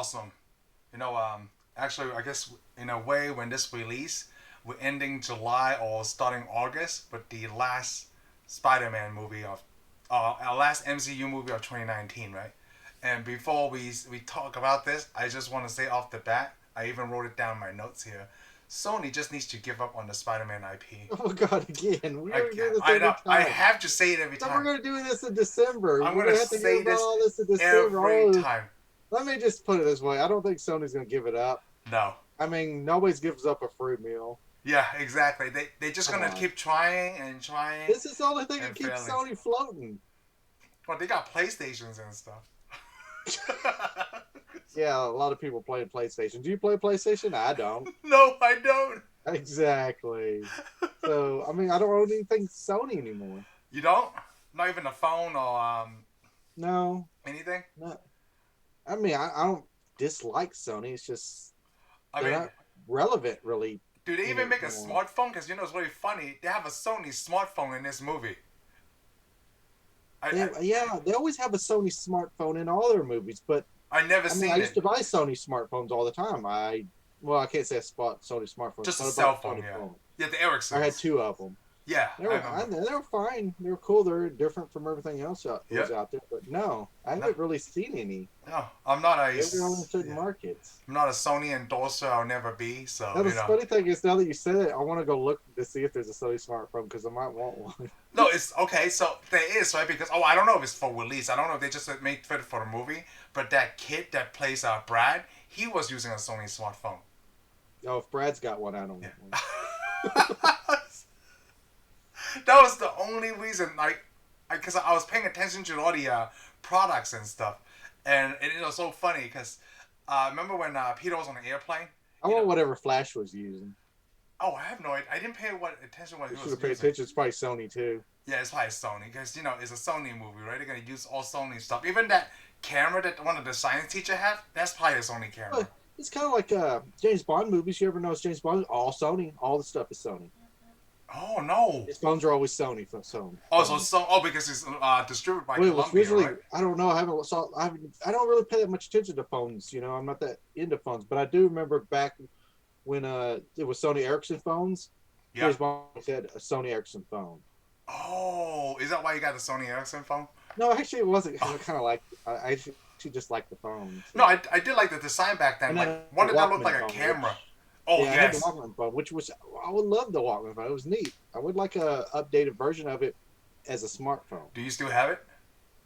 awesome. You know, actually, I guess in a way, when this release, we're ending July or starting August with the last Spider-Man movie of, our last MCU movie of 2019, right? And before we talk about this, I just want to say off the bat, I even wrote it down in my notes here. Sony just needs to give up on the Spider-Man IP. Oh God, again. We already do this I every know. I time. have to say it every So we're time. gonna do this in December. I'm We're gonna gonna have to hear say about this all this in December. every Oh, time. let me just put it this way. I don't think Sony's gonna give it up. No. I mean, nobody's gives up a free meal. Yeah, exactly. They're just Come gonna on. keep trying and trying This is the only thing that and keeps failing. Sony floating. Well, they got PlayStations and stuff. Yeah, a lot of people play PlayStation. Do you play PlayStation? I don't. No, I don't. Exactly. So, I mean, I don't own anything Sony anymore. You don't? Not even a phone or No, anything? no. I mean, I don't dislike Sony. It's just I they're mean, not relevant really do they even make a anymore. smartphone? Because you know it's really funny. They have a Sony smartphone in this movie. Yeah, they always have a Sony smartphone in all their movies, but I never I mean, seen I it. used to buy Sony smartphones all the time. Well, I can't say I bought Sony smartphones, Just a but I cell bought phone, Sony yeah. phones. Yeah, the Ericssons. I had two of them. Yeah, They I were remember. they were fine. They were cool. They're different from everything else that was Yep. out there. But no, I No, haven't really seen any. no, I'm not a. They're only in certain Yeah. markets. I'm not a Sony endorser. I'll never be. So Now, the you know. funny thing is, now that you said it, I want to go look to see if there's a Sony smartphone because I might want one. No, it's okay. So there is, right? Because I don't know if it's for release. I don't know if they just made fit for the movie. But that kid that plays Brad, he was using a Sony smartphone. Oh, if Brad's got one, I don't want one. That was the only reason, like, because I was paying attention to all the products and stuff, and it was so funny because remember when Peter was on the airplane? I You want know, whatever Flash was using. oh, I have no idea. I didn't pay attention what You he should was have paid using. attention. It's probably Sony too. Yeah, it's probably Sony because you know it's a Sony movie, right? They're gonna use all Sony stuff. Even that camera that one of the science teacher had, that's probably a Sony camera. But it's kind of like James Bond movies. You ever notice James Bond? All Sony. All the stuff is Sony. Oh no! His phones are always Sony. Sony. Oh, because it's distributed by Well, it was Columbia, originally. right? I don't know. I don't really pay that much attention to phones. You know, I'm not that into phones. But I do remember back when it was Sony Ericsson phones. Yeah. James Bond had a Sony Ericsson phone. Oh, is that why you got the Sony Ericsson phone? No, actually, it wasn't. Oh. I kind of like. I actually just like the phones. No, I did like the design back then. And Like then one of them looked Walkman like a phone, camera. which- Oh yeah, I had the yes. Walkman phone, which was I would love the Walkman phone. It was neat. I would like a updated version of it as a smartphone. Do you still have it?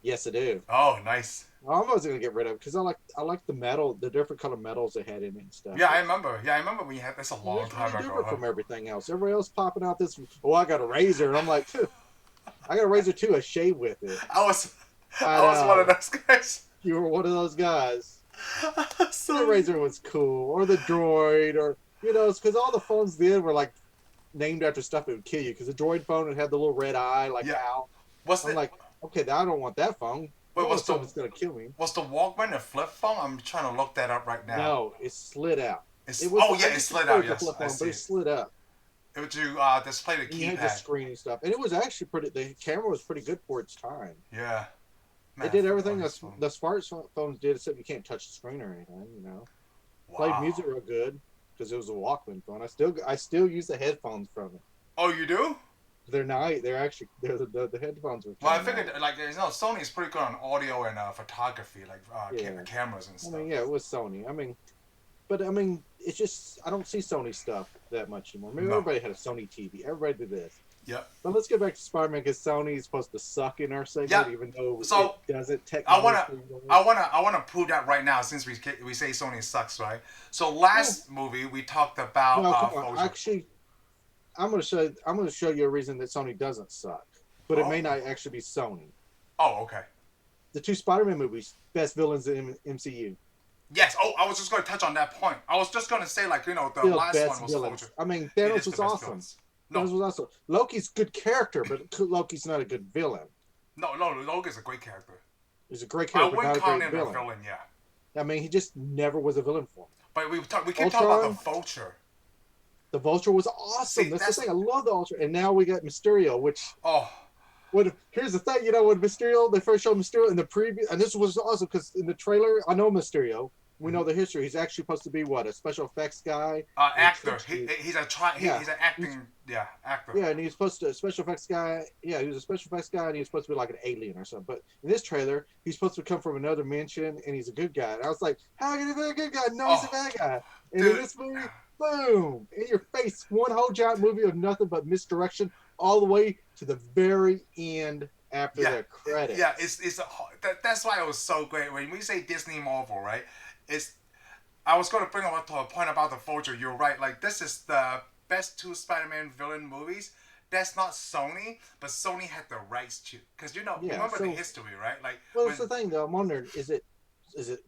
Yes, I do. Oh, nice. Well, I'm always gonna get rid of it because I like the metal, the different color metals it had in it and stuff. Yeah, I remember. Yeah, I remember when you had this a long It's time really ago. different Huh? from everything else. Everybody else popping out this. Oh, I got a razor, and I'm like, phew, I got a razor too. I shave with it. I was I one of know. those guys. You were one of those guys. The So razor was cool, or the droid, or you know, it's because all the phones then were like named after stuff that would kill you. Because the droid phone it had the little red eye, like Yeah. Al. what's I'm the like, okay, I don't want that phone. wait? What's Something's the gonna kill me. was the Walkman a flip phone? I'm trying to look that up right now. No, it slid out. It's, It was. oh yeah, I it guess slid was out. a Yes, flip I phone, see. but it slid up. It would you display the And you had the keypad. screen and stuff, and it was actually pretty. The camera was pretty good for its time. Yeah. Man, It did everything flip the phone. smartphones did, except you can't touch the screen or anything. You know, Wow. played music real good because it was a Walkman phone. I still use the headphones from it. Oh, you do? They're nice. They're actually the headphones are. Well, I kinda figured nice. like you know Sony's pretty good on audio and photography, like Yeah. cameras and I stuff. mean, yeah, it was Sony. I mean, but I mean, it's just I don't see Sony stuff that much anymore. Maybe No. everybody had a Sony TV. Everybody did this. Yep. But let's get back to Spider-Man because Sony is supposed to suck in our segment, Yeah. even though So, it doesn't I technically. wanna prove that right now since we say Sony sucks, right? So last movie we talked about No, come on. Frozen. Actually, I'm gonna show you a reason that Sony doesn't suck, but it may Oh. not actually be Sony. Oh, okay. The two Spider-Man movies, best villains in MCU. Yes. Oh, I was just gonna touch on that point. I was just gonna say like you know the Still last best one was villains. Vulture. I mean, It Thanos is the was best awesome. villains. Thanos was awesome. Loki's good character, but Loki's not a good villain. No, Logan's a great character. He's a great I character, but wouldn't not a count great him a villain. villain, yeah. I mean, he just never was a villain for me. But we keep talking about the Vulture. The Vulture was awesome. See, that's that's- the thing. I love the Vulture. And now we got Mysterio, which Oh, here's the thing, you know, when Mysterio, they first showed Mysterio in the preview, and this was awesome because in the trailer, I know Mysterio. we know the history. He's actually supposed to be what, a special effects guy, Actor. He's an acting actor. Yeah, and he's supposed to special effects guy. Yeah, he was a special effects guy, and he was supposed to be like an alien or something. But in this trailer, he's supposed to come from another dimension, and he's a good guy. And I was like, how can he be a good guy? No, he's a bad guy. And dude, in this movie, boom, in your face, one whole giant movie of nothing but misdirection, all the way to the very end after the credits. Yeah, that's why it was so great. When we say Disney Marvel, right? I was going to bring up to a point about the Vulture. You're right. Like, this is the best 2 Spider-Man villain movies. That's not Sony, but Sony had the rights to. Because, remember the history, right? Like, well, that's the thing, though. I'm wondering, is it,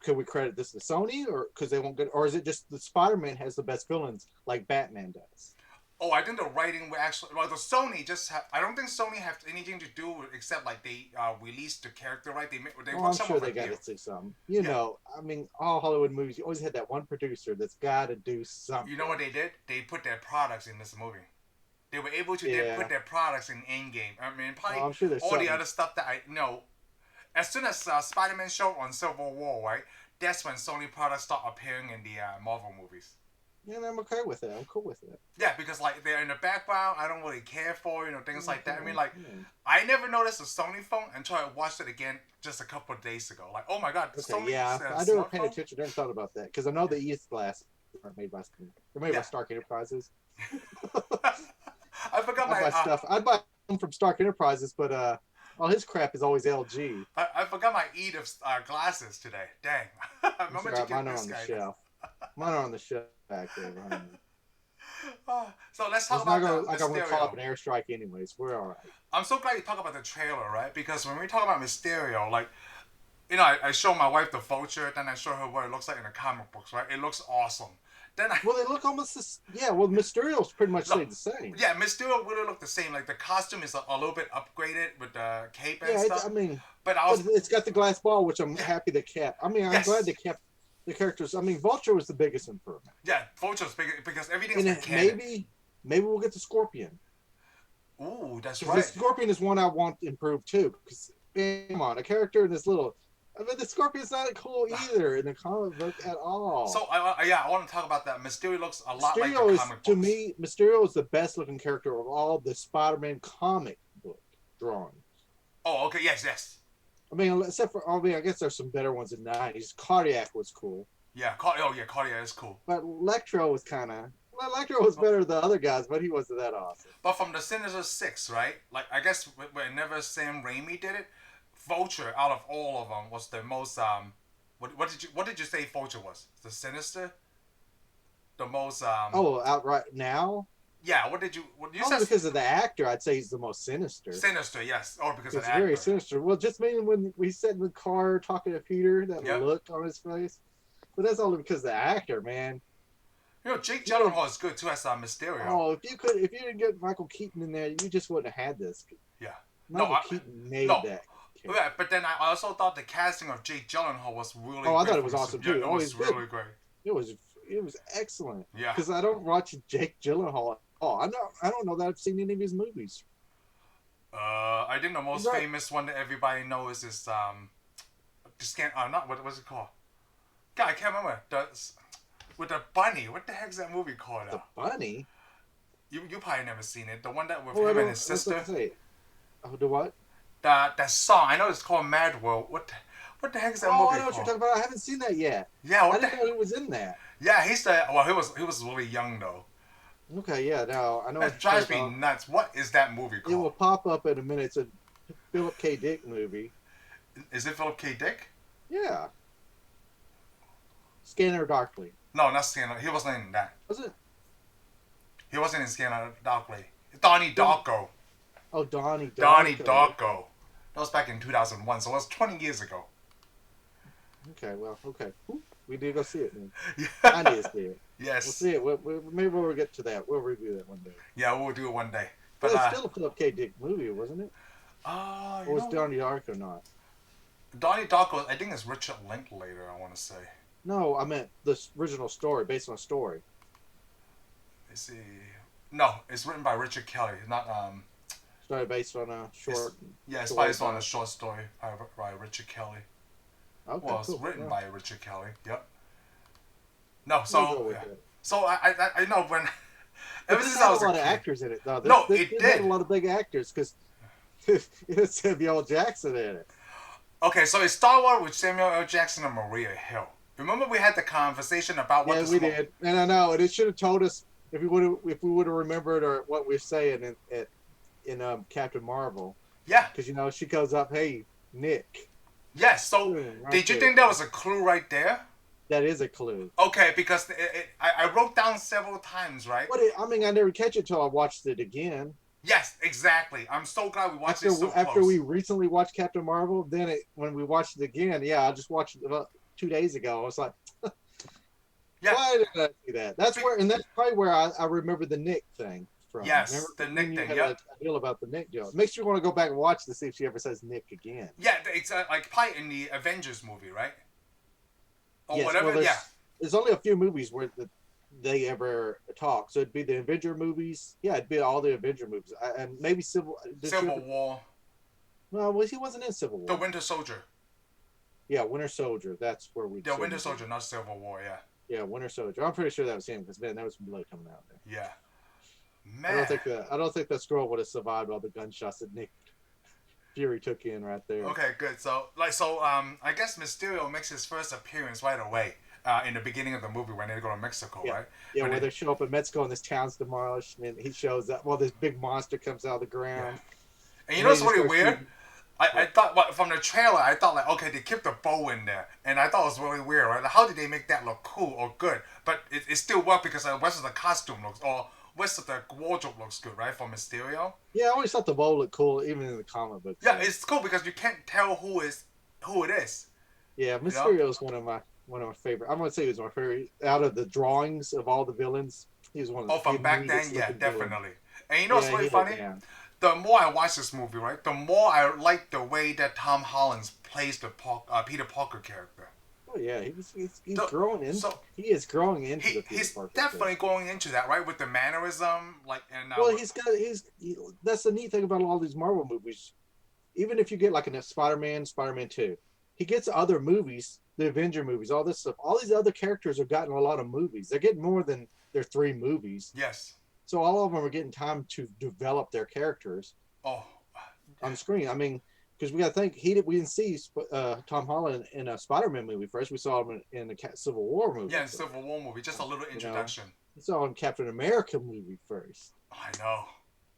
could we credit this to Sony, or because they won't get, or is it just the Spider-Man has the best villains like Batman does? Oh, I think the writing will actually. Well, the Sony just have. I don't think Sony have anything to do with except like they released the character, right? I'm sure they got to say something. You know, I mean, all Hollywood movies, you always had that one producer that's got to do something. You know what they did? They put their products in this movie. They were able to put their products in Endgame. I mean, probably I'm sure all the other stuff that I know. As soon as Spider-Man showed on Civil War, right? That's when Sony products start appearing in the Marvel movies. Yeah, I'm okay with it. I'm cool with it. Yeah, because like they're in the background, I don't really care for things like that. I mean, like I never noticed a Sony phone until I watched it again just a couple of days ago. Like, oh my god, Sony. Yeah, I never paid attention. I never thought about that because I know the ETH glasses aren't made by Sony. They're made by Stark Enterprises. I forgot my stuff. I'd buy them from Stark Enterprises, but all his crap is always LG. I forgot my ETH glasses today. Dang. Mine are on the shelf. Mine are on the shelf back there. So let's talk about the I got one caught up in airstrike anyways. We're all right. I'm so glad you talk about the trailer, right? Because when we talk about Mysterio, like, I show my wife the Vulture, then I show her what it looks like in the comic books, right? It looks awesome. Well, they look almost well, Mysterio's pretty much stayed the same. Yeah, Mysterio really look the same. Like, the costume is a little bit upgraded with the cape and stuff. I mean, but it's got the glass ball, which I'm happy they kept. I mean, I'm glad they kept the characters. I mean, Vulture was the biggest improvement. Yeah, Vulture's big because everything's mechanical. Maybe we'll get the Scorpion. Ooh, that's right. The Scorpion is one I want improved too. Because come on, a character in this little. I mean, the Scorpion's not cool either in the comic book at all. So I want to talk about that. Mysterio looks a lot like the comic books. To me, Mysterio is the best looking character of all the Spider-Man comic book drawings. Oh, okay, yes. I mean, except for, I guess there's some better ones in the 90s. Cardiac was cool. Yeah, Cardiac is cool. But Electro was Electro was better than the other guys, but he wasn't that awesome. But from the Sinister Six, right? Like, I guess whenever Sam Raimi did it, Vulture, out of all of them, was the most, what did you say Vulture was? The Sinister? The most, outright now? Yeah, what you said? Because of the actor, I'd say he's the most sinister. Sinister, yes. Or because of the actor. Very sinister. Well, just maybe when we sat in the car talking to Peter, that look on his face. But that's only because of the actor, man. Jake Gyllenhaal is good too as Mysterio. Oh, if you didn't get Michael Keaton in there, you just wouldn't have had this. Yeah. Michael Keaton made that. Yeah, but then I also thought the casting of Jake Gyllenhaal was really I thought it was awesome too. It was really great. It was excellent. Yeah. Because I don't watch Jake Gyllenhaal at all. I don't know that I've seen any of his movies. I think the most famous one that everybody knows is what was it called? God, I can't remember. With the bunny. What the heck is that movie called? The bunny? You probably never seen it. The one that with him and his sister. The what? That song. I know it's called Mad World. What the heck is that movie called? I know what you're talking about. I haven't seen that yet. Yeah, I didn't know he was in that. Yeah, he was really young though. Okay, yeah, now I know. That drives me nuts. What is that movie called? It will pop up in a minute. It's a Philip K. Dick movie. Is it Philip K. Dick? Yeah. Scanner Darkly. No, not Scanner. He wasn't in that. Was it? He wasn't in Scanner Darkly. Donnie Darko. Oh, Donnie Darko. Donnie Darko. That was back in 2001, so it was 20 years ago. Okay, well, okay. We need to go see it then. Yeah. I need to see it. Yes. We'll see it. Maybe we'll get to that. We'll review that one day. Yeah, we'll do it one day. But it's still a Philip K. Dick movie, wasn't it? Or was Donnie Darko not? Donnie Darko, I think it's Richard Linklater, I want to say. No, I meant the original story, based on a story. Let's see. No, it's written by Richard Kelly, not Story based on a short. It's based on a short story by Richard Kelly. Okay, well, it's written by Richard Kelly. Yep. No, I'll go so with yeah. it. So I know when But ever this since I had a was a lot of kid. actors in it, though. No, This it had a did. lot of big actors because it Samuel L. Jackson in it. Okay, so it's Star Wars with Samuel L. Jackson and Maria Hill. Remember we had the conversation about what Yeah, the we smoke. did, and I know, and it should have told us if we would have remembered or what we're saying in Captain Marvel, Yeah. because she goes up, hey Nick, Yes. So boom, right did you there. think that was a clue right there? That is a clue. Okay, because I wrote down several times, right? I mean, I never catch it till I watched it again. Yes, exactly. I'm so glad we watched it so After we close. recently watched Captain Marvel, then when we watched it again, yeah, I just watched it about 2 days ago. I was like, Yeah. why did I do that? That's Be- where, and that's probably where I remember the Nick thing from. Remember, yes, the me and Nick you thing. had Yeah. a deal about the Nick deal. It makes you want to go back and watch to see if she ever says Nick again. Yeah, it's like probably in the Avengers movie, right? Or Yes, well, whatever. Yeah. there's only a few movies where they ever talk. So it'd be the Avenger movies. Yeah, it'd be all the Avenger movies, and maybe Civil War. No, he wasn't in Civil War. The Winter Soldier. Yeah, Winter Soldier. That's where we. The Winter Soldier, not Civil War. Yeah. Yeah, Winter Soldier. I'm pretty sure that was him because man, that was blood coming out there. Yeah. Man. I don't think that scroll would have survived all the gunshots that Nick Fury took in right there. Okay, good. So I guess Mysterio makes his first appearance right away. In the beginning of the movie when they go to Mexico, Yeah. right? Yeah, when where they show up in Mexico and this town's demolished, and he shows up. Well, this big monster comes out of the ground. Yeah. And you know what's really weird? Shooting. I thought from the trailer, I thought like, okay, they kept the bow in there, and I thought it was really weird, right? Like, how did they make that look cool or good? But it still worked because the rest of the costume looks, or rest of the wardrobe looks good, right? For Mysterio. Yeah, I always thought the bow looked cool, even in the comic books. Yeah, it's cool because you can't tell who it is. Yeah, Mysterio is one of my favorite. I'm gonna say he was my favorite out of the drawings of all the villains. He was one of the. Oh, from back then, yeah, definitely. Villain. And you know what's really funny? The more I watch this movie, right, the more I like the way that Tom Holland plays the Peter Parker character. Oh yeah, he's growing in. So he is growing into the Peter Parker. He's definitely going into that, right, with the mannerism, like and. Well, that's the neat thing about all these Marvel movies. Even if you get like a Spider-Man 2, he gets other movies, the Avenger movies, all this stuff. All these other characters have gotten a lot of movies. They're getting more than their 3 movies. Yes. So all of them are getting time to develop their characters. Oh. On screen. I mean, because we got to think we didn't see Tom Holland in a Spider-Man movie first. We saw him in the Civil War movie. Yeah, Civil War movie, just a little introduction. We saw him in Captain America movie first. I know.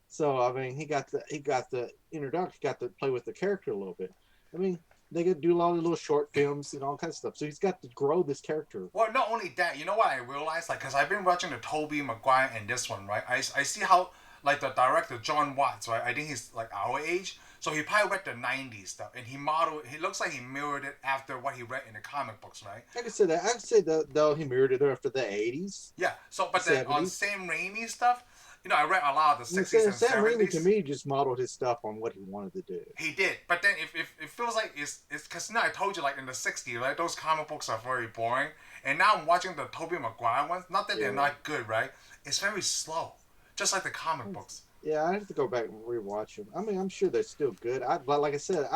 So I mean, he got the introduction, got to play with the character a little bit. I mean, they could do a lot of little short films and all kinds of stuff. So he's got to grow this character. Well, not only that, you know what I realized? Like, because I've been watching the Tobey Maguire and this one, right? I see how, like, the director, Jon Watts, right? I think he's, like, our age. So he probably read the 90s stuff. And he looks like he mirrored it after what he read in the comic books, right? I could say that. I could say that, though, he mirrored it after the 80s. Yeah. So, but then on Sam Raimi stuff, you know, I read a lot of the 60s and 70s. Sam Raimi, to me, just modeled his stuff on what he wanted to do. He did. But then if it feels like it's because now I told you, like, in the 60s, right, those comic books are very boring. And now I'm watching the Tobey Maguire ones. Not that they're not good, right? It's very slow. Just like the comic books. Yeah, I have to go back and rewatch them. I mean, I'm sure they're still good. But like I said,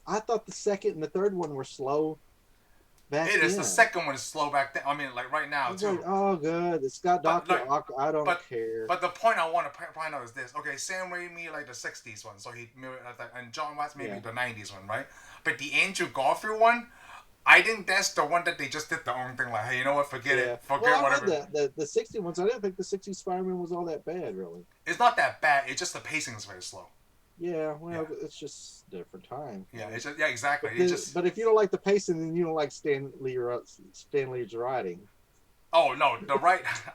I thought the second and the third one were slow. It is. The second one is slow back then. I mean, like right now too. Like, oh, good. It's got Dr. Ock. I don't care. But the point I want to point out is this. Okay, Sam Raimi like the 60s one, so he mirrored and Jon Watts maybe the 90s one, right? But the Andrew Garfield one, I think that's the one that they just did the own thing. Like, hey, you know what? Forget it. Forget whatever. The 60 ones, I didn't think the 60s Spider-Man was all that bad, really. It's not that bad. It's just the pacing is very slow. Yeah, well, it's just a different time. Yeah, it's just, exactly. But if you don't like the pacing, then you don't like Stan Lee's writing. Oh no,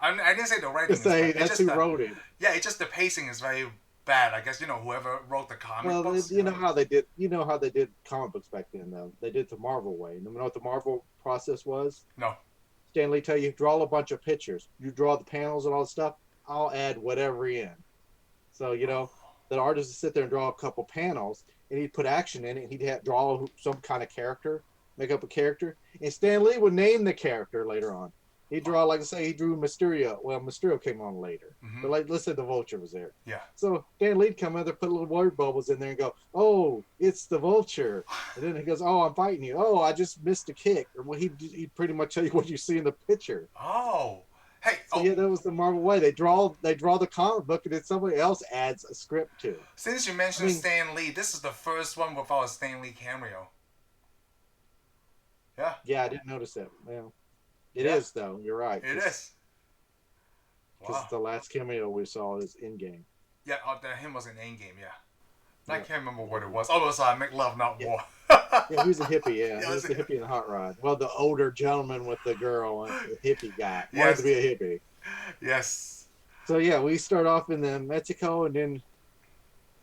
I didn't say the writing. That's who wrote it. Yeah, it's just the pacing is very bad. I guess whoever wrote the comic books. You know how they did comic books back then. Though they did it the Marvel way. You know what the Marvel process was? No. Stan Lee tell you draw a bunch of pictures. You draw the panels and all the stuff. I'll add whatever in. So the artist would sit there and draw a couple panels, and he'd put action in it, and he'd draw some kind of character, make up a character, and Stan Lee would name the character later on. He draw, like I say, he drew Mysterio. Well, Mysterio came on later, but like let's say the Vulture was there. Yeah. So Dan Lee'd come in there, put little word bubbles in there, and go, "Oh, it's the Vulture," and then he goes, "Oh, I'm fighting you. Oh, I just missed a kick." Or well, he'd pretty much tell you what you see in the picture. Oh. Hey. So yeah, that was the Marvel way. They draw the comic book, and then somebody else adds a script to it. Since you mentioned Stan Lee, this is the first one without a Stan Lee cameo. Yeah. Yeah, I didn't notice that. Well, it is though. You're right. It is. Because Wow. the last cameo we saw is Endgame. Yeah, him was in Endgame, yeah. I can't remember what it was. Oh, it was Make Love, Not War. Yeah, he was a hippie, yeah. He was the hippie in the hot rod. Well, the older gentleman with the girl, the hippie guy. Wanted to be a hippie. Yes. So, yeah, we start off in Mexico, and then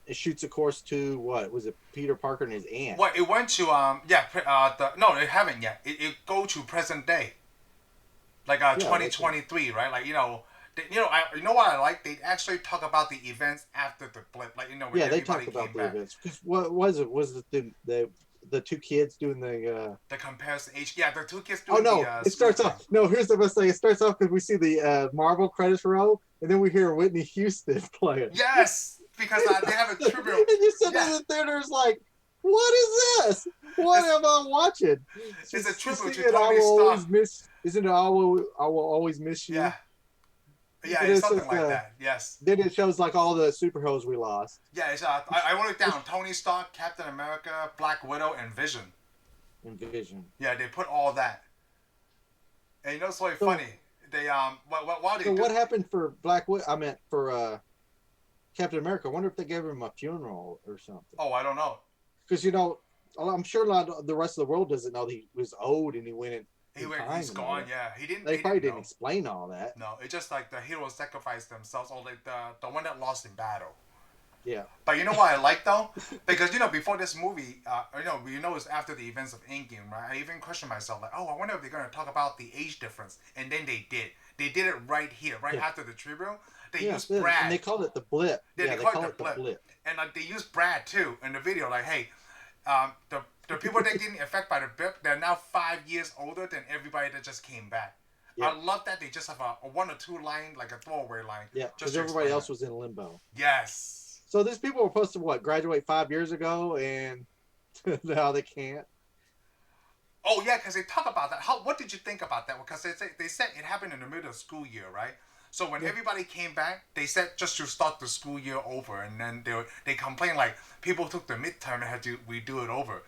it shoots a course to, what? Was it Peter Parker and his aunt? Well, it went to, no, they haven't yet. It go to present day. Like 2023, right? Like, you know what I like? They actually talk about the events after the blip, like when they talk about the events. Because what was it? Was it the two kids doing the comparison age? Yeah, the two kids doing it starts off. No, here's the best thing. It starts off because we see the Marvel credits roll, and then we hear Whitney Houston play it. Yes, because they have a tribute. And you sit in the theaters like, what is this? What am I watching? It's a tribute to Tony Stark. Isn't it I will always miss you? Yeah. Yeah, it's something like that. Yes. Then it shows like all the superheroes we lost. Yeah, it's I wrote it down. Tony Stark, Captain America, Black Widow, and Vision. Yeah, they put all that. And it's really funny. They what happened for Black Widow? I meant for Captain America. I wonder if they gave him a funeral or something. Oh, I don't know. Because I'm sure a lot of the rest of the world doesn't know that he was old and he went in. He's gone. Yeah, he didn't. They probably didn't explain all that. No, it's just like the heroes sacrificed themselves, or like the one that lost in battle. Yeah. But you know what I like though, because before this movie, it's after the events of Endgame, right? I even questioned myself like, oh, I wonder if they're gonna talk about the age difference, and then they did. They did it right here, after the tribute. They used Brad. And they called it the blip. Yeah, they called it the blip. And like they used Brad too in the video, like, hey, the people that didn't affect by the blip, they're now 5 years older than everybody that just came back. Yeah. I love that they just have a 1 or 2 line, like a throwaway line. Yeah, because everybody else was in limbo. Yes. So these people were supposed to graduate 5 years ago, and now they can't. Oh yeah, because they talk about that. What did you think about that? Because they said it happened in the middle of school year, right? So when everybody came back, they said just to start the school year over, and then they complained like people took the midterm and had to redo it over.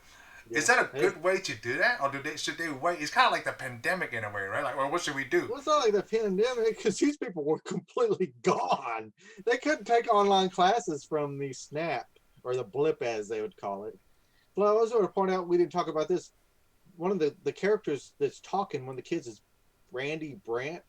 Yeah. Is that a good way to do that, or should they wait? It's kind of like the pandemic in a way, right? Like, well, what should we do? Well, it's not like the pandemic because these people were completely gone. They couldn't take online classes from the snap or the blip, as they would call it. Well, I also want to point out we didn't talk about this. One of the characters that's talking, one of the kids is Brandy Brandt.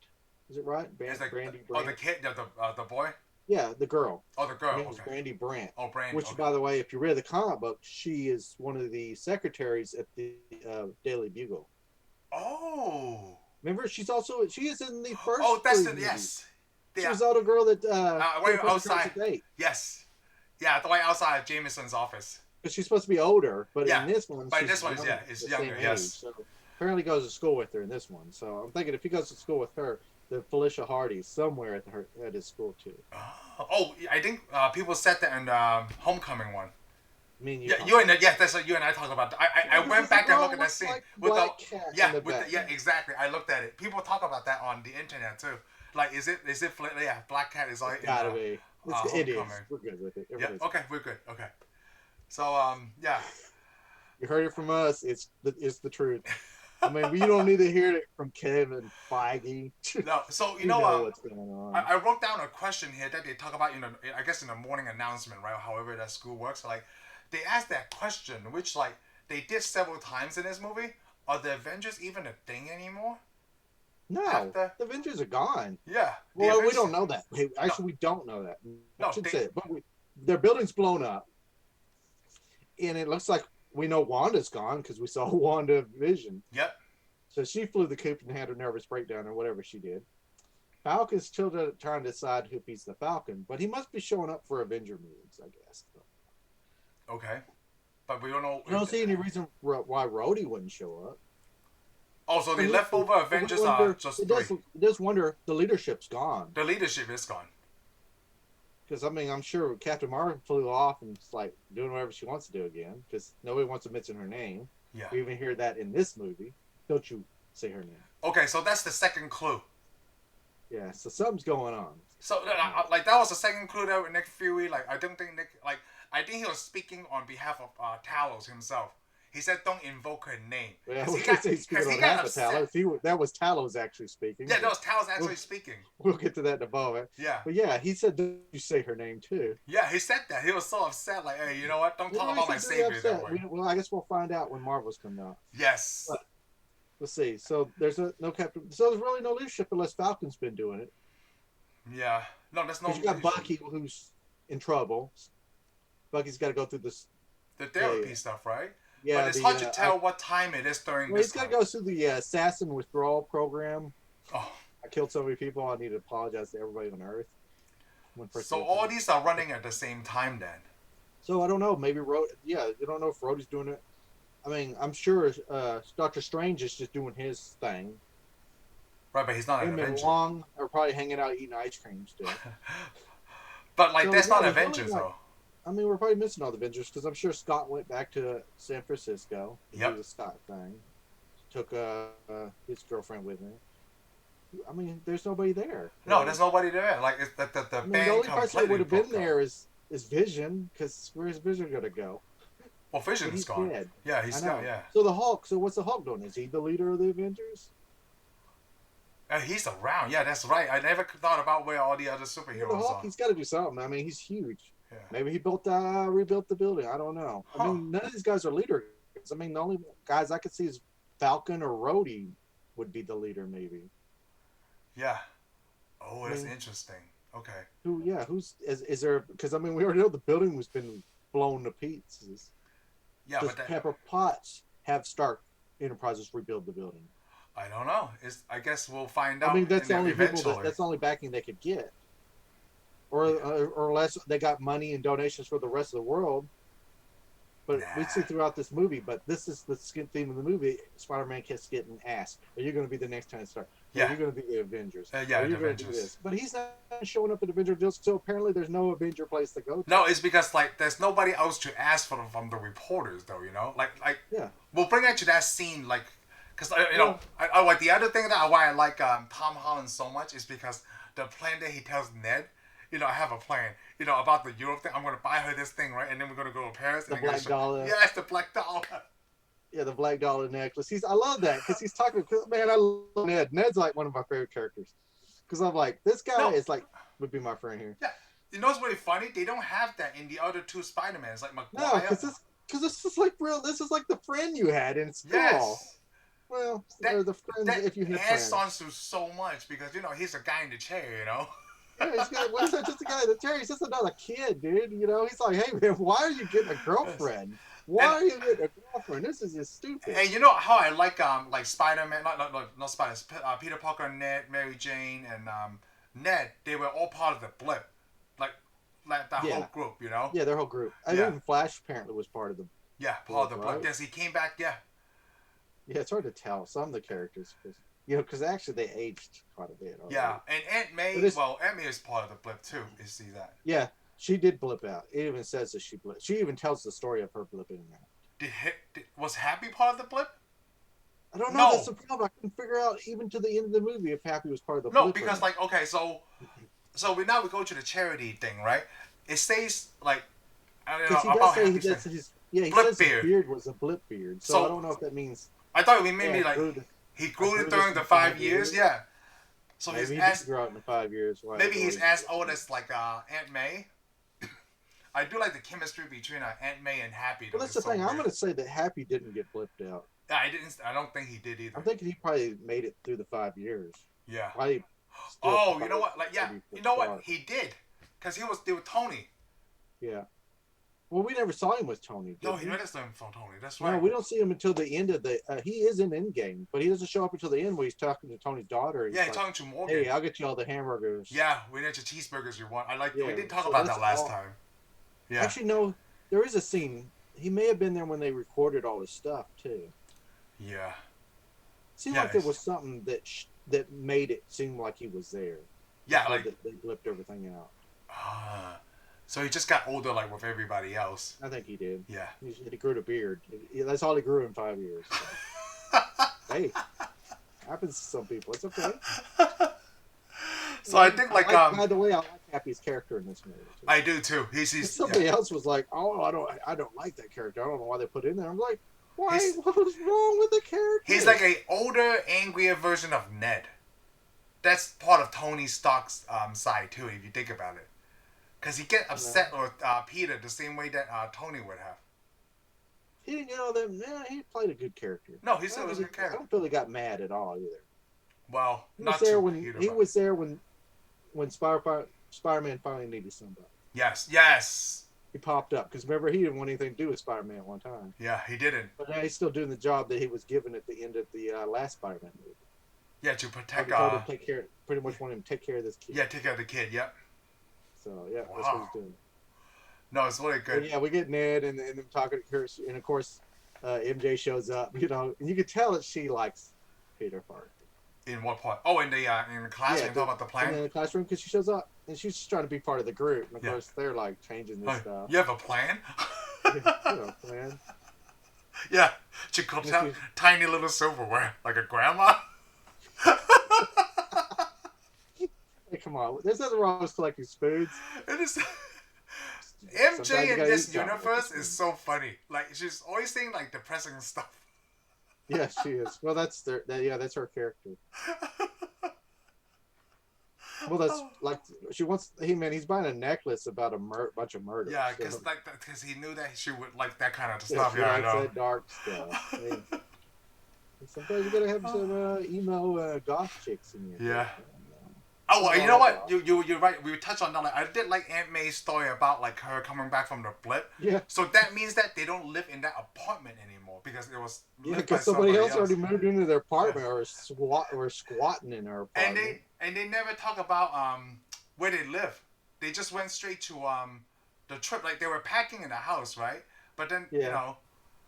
Is it right? Brandy Brandt. Oh, the kid, the boy. Yeah, the girl. Oh, the girl. Her name is Brandy Brandt. Oh, Brandy. Which, by the way, if you read the comic book, she is one of the secretaries at the Daily Bugle. Oh. Remember, she is in the first. Oh, that's yes. She was the other girl that wait outside. Yes. Yeah, the way outside of Jameson's office. But she's supposed to be older, but in this one, it's younger. Yes. So apparently goes to school with her in this one. So I'm thinking if he goes to school with her, then Felicia Hardy's somewhere at his school too. Oh, I think people said that in the Homecoming one. I mean, that's what you and I talked about. I went back and looked at that scene with exactly. I looked at it. People talk about that on the internet too. Like, is it Black Cat is like gotta be. It is. We're good with it. Yeah. Okay, we're good. Okay. So yeah. You heard it from us. It's the truth. I mean, you don't need to hear it from Kevin Feige. No, so you know what's going on. I wrote down a question here that they talk about, I guess in the morning announcement, right? However that school works, like they asked that question, which like they did several times in this movie. Are the Avengers even a thing anymore? No, the Avengers are gone. Yeah. Well, we don't know that. Actually, we don't know that. I should say it, but their building's blown up, and it looks like. We know Wanda's gone because we saw WandaVision. Yep. So she flew the coop and had a nervous breakdown or whatever she did. Falcon's still trying to decide who he's the Falcon, but he must be showing up for Avenger meetings, I guess. Okay. But we don't know. I don't see any reason why Rhodey wouldn't show up. Oh, so the And leftover Avengers are just it three. does wonder the leadership's gone. The leadership is gone. Because I mean, I'm sure Captain Marvel flew off and it's like doing whatever she wants to do again. Because nobody wants to mention her name. Yeah. We even hear that in this movie. Don't you say her name? Okay, so that's the second clue. Yeah, so something's going on. So like that was the second clue there with Nick Fury. Like I don't think Nick I think he was speaking on behalf of Talos himself. He said don't invoke her name. Yeah, we can't say speaking on behalf of Talos. That was Talos actually speaking. Yeah, that was Talos actually speaking. We'll get to that in a moment. Yeah. But yeah, he said don't you say her name too. Yeah, he said that. He was so upset. Like, hey, you know what? Don't talk about my savior that way. Well, I guess we'll find out when Marvel's coming out. Yes. But, let's see. So there's no Captain. So there's really no leadership unless Falcon's been doing it. Yeah. No, there's no. You got Bucky who's in trouble. Bucky's got to go through this. The therapy stuff, right? Yeah. But it's hard to tell what time it is during this. He's got to go through the assassin withdrawal program. Oh. I killed so many people. I need to apologize to everybody on Earth. So all these are running at the same time then? So I don't know. Maybe you don't know if Rhodey's doing it. I mean, I'm sure Doctor Strange is just doing his thing. Right, but he's not an Him Avenger. and Wong are probably hanging out eating ice cream still. But like, so, that's not Avengers though. I mean, we're probably missing all the Avengers because I'm sure Scott went back to San Francisco to do the Scott thing. Took his girlfriend with him. I mean, there's nobody there. No, there's nobody there. Like, it's the band the only person that would have been there is Vision, because where's Vision gonna go? Well, Vision's gone. Dead. Yeah, he's gone. Yeah. So the Hulk. So what's the Hulk doing? Is he the leader of the Avengers? He's around. Yeah, that's right. I never thought about where all the other superheroes the Hulk, are. He's got to do something. I mean, he's huge. Yeah. Maybe he rebuilt the building. I don't know. I mean, none of these guys are leaders. I mean, the only guys I could see is Falcon or Rhodey would be the leader, maybe. Yeah. Oh, that's interesting. Okay. Who's is there? Because I mean, we already know the building was been blown to pieces. Yeah, does Pepper Potts have Stark Enterprises rebuild the building? I don't know. I guess we'll find out. I mean, that's the only eventually. that's the only backing they could get, or unless they got money and donations for the rest of the world. But we see throughout this movie. But this is the theme of the movie. Spider-Man keeps getting asked, "Are you going to be the next Tony Stark? Yeah. Are you going to be the Avengers? Yeah, Are you going to do this?" But he's not showing up at Avenger deals, so apparently there's no Avenger place to go to. No, it's because like there's nobody else to ask for from the reporters, though. You know, like yeah. We'll bring it to that scene, like, because I like the other thing that why I like Tom Holland so much is because the plan that he tells Ned. I have a plan. About the Europe thing. I'm going to buy her this thing, right? And then we're going to go to Paris. The black dollar. Yes, the black dollar. Yeah, the black dollar necklace. I love that because he's talking. Man, I love Ned. Ned's like one of my favorite characters because I'm like, this guy is like would be my friend here. Yeah, you know what's really funny? They don't have that in the other two Spider-Mans, like Maguire. No, because this is like real. This is like the friend you had in school. Yes. Well, they're the friends if you had friends. That adds on to so much because he's a guy in the chair, Yeah, he's just a guy in the chair. He's just another kid, dude. He's like, hey man, why are you getting a girlfriend? Why are you getting a girlfriend? This is just stupid. And you know how I like Spider-Man, not Spider, Peter Parker, Ned, Mary Jane, and Ned. They were all part of the blip, like that whole group, Yeah, their whole group. I even Flash apparently was part of the. Yeah, part of the blip. Yes, he came back. Yeah. Yeah, it's hard to tell some of the characters because actually they aged quite a bit. Already. Yeah, and Aunt May. Aunt May is part of the blip too. You see that? Yeah, she did blip out. It even says that she blipped. She even tells the story of her blipping out. Was Happy part of the blip? I don't know. No. That's the problem. I couldn't figure out even to the end of the movie if Happy was part of the blip. No, because so we go to the charity thing, right? It says like I don't know about Happy. He says his beard was a blip beard. So I don't know if that means. I thought we maybe he grew it during the 5 years. Yeah. So maybe he's he grew out in the 5 years. Maybe he's as old as like Aunt May. I do like the chemistry between Aunt May and Happy. Well, that's the thing. I'm going to say that Happy didn't get blipped out. Yeah, I don't think he did either. I'm thinking he probably made it through the 5 years. Yeah. You know what? You know what? He did, because he was there with Tony. Yeah. Well, we never saw him with Tony. No, he never saw him from Tony. That's right. No, we don't see him until the end of the. He is in Endgame, but he doesn't show up until the end where he's talking to Tony's daughter. He's talking to Morgan. Hey, I'll get you all the hamburgers. Yeah, we get your cheeseburgers you want. We did talk about that last time. Yeah. Actually, no, there is a scene. He may have been there when they recorded all this stuff too. Yeah. seemed like there was something that made it seem like he was there. Yeah, like they blipped everything out. So he just got older, like with everybody else. I think he did. Yeah. He grew a beard. That's all he grew in 5 years. So. Hey, happens to some people. It's okay. So I think by the way, I like Happy's character in this movie. Too. I do too. He's somebody else was like, "Oh, I don't like that character. I don't know why they put it in there." I'm like, "Why? What was wrong with the character?" He's like a older, angrier version of Ned. That's part of Tony Stark's side too, if you think about it. Because he get upset with Peter the same way that Tony would have. He didn't get all them. Yeah, he played a good character. No, he still was a good character. I don't feel he got mad at all either. Well, he was there when Spider-Man finally needed somebody. Yes. He popped up because remember he didn't want anything to do with Spider-Man at one time. Yeah, he didn't. But now he's still doing the job that he was given at the end of the last Spider-Man movie. Yeah, to protect. Pretty much want him to take care of this kid. Yeah, take care of the kid. Yep. So yeah, that's what he's doing. No, it's really good. But yeah, we get Ned and them talking to her, and of course, MJ shows up. You know, and you can tell that she likes Peter Parker. In what part? Oh, in the classroom. Yeah, talking about the plan. In the classroom because she shows up and she's just trying to be part of the group. And of course, they're like changing this stuff. You have a plan? Plan. Yeah, she comes out tiny little silverware like a grandma. Hey, come on, there's nothing wrong with collecting spoons. It is. MJ in this universe is so funny. Like she's always saying like depressing stuff. Yeah, she is. Well, that's that's her character. Well, that's like she wants. He's buying a necklace about a bunch of murder. Yeah, because he knew that she would like that kind of stuff. Yeah, I know. That dark stuff. Sometimes you gotta have some emo goth chicks in your. Yeah. Oh, well, you know what? You're right. We touched on that. Like, I did like Aunt May's story about like her coming back from the blip. Yeah. So that means that they don't live in that apartment anymore because it was. Yeah, because somebody else already moved into their apartment or squatting in her apartment. And they never talk about where they live. They just went straight to the trip. Like they were packing in the house, right? But then you know.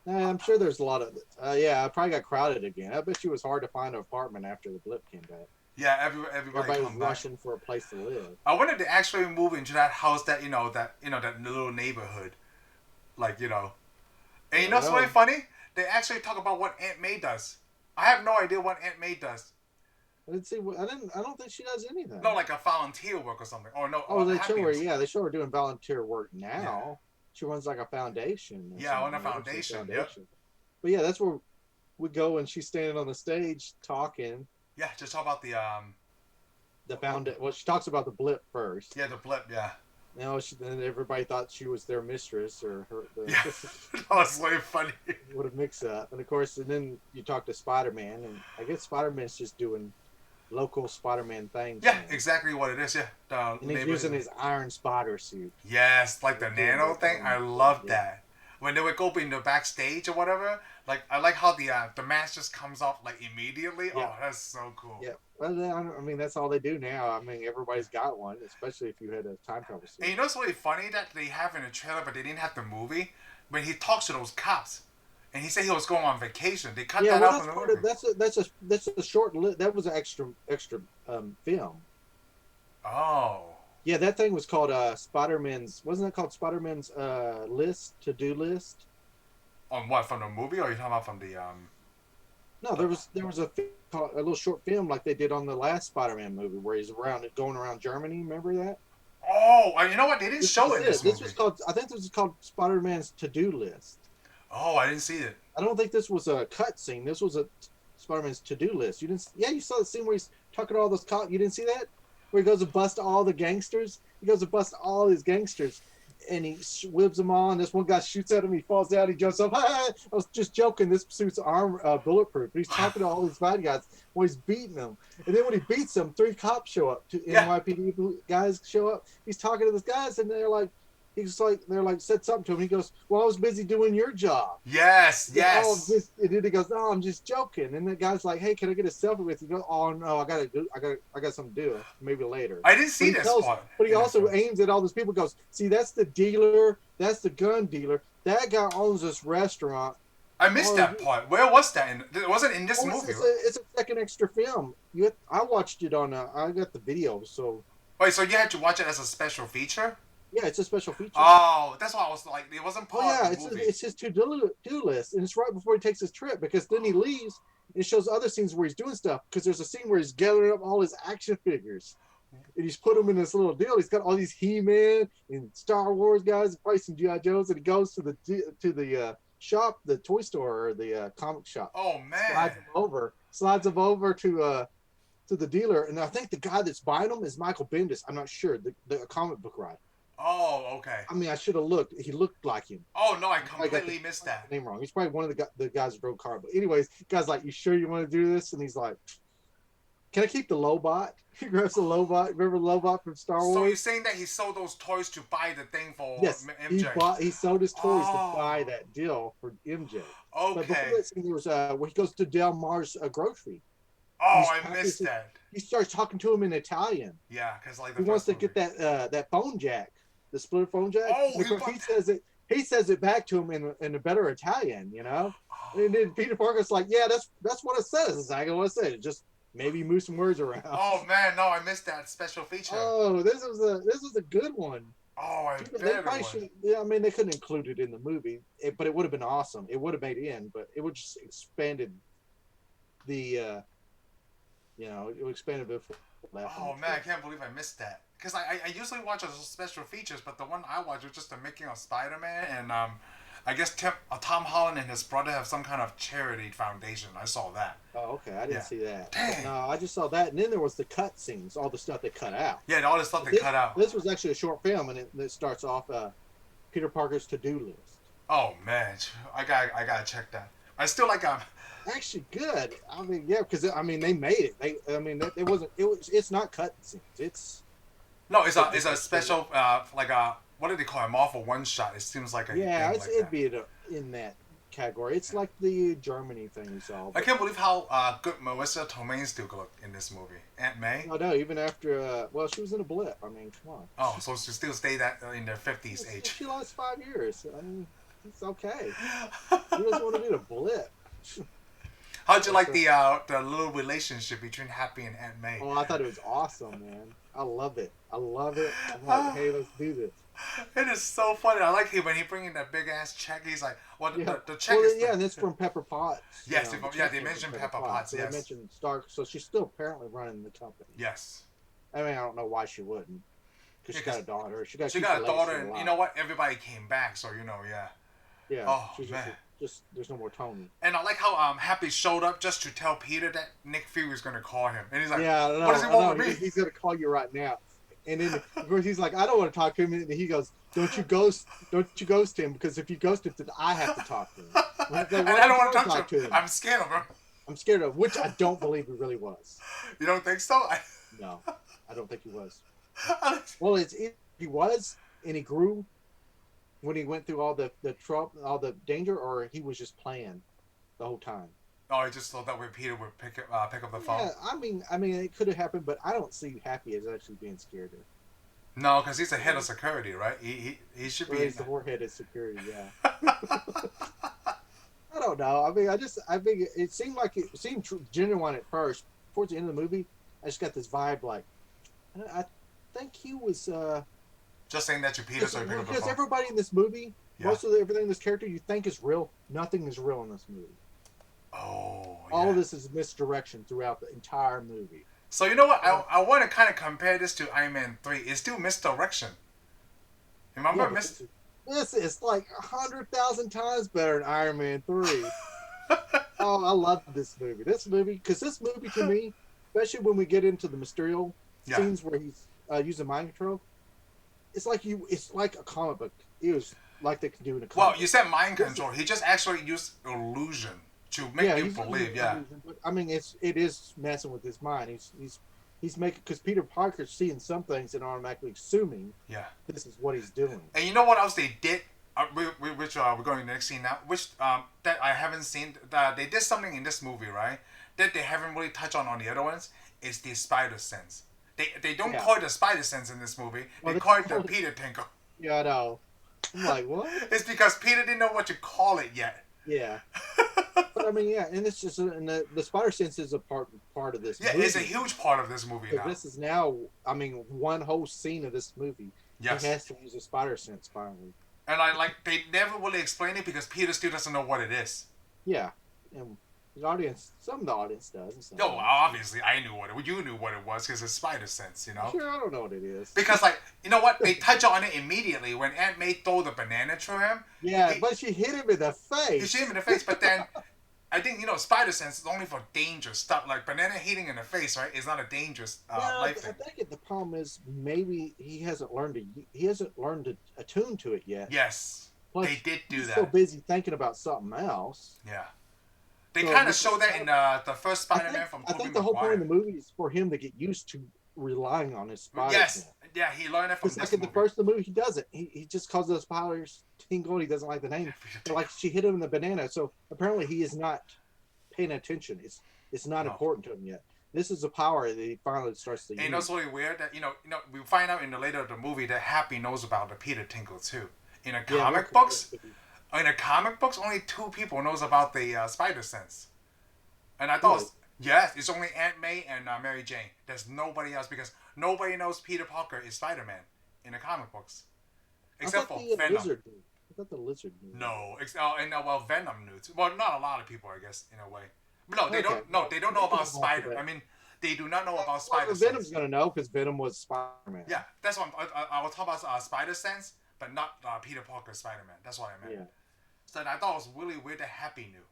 I'm sure there's a lot of. I probably got crowded again. I bet you it was hard to find an apartment after the blip came back. Yeah, everybody was rushing for a place to live. I wanted to actually move into that house that that little neighborhood, like And you know what's really funny? They actually talk about what Aunt May does. I have no idea what Aunt May does. I didn't see. I don't think she does anything. No, like a volunteer work or something. Oh no. Oh, they show her. Yeah, they show her doing volunteer work now. Yeah. She runs like a foundation. Yeah, on a foundation. Yep. But yeah, that's where we go, and she's standing on the stage talking. Yeah, just talk about Well, she talks about the blip first. Yeah, the blip. Yeah. Then everybody thought she was their mistress or her. Yeah, that was really funny. What a mix-up, and of course, and then you talk to Spider-Man, and I guess Spider-Man's just doing local Spider-Man things. Yeah, exactly what it is. Yeah. And he's using his Iron Spider suit. Yes, like the nano thing. I love that. When they would go in the backstage or whatever, like I like how the mask just comes off like immediately. Yeah. Oh, that's so cool. Yeah, well, I mean that's all they do now. I mean everybody's got one, especially if you had a time travel suit. And you know what's really funny that they have in the trailer, but they didn't have the movie when he talks to those cops, and he said he was going on vacation. They cut that out from the movie. That's a short. That was an extra film. Oh. Yeah, that thing was called Spider-Man's. Wasn't it called Spider-Man's to-do list? On what, from the movie, or are you talking about from the No, there was a little short film like they did on the last Spider-Man movie where he's going around Germany. Remember that? Oh, you know what? They didn't show it in this movie. I think this was called Spider-Man's to-do list. Oh, I didn't see it. I don't think this was a cut scene. This was a Spider-Man's to-do list. You didn't? Yeah, you saw the scene where he's talking to all those cops. You didn't see that? Where he goes to bust all the gangsters. He goes to bust all these gangsters, and he whips them all. And this one guy shoots at him. He falls down. He jumps up. I was just joking. This suit's bulletproof. But he's talking to all these bad guys while he's beating them. And then when he beats them, 3 cops show up. NYPD guys show up. He's talking to these guys, and they're like, said something to him. He goes, "Well, I was busy doing your job." Yes. And then he goes, "No, I'm just joking." And the guy's like, "Hey, can I get a selfie with you?" He goes, "Oh no, I got something to do. Maybe later." I didn't see this part. But he also aims at all those people. Goes, "See, that's the dealer. That's the gun dealer. That guy owns this restaurant. I missed that part. Where was that? Was it in this Oh, movie? it's a second extra film. I watched it on. I got the video, so. Wait, so you had to watch it as a special feature? Yeah, it's a special feature. Oh, that's why I was like, it wasn't part of the movie. It's his to-do list, and it's right before he takes his trip, because then he leaves and it shows other scenes where he's doing stuff, because there's a scene where he's gathering up all his action figures. And he's put them in this little deal. He's got all these He-Man and Star Wars guys, and probably some G.I. Joes, and he goes to the shop, the toy store, or the comic shop. Oh man! Slides them over to the dealer, and I think the guy that's buying them is Michael Bendis. I'm not sure, the comic book writer. Oh, okay. I mean, I should have looked. He looked like him. Oh no, I completely missed that. Name wrong. He's probably one of the guys who drove car. But anyways, guy's like, "You sure you want to do this?" And he's like, "Can I keep the Lobot?" He grabs the Lobot. Remember Lobot from Star Wars? So you're saying that he sold those toys to buy the thing for MJ? He sold his toys to buy that deal for MJ. Okay. But before that scene, there was where he goes to Del Mar's grocery. Oh, I missed that. He starts talking to him in Italian. Yeah, because like he wants to get that phone jack, the split phone jack. Oh, he says it. He says it back to him in a better Italian, you know. Oh. And then Peter Parker's like, "Yeah, that's what it says. That's exactly what it says. Just maybe move some words around." Oh man, no, I missed that special feature. Oh, this was a good one. Oh, I bet it was. Yeah, I mean, they couldn't include it in the movie, but it would have been awesome. It would have made it in, but it would just expanded the, it would expand a bit. Oh man, I can't believe I missed that. Because I usually watch those special features, but the one I watched was just the making of Spider-Man, and I guess Tom Holland and his brother have some kind of charity foundation. I saw that. Oh, okay. I didn't see that. Dang. No, I just saw that, and then there was the cut scenes, all the stuff they cut out. Yeah, all the stuff they cut out. This was actually a short film, and it starts off Peter Parker's to-do list. Oh man, I gotta check that. I still like Actually, good. I mean, yeah, because they made it. It's not cut scenes. It's a special what do they call it? Marvel one shot. It seems like a it'd be in that category. It's like the Germany thing we saw. I can't believe how good Marisa Tomei still look in this movie. Aunt May. Oh no, even after she was in a blip. I mean, come on. Oh, so she still stayed in their 50s age. She lost 5 years. I mean, it's okay. Who doesn't want to be in a blip? How'd you like the little relationship between Happy and Aunt May? Oh, I thought it was awesome, man. I love it. I'm like, hey, let's do this. It is so funny. I like when he bring in that big ass check. He's like, "Well, the check is." Yeah, and it's from Pepper Potts. Yes, they mentioned Pepper Potts. So yes, they mentioned Starr. So she's still apparently running the company. Yes. I mean, I don't know why she wouldn't, because she got a daughter. She got a daughter, and you know what? Everybody came back, so yeah. Yeah. Oh man. Just there's no more Tony. And I like how Happy showed up just to tell Peter that Nick Fury was going to call him, and he's like, "What does he want with me?" He's going to call you right now. And then of course he's like, "I don't want to talk to him." And he goes, "Don't you ghost him, because if you ghost him, then I have to talk to him." Like, and I don't want to talk to him. I'm scared of him. I'm scared of him, which I don't believe he really was. You don't think so? No, I don't think he was. Well, he was, and he grew when he went through all the trouble, all the danger, or he was just playing the whole time. Oh, I just thought that way Peter would pick up the phone. Yeah, I mean, it could have happened, but I don't see Happy as actually being scared of. No, because he's the head of security, right? He should be. He's the head of security, yeah. I don't know. I mean, I think it seemed genuine at first. Towards the end of the movie, I just got this vibe like, I think he was. Just saying that to Peter, so he picked up the phone. Because everybody in this movie, most of everything in this character you think is real, nothing is real in this movie. Oh, all of this is misdirection throughout the entire movie. So you know what? I want to kind of compare this to Iron Man 3. It's still misdirection. Remember, this is like 100,000 times better than Iron Man 3. Oh, I love this movie. Because this movie to me, especially when we get into the Mysterio scenes where he's using mind control, it's like a comic book. It was like they can do in a comic book. Well, you said mind control. He just actually used illusion to make you believe. Yeah. I mean, it is messing with his mind. He's making, because Peter Parker's seeing some things and automatically assuming this is what he's doing. And you know what else they did? We're going to the next scene now, which that I haven't seen. They did something in this movie, right? That they haven't really touched on the other ones. Is the spider sense. They don't call it the spider sense in this movie. They call it the Peter Tingle. Yeah, I know. I'm like, what? It's because Peter didn't know what to call it yet. Yeah. But I mean, yeah, and it's just and the spider sense is a part of this Yeah, movie. it's a huge part of this movie Because now. this is now, I mean, one whole scene of this movie, he Yes. has to use a spider sense finally. And I like they never really explain it because Peter still doesn't know what it is. Yeah, and the audience, some of the audience does, and some Yo, don't. obviously I knew what it. You knew what it was because it's spider sense, you know. Sure, I don't know what it is. Because like you know what, they touch on it immediately when Aunt May throw the banana to him. Yeah, but she hit him in the face. She hit him in the face, but then I think spider sense is only for dangerous stuff. Like banana hitting in the face, right? Is not a dangerous life thing. I think the problem is maybe he hasn't learned to attune to it yet. Yes, Plus, they did do he's that. so busy thinking about something else. Yeah, they kind of show that in the first Spider-Man from Tobey I think the whole point of the movie is for him to get used to relying on his spider sense. Yeah, he learned it from this movie. The first of the movie, he doesn't. He just calls those spiders tingle. He doesn't like the name. But like she hit him in the banana, so apparently he is not paying attention. It's not important to him yet. This is a power that he finally starts to use. And it's really weird that we find out in the later of the movie that Happy knows about the Peter Tingle too. In the comic books, only 2 people knows about the spider sense. And I thought, yes, it's only Aunt May and Mary Jane. There's nobody else because nobody knows Peter Parker is Spider-Man in the comic books, except for Venom. I thought the lizard knew. No, Venom knew too. Well, not a lot of people, I guess, in a way. But no, they don't. No, they don't know about Spider. I mean, they do not know about Spider sense. Venom's gonna know because Venom was Spider-Man. Yeah, that's what I will talk about Spider sense, but not Peter Parker Spider-Man. That's what I meant. Yeah. So I thought it was really weird that Happy knew.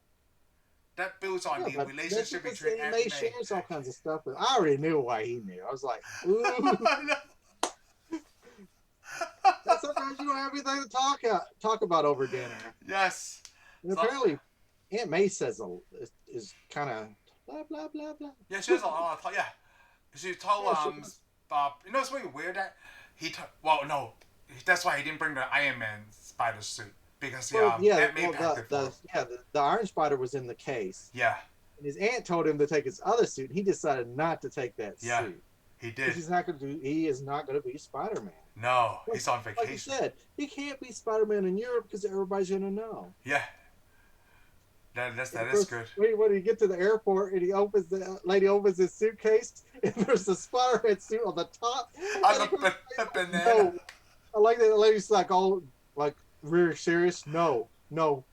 That builds on the relationship between Aunt May. Shares all kinds of stuff, but I already knew why he knew. I was like, ooh. Sometimes you don't have anything to talk about over dinner. Yes. And apparently, Aunt May says is kind of blah blah blah blah. Yeah, she has a lot of talk. Yeah, she told it's really weird that that's why he didn't bring the Iron Man spider suit because Aunt May packed it for him. The Iron Spider was in the case. Yeah. And his aunt told him to take his other suit, and he decided not to take that suit. He did. He is not going to be Spider-Man. No, he's on vacation. Like you said, he can't be Spider-Man in Europe because everybody's going to know. Yeah. That is good. When you get to the airport and the lady opens his suitcase and there's the Spider-Man suit on the top. The banana. No. I like that the lady's like all like very serious. No,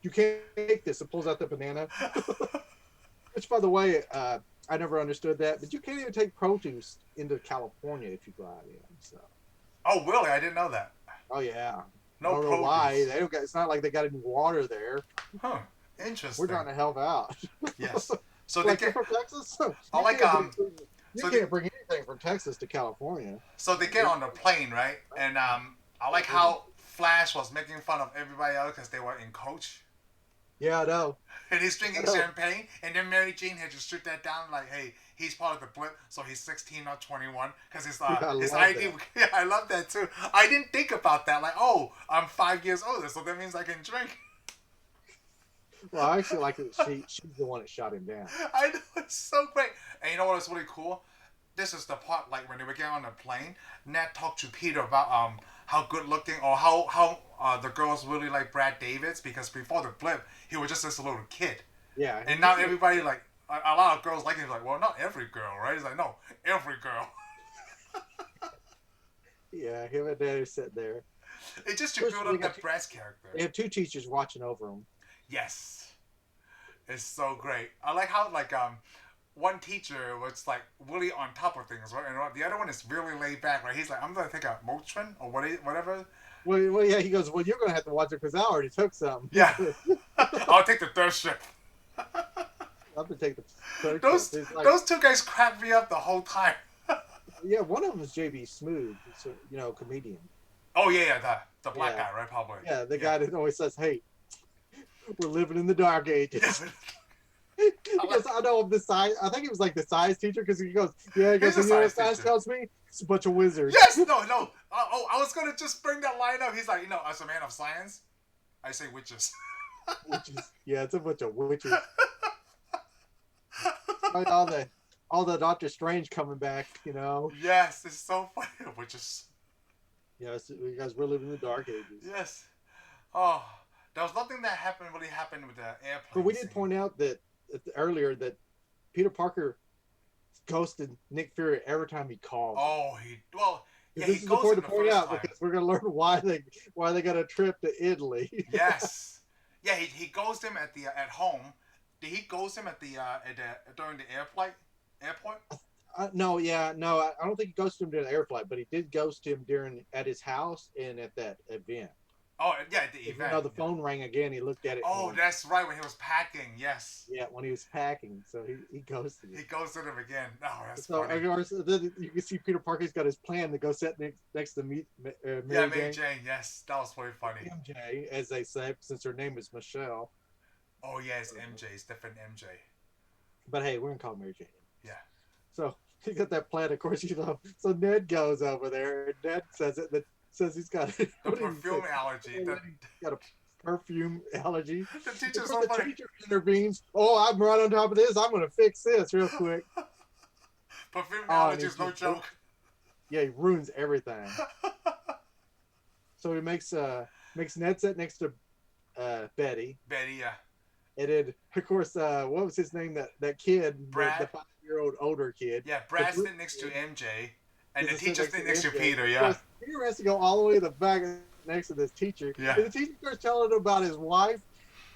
you can't take this. And pulls out the banana. Which, by the way, I never understood that, but you can't even take produce into California if you drive in. So. Oh, really? I didn't know that. Oh yeah. No I don't know why they don't got. It's not like they got any water there. Huh. Interesting. We're trying to help out. Yes. So like they get from Texas. You can't bring anything from Texas to California. So they get on the plane, right? And I like how Flash was making fun of everybody else because they were in coach. Yeah, I know. And he's drinking champagne, and then Mary Jane had to shoot that down like, hey, he's part of the blip, so he's 16, not 21, because his ID. Yeah, I love that too. I didn't think about that. Like, oh, I'm 5 years older, so that means I can drink. Well, I actually like that she's the one that shot him down. I know, it's so great. And you know what was really cool? This is the part, like, when they were getting on the plane, Nat talked to Peter about how good looking or how the girls really like Brad Davis, because before the blip, he was just this little kid. Yeah. And now everybody, like, a lot of girls like him. Like, well, not every girl, right? He's like, no, every girl. Yeah, him and Daddy sit there. It just to build up that Brad's character. They have 2 teachers watching over him. Yes. It's so great. I like how, like, one teacher was, like, really on top of things, right? And the other one is really laid back, right? He's like, I'm going to take a Motrin or whatever. Well, yeah, he goes, well, you're going to have to watch it because I already took some. Yeah. I'll take the third shift. I'm going to take the third shift. Those 2 guys cracked me up the whole time. Yeah, one of them is J.B. Smoove, comedian. Oh, yeah, the black guy, right? Probably. Yeah, the guy that always says, hey, we're living in the dark ages. Because I know the size. I think it was like the science teacher because he goes, yeah, you know what science tells me? It's a bunch of wizards. Yes, no. I was gonna just bring that line up. He's like, as a man of science, I say witches. Witches. Yeah, it's a bunch of witches. all the Doctor Strange coming back, Yes, it's so funny. Witches. Yes, you guys were living in the dark ages. Yes. Oh, There was nothing that really happened with the airplane. But we did scene. point out that earlier that Peter Parker ghosted Nick Fury every time he called. Oh, yeah, this he is the goes point in to the point first out time. because we're gonna learn why they got a trip to Italy. Yes. Yeah, he ghosted him at home. Did he ghost him during the airport? No, I don't think he ghosted him during the air flight, but he did ghost him at his house and at that event. Oh yeah, the event. The phone rang again. He looked at it. Oh, that's right, when he was packing. Yes. Yeah, when he was packing, so he ghosted him. He ghosted him again. Oh, that's so funny. Then you can see Peter Parker's got his plan to go sit next to Mary Jane. Yes, that was very funny. MJ, as they say, since her name is Michelle. Oh yeah, it's MJ. It's different MJ. But hey, we're gonna call Mary Jane. Yeah. So he got that plan, of course, So Ned goes over there, and Ned says says he's got the perfume allergy. He's got a perfume allergy. The teacher intervenes. Oh, I'm right on top of this. I'm gonna fix this real quick. Perfume allergy is no joke. Yeah, he ruins everything. So he makes Ned sit next to Betty. Betty, yeah. And then, of course, what was his name? That kid, Brad, the 5-year-old older kid. Yeah, Brad sitting next to MJ, and the teacher sitting next to Peter. Yeah. Peter has to go all the way to the back next to this teacher. Yeah. And the teacher starts telling him about his wife,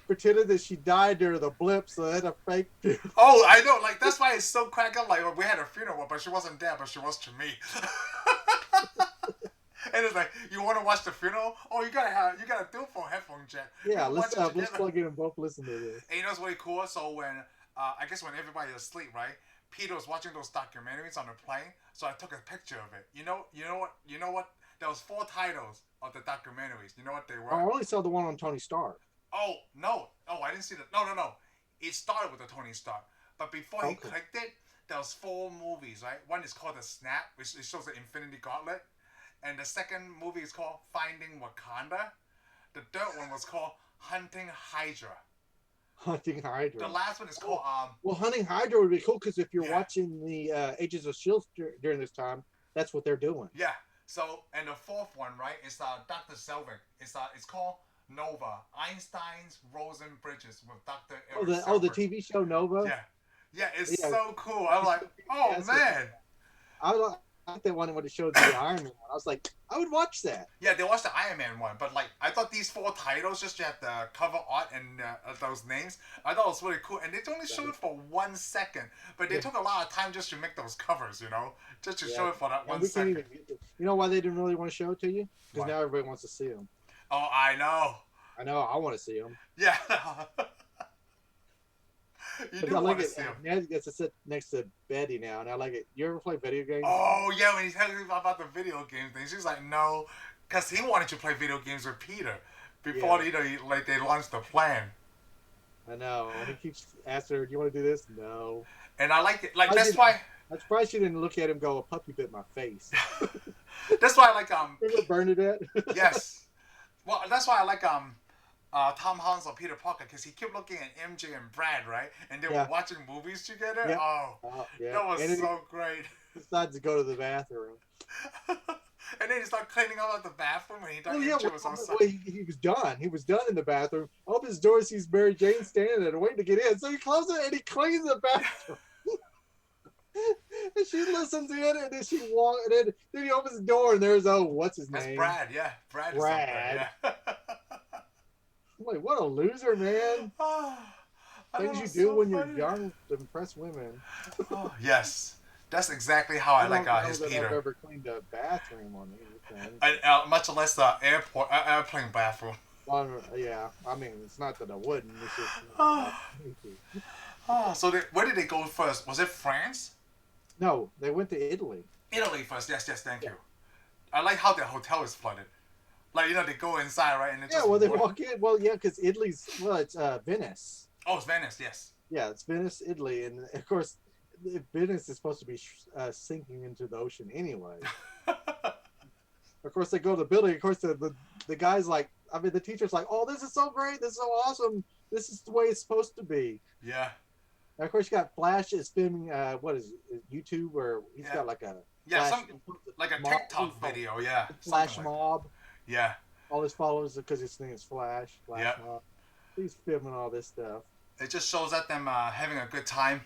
pretended that she died during the blip, so they had a fake funeral. Oh, I know. Like that's why it's so crack up. Like we had a funeral, but she wasn't there, but she was to me. And it's like, you want to watch the funeral? Oh, you gotta do it for headphone jack. Yeah, let's plug in and both listen to this. And you know what's really cool? So when I guess when everybody was asleep, right? Peter was watching those documentaries on the plane, so I took a picture of it. You know what? There was 4 titles of the documentaries. You know what they were? I only saw the one on Tony Starr. Oh no! Oh, I didn't see that. No. It started with the Tony Stark, but before he clicked it, there was 4 movies, right? One is called The Snap, which it shows the Infinity Gauntlet. And the second movie is called Finding Wakanda. The third one was called Hunting Hydra. Hunting Hydra. The last one is called Well, Hunting Hydra would be cool because if you're watching the Agents of S.H.I.E.L.D. during this time, that's what they're doing. Yeah. So, and the fourth one, right, is Dr. Selvig. It's called Nova. Einstein's Rosen Bridges with Dr. Erik Selvig. The TV show Nova? Yeah. Yeah, it's so cool. I'm like, oh, man. I like that one when it showed the Iron Man one. I was like, I would watch that. Yeah, they watched the Iron Man one, but like I thought these 4 titles, just to have the cover art and those names, I thought it was really cool. And they only showed it for 1 second, but they took a lot of time just to make those covers, just to show it for that 1 second. You know why they didn't really want to show it to you? Because now everybody wants to see them. Oh, I know. I want to see them. Yeah. You do want to see him. Ned gets to sit next to Betty now, and I like it. You ever play video games? Oh, yeah, when he's telling me about the video game thing, she's like, no, because he wanted to play video games with Peter before they launched the plan. I know. And he keeps asking her, do you want to do this? No. And I like it. Like, that's why... I'm surprised she didn't look at him go, a puppy bit my face. That's why I like... Remember Bernadette? Yes. Well, that's why I like... Tom Holland or Peter Parker, because he kept looking at MJ and Brad, right? And they were watching movies together. Yeah. That was so great. He decides to go to the bathroom. And then he started cleaning out the bathroom when he thought MJ was outside. Well, he was done. He was done in the bathroom. Opens his door, sees Mary Jane standing there waiting to get in. So he closes it and he cleans the bathroom. And she listens in, and then she walks, and then he opens the door, and there's what's his name? That's Brad. Yeah, Brad. Yeah. I'm like, what a loser, man. Things you do when you're young to impress women. Yes. That's exactly how I like his Peter. I've ever cleaned a bathroom on anything. Much less the airplane bathroom. Well, yeah. I mean, it's not that I wouldn't. It's just... So where did they go first? Was it France? No, they went to Italy. Italy first. Yes, thank you. I like how the hotel is flooded. Like, they go inside, right? And they walk in. Well, yeah, because it's Venice. Oh, it's Venice, yes. Yeah, it's Venice, Italy. And, of course, Venice is supposed to be sinking into the ocean anyway. Of course, they go to the building. Of course, the guy's like, the teacher's like, oh, this is so great. This is so awesome. This is the way it's supposed to be. Yeah. And, of course, you got Flash is filming, what is it, YouTube? Or he's got like a... Yeah, like a TikTok video, yeah. Flash mob. Yeah. all his followers because his name is Flash. Flash Yep. Mob. He's filming all this stuff. It just shows that them having a good time.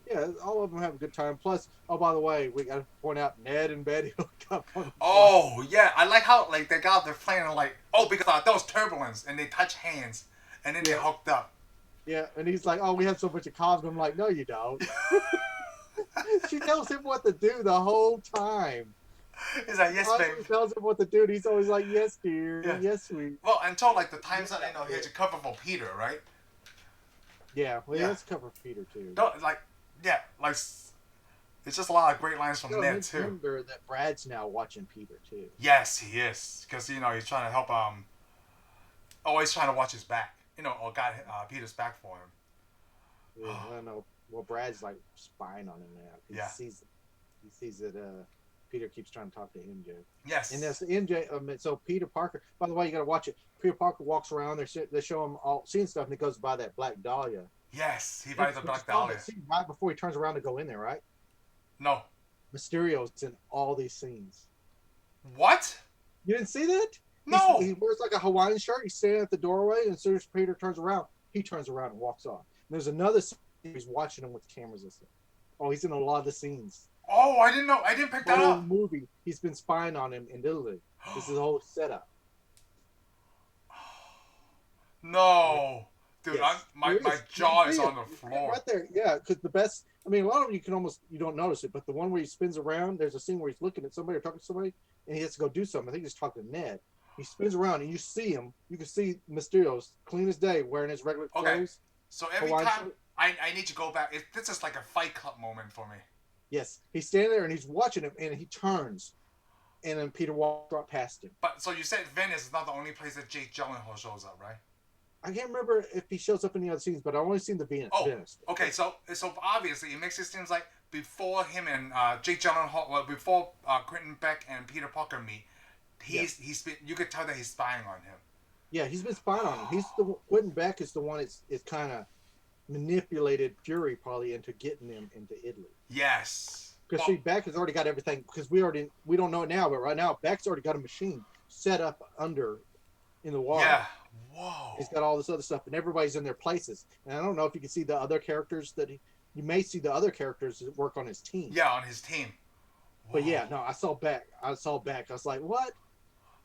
Yeah, all of them have a good time. Plus, oh, by the way, we got to point out Ned and Betty hook up on the plane. Oh yeah, I like how like they got off their plane and like because there was turbulence and they touch hands and then they hooked up. Yeah, and he's like, "Oh, we have so much in common." I'm like, "No, you don't." She tells him what to do the whole time. He's like, yes, babe. She tells him what to do, and he's always like, "Yes, dear. Yeah. Yes, sweet." Well, until like the times that he had to cover for Peter, right? Yeah, well, he has to cover Peter too. Don't like it's just a lot of great lines from Ned too. Remember that Brad's now watching Peter too. Yes, he is, because he's trying to help always trying to watch his back, or got Peter's back for him. Yeah, I don't know. Well, Brad's like spying on him now. He sees that Peter keeps trying to talk to MJ. Yes. And that's MJ. So Peter Parker. By the way, you got to watch it. Peter Parker walks around. They show him all seeing stuff, and he goes by that Black Dahlia. Yes, he buys the Black Dahlia. Right before he turns around to go in there, right? No. Mysterio's in all these scenes. What? You didn't see that? No. He wears like a Hawaiian shirt. He's standing at the doorway, and as soon as Peter turns around, he turns around and walks off. And there's another scene he's watching him with cameras and stuff. Oh, he's in a lot of the scenes. Oh, I didn't know. I didn't pick that up. Movie. He's been spying on him in Italy. This is a whole setup. No. Dude, Yes. my jaw is on the floor. Right there, yeah, because the best, I mean, a lot of them you don't notice it, but the one where he spins around, there's a scene where he's looking at somebody or talking to somebody, and he has to go do something. I think he's talking to Ned. He spins around, and you see him. You can see Mysterio's clean as day, wearing his regular clothes. Okay. So every Hawaiian time, shirt. I need to go back. This is like a Fight Club moment for me. Yes, he's standing there, and he's watching him, and he turns, and then Peter walks right past him. But, so you said Venice is not the only place that Jake Gyllenhaal shows up, right? I can't remember if he shows up in the other scenes, but I've only seen the Venice. Okay, so obviously it makes it seem like before him and Jake Gyllenhaal, before Quentin Beck and Peter Parker meet, you could tell that he's spying on him. Yeah, he's been spying on him. Quentin Beck is the one that's kind of manipulated Fury probably into getting him into Italy. Yes. Because Beck has already got everything. Because we don't know it now, but right now Beck's already got a machine set up in the water. Yeah. Whoa. He's got all this other stuff, and everybody's in their places. And I don't know if you can see the other characters you may see the other characters that work on his team. Yeah, on his team. Whoa. But yeah, no, I saw Beck. I was like, what?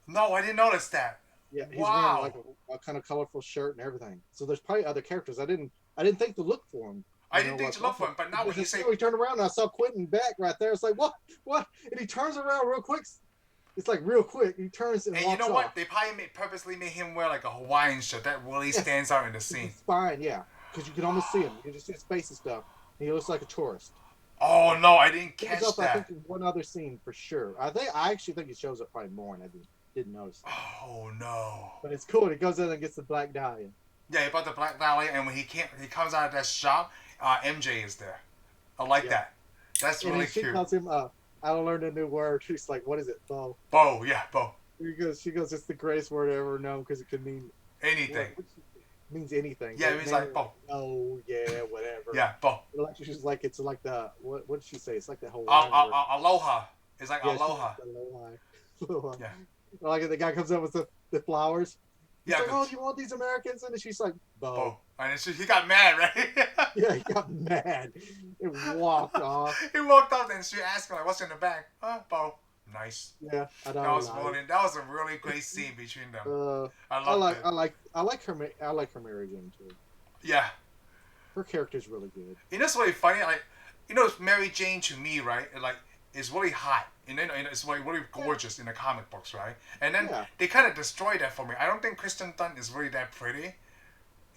No, I didn't notice that. Yeah, he's wearing like a kind of colorful shirt and everything. So there's probably other characters. I didn't think to look for him. I didn't think to look for him, but now when you say he turned around and I saw Quentin Beck right there. It's like what? And he turns around real quick. It's like real quick. He turns and walks you know what? off. They probably purposely made him wear like a Hawaiian shirt that really stands out in the scene. It's fine, yeah, because you can almost see him. You can just see his face and stuff. And he looks like a tourist. Oh no, I didn't catch that. I think in one other scene for sure. I actually think he shows up probably more, and I didn't notice that. Oh no! But it's cool. He goes in and gets the Black Dahlia. Yeah, he bought the Black Dahlia, and when he comes out of that shop, MJ is there. I like that. That's really cute. She calls him. I learned a new word. She's like, "What is it, Bo?" Bo, yeah, Bo. She goes, "It's the greatest word I ever known because it can mean anything." It means anything. Yeah, it means like Bo. Oh yeah, whatever. Yeah, Bo. She's like, it's like the what did she say? It's like the whole. Aloha. It's like aloha. Aloha. Yeah. Like the guy comes up with the flowers. He's like, "Oh, do you want these Americans?" And then she's like, "Bo." And he got mad, right? Yeah, he got mad. He walked off. He walked off, and she asked him, like, "What's in the bag?" Bo. Nice. Yeah, that was a really great scene between them. I like her Mary Jane too. Yeah. Her character's really good. You know, it's really funny. Like, Mary Jane to me, right? Like, is really hot, and then it's like really gorgeous in the comic books, right? And then they kind of destroyed that for me. I don't think Kristen Dunst is really that pretty.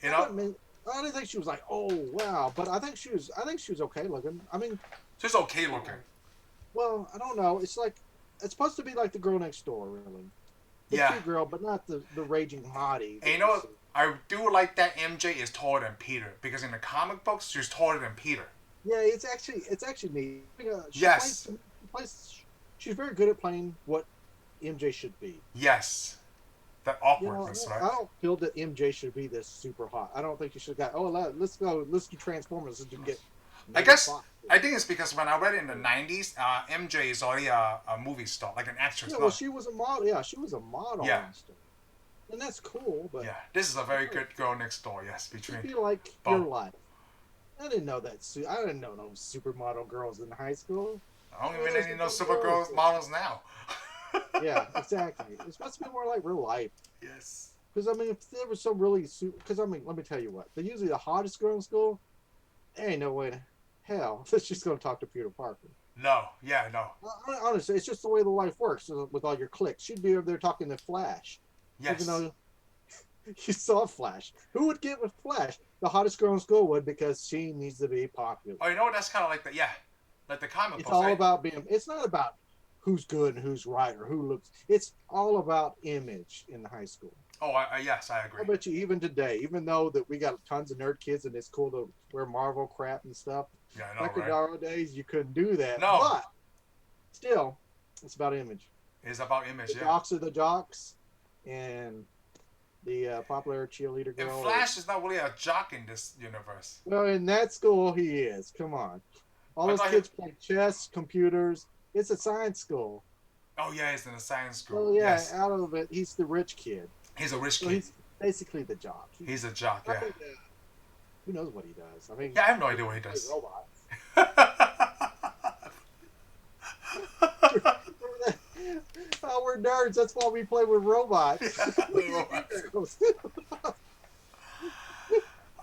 You know. I didn't think she was like, oh wow, but I think she was okay looking. I mean, she's okay looking. Well, I don't know. It's supposed to be like the girl next door, really. The cute girl, but not the raging hottie. And you know what? I do like that MJ is taller than Peter, because in the comic books she's taller than Peter. Yeah, it's actually neat. She's very good at playing what MJ should be. Yes. That awkwardness, right? I don't feel that MJ should be this super hot. I don't think you should have got, let's do Transformers and get I Maybe guess Fox. I think it's because when I read it in the '90s, MJ is already a movie star, like an actress. Yeah, No, well, she was a model. Yeah, she was a model yeah, and stuff, and that's cool. But yeah. This is a very good girl next door. Yes, it'd between be like your both. life. I didn't know that. I didn't know no supermodel girls in high school. I don't I mean, even there's any know some girls. Supergirl models now. Yeah, exactly. It's supposed to be more like real life. Yes. Because I mean, if there was some really super, because I mean, let me tell you what, they're usually the hottest girl in school. There ain't no way to hell that she's going to talk to Peter Parker. No. Yeah. No. Honestly, it's just the way the life works with all your clicks. She'd be over there talking to Flash, even Yes. though you saw Flash. Who would get with Flash? The hottest girl in school would, because she needs to be popular. Oh, you know what? That's kind of like the like the comic It's books, all right? about being. It's not about who's good and who's right or who looks. It's all about image in high school. Oh, yes, I agree. I bet you even today, even though that we got tons of nerd kids and it's cool to wear Marvel crap and stuff, Yeah, I know, back in right? our days you couldn't do that. No. But still, it's about image. It's about image, The yeah. jocks are the jocks, and the popular cheerleader And girl. Flash is not really a jock in this universe. Well, in that school, he is. Come on. All I those thought kids play chess, computers. It's a science school. Oh yeah, he's in a science school. So yeah, Yes, out of it, he's the rich kid. he's a rich So kid. he's basically the jock. He's a jock, I yeah. mean, who knows what he does? I mean, Yeah, I have no idea what he plays does. robots. Remember that? Oh, we're nerds. That's why we play with robots.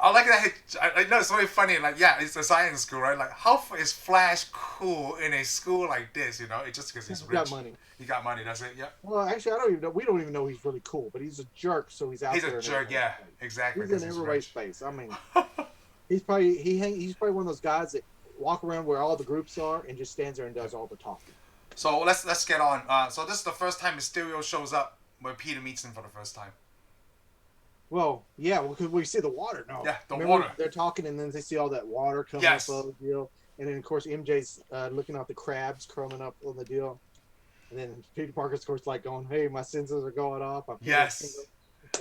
I like that. I know it's very funny. Like, yeah, it's a science school, right? Like, how is Flash cool in a school like this? You know, it's just because he's He's rich. got money. He got money. That's it. Yeah. Well, actually, I don't even know. We don't even know he's really cool, but he's a jerk, so he's out He's there. a jerk. Yeah, exactly. He's in everybody's face. I mean, he's probably he's probably one of those guys that walk around where all the groups are and just stands there and does all the talking. So let's get on. So this is the first time Mysterio shows up when Peter meets him for the first time. Well, yeah, because we see the water. No, Yeah, the remember water. They're talking, and then they see all that water coming Yes. up on the deal, and then of course MJ's looking at the crabs crumbing up on the deal, and then Peter Parker's of course like going, "Hey, my senses are going off." Yes.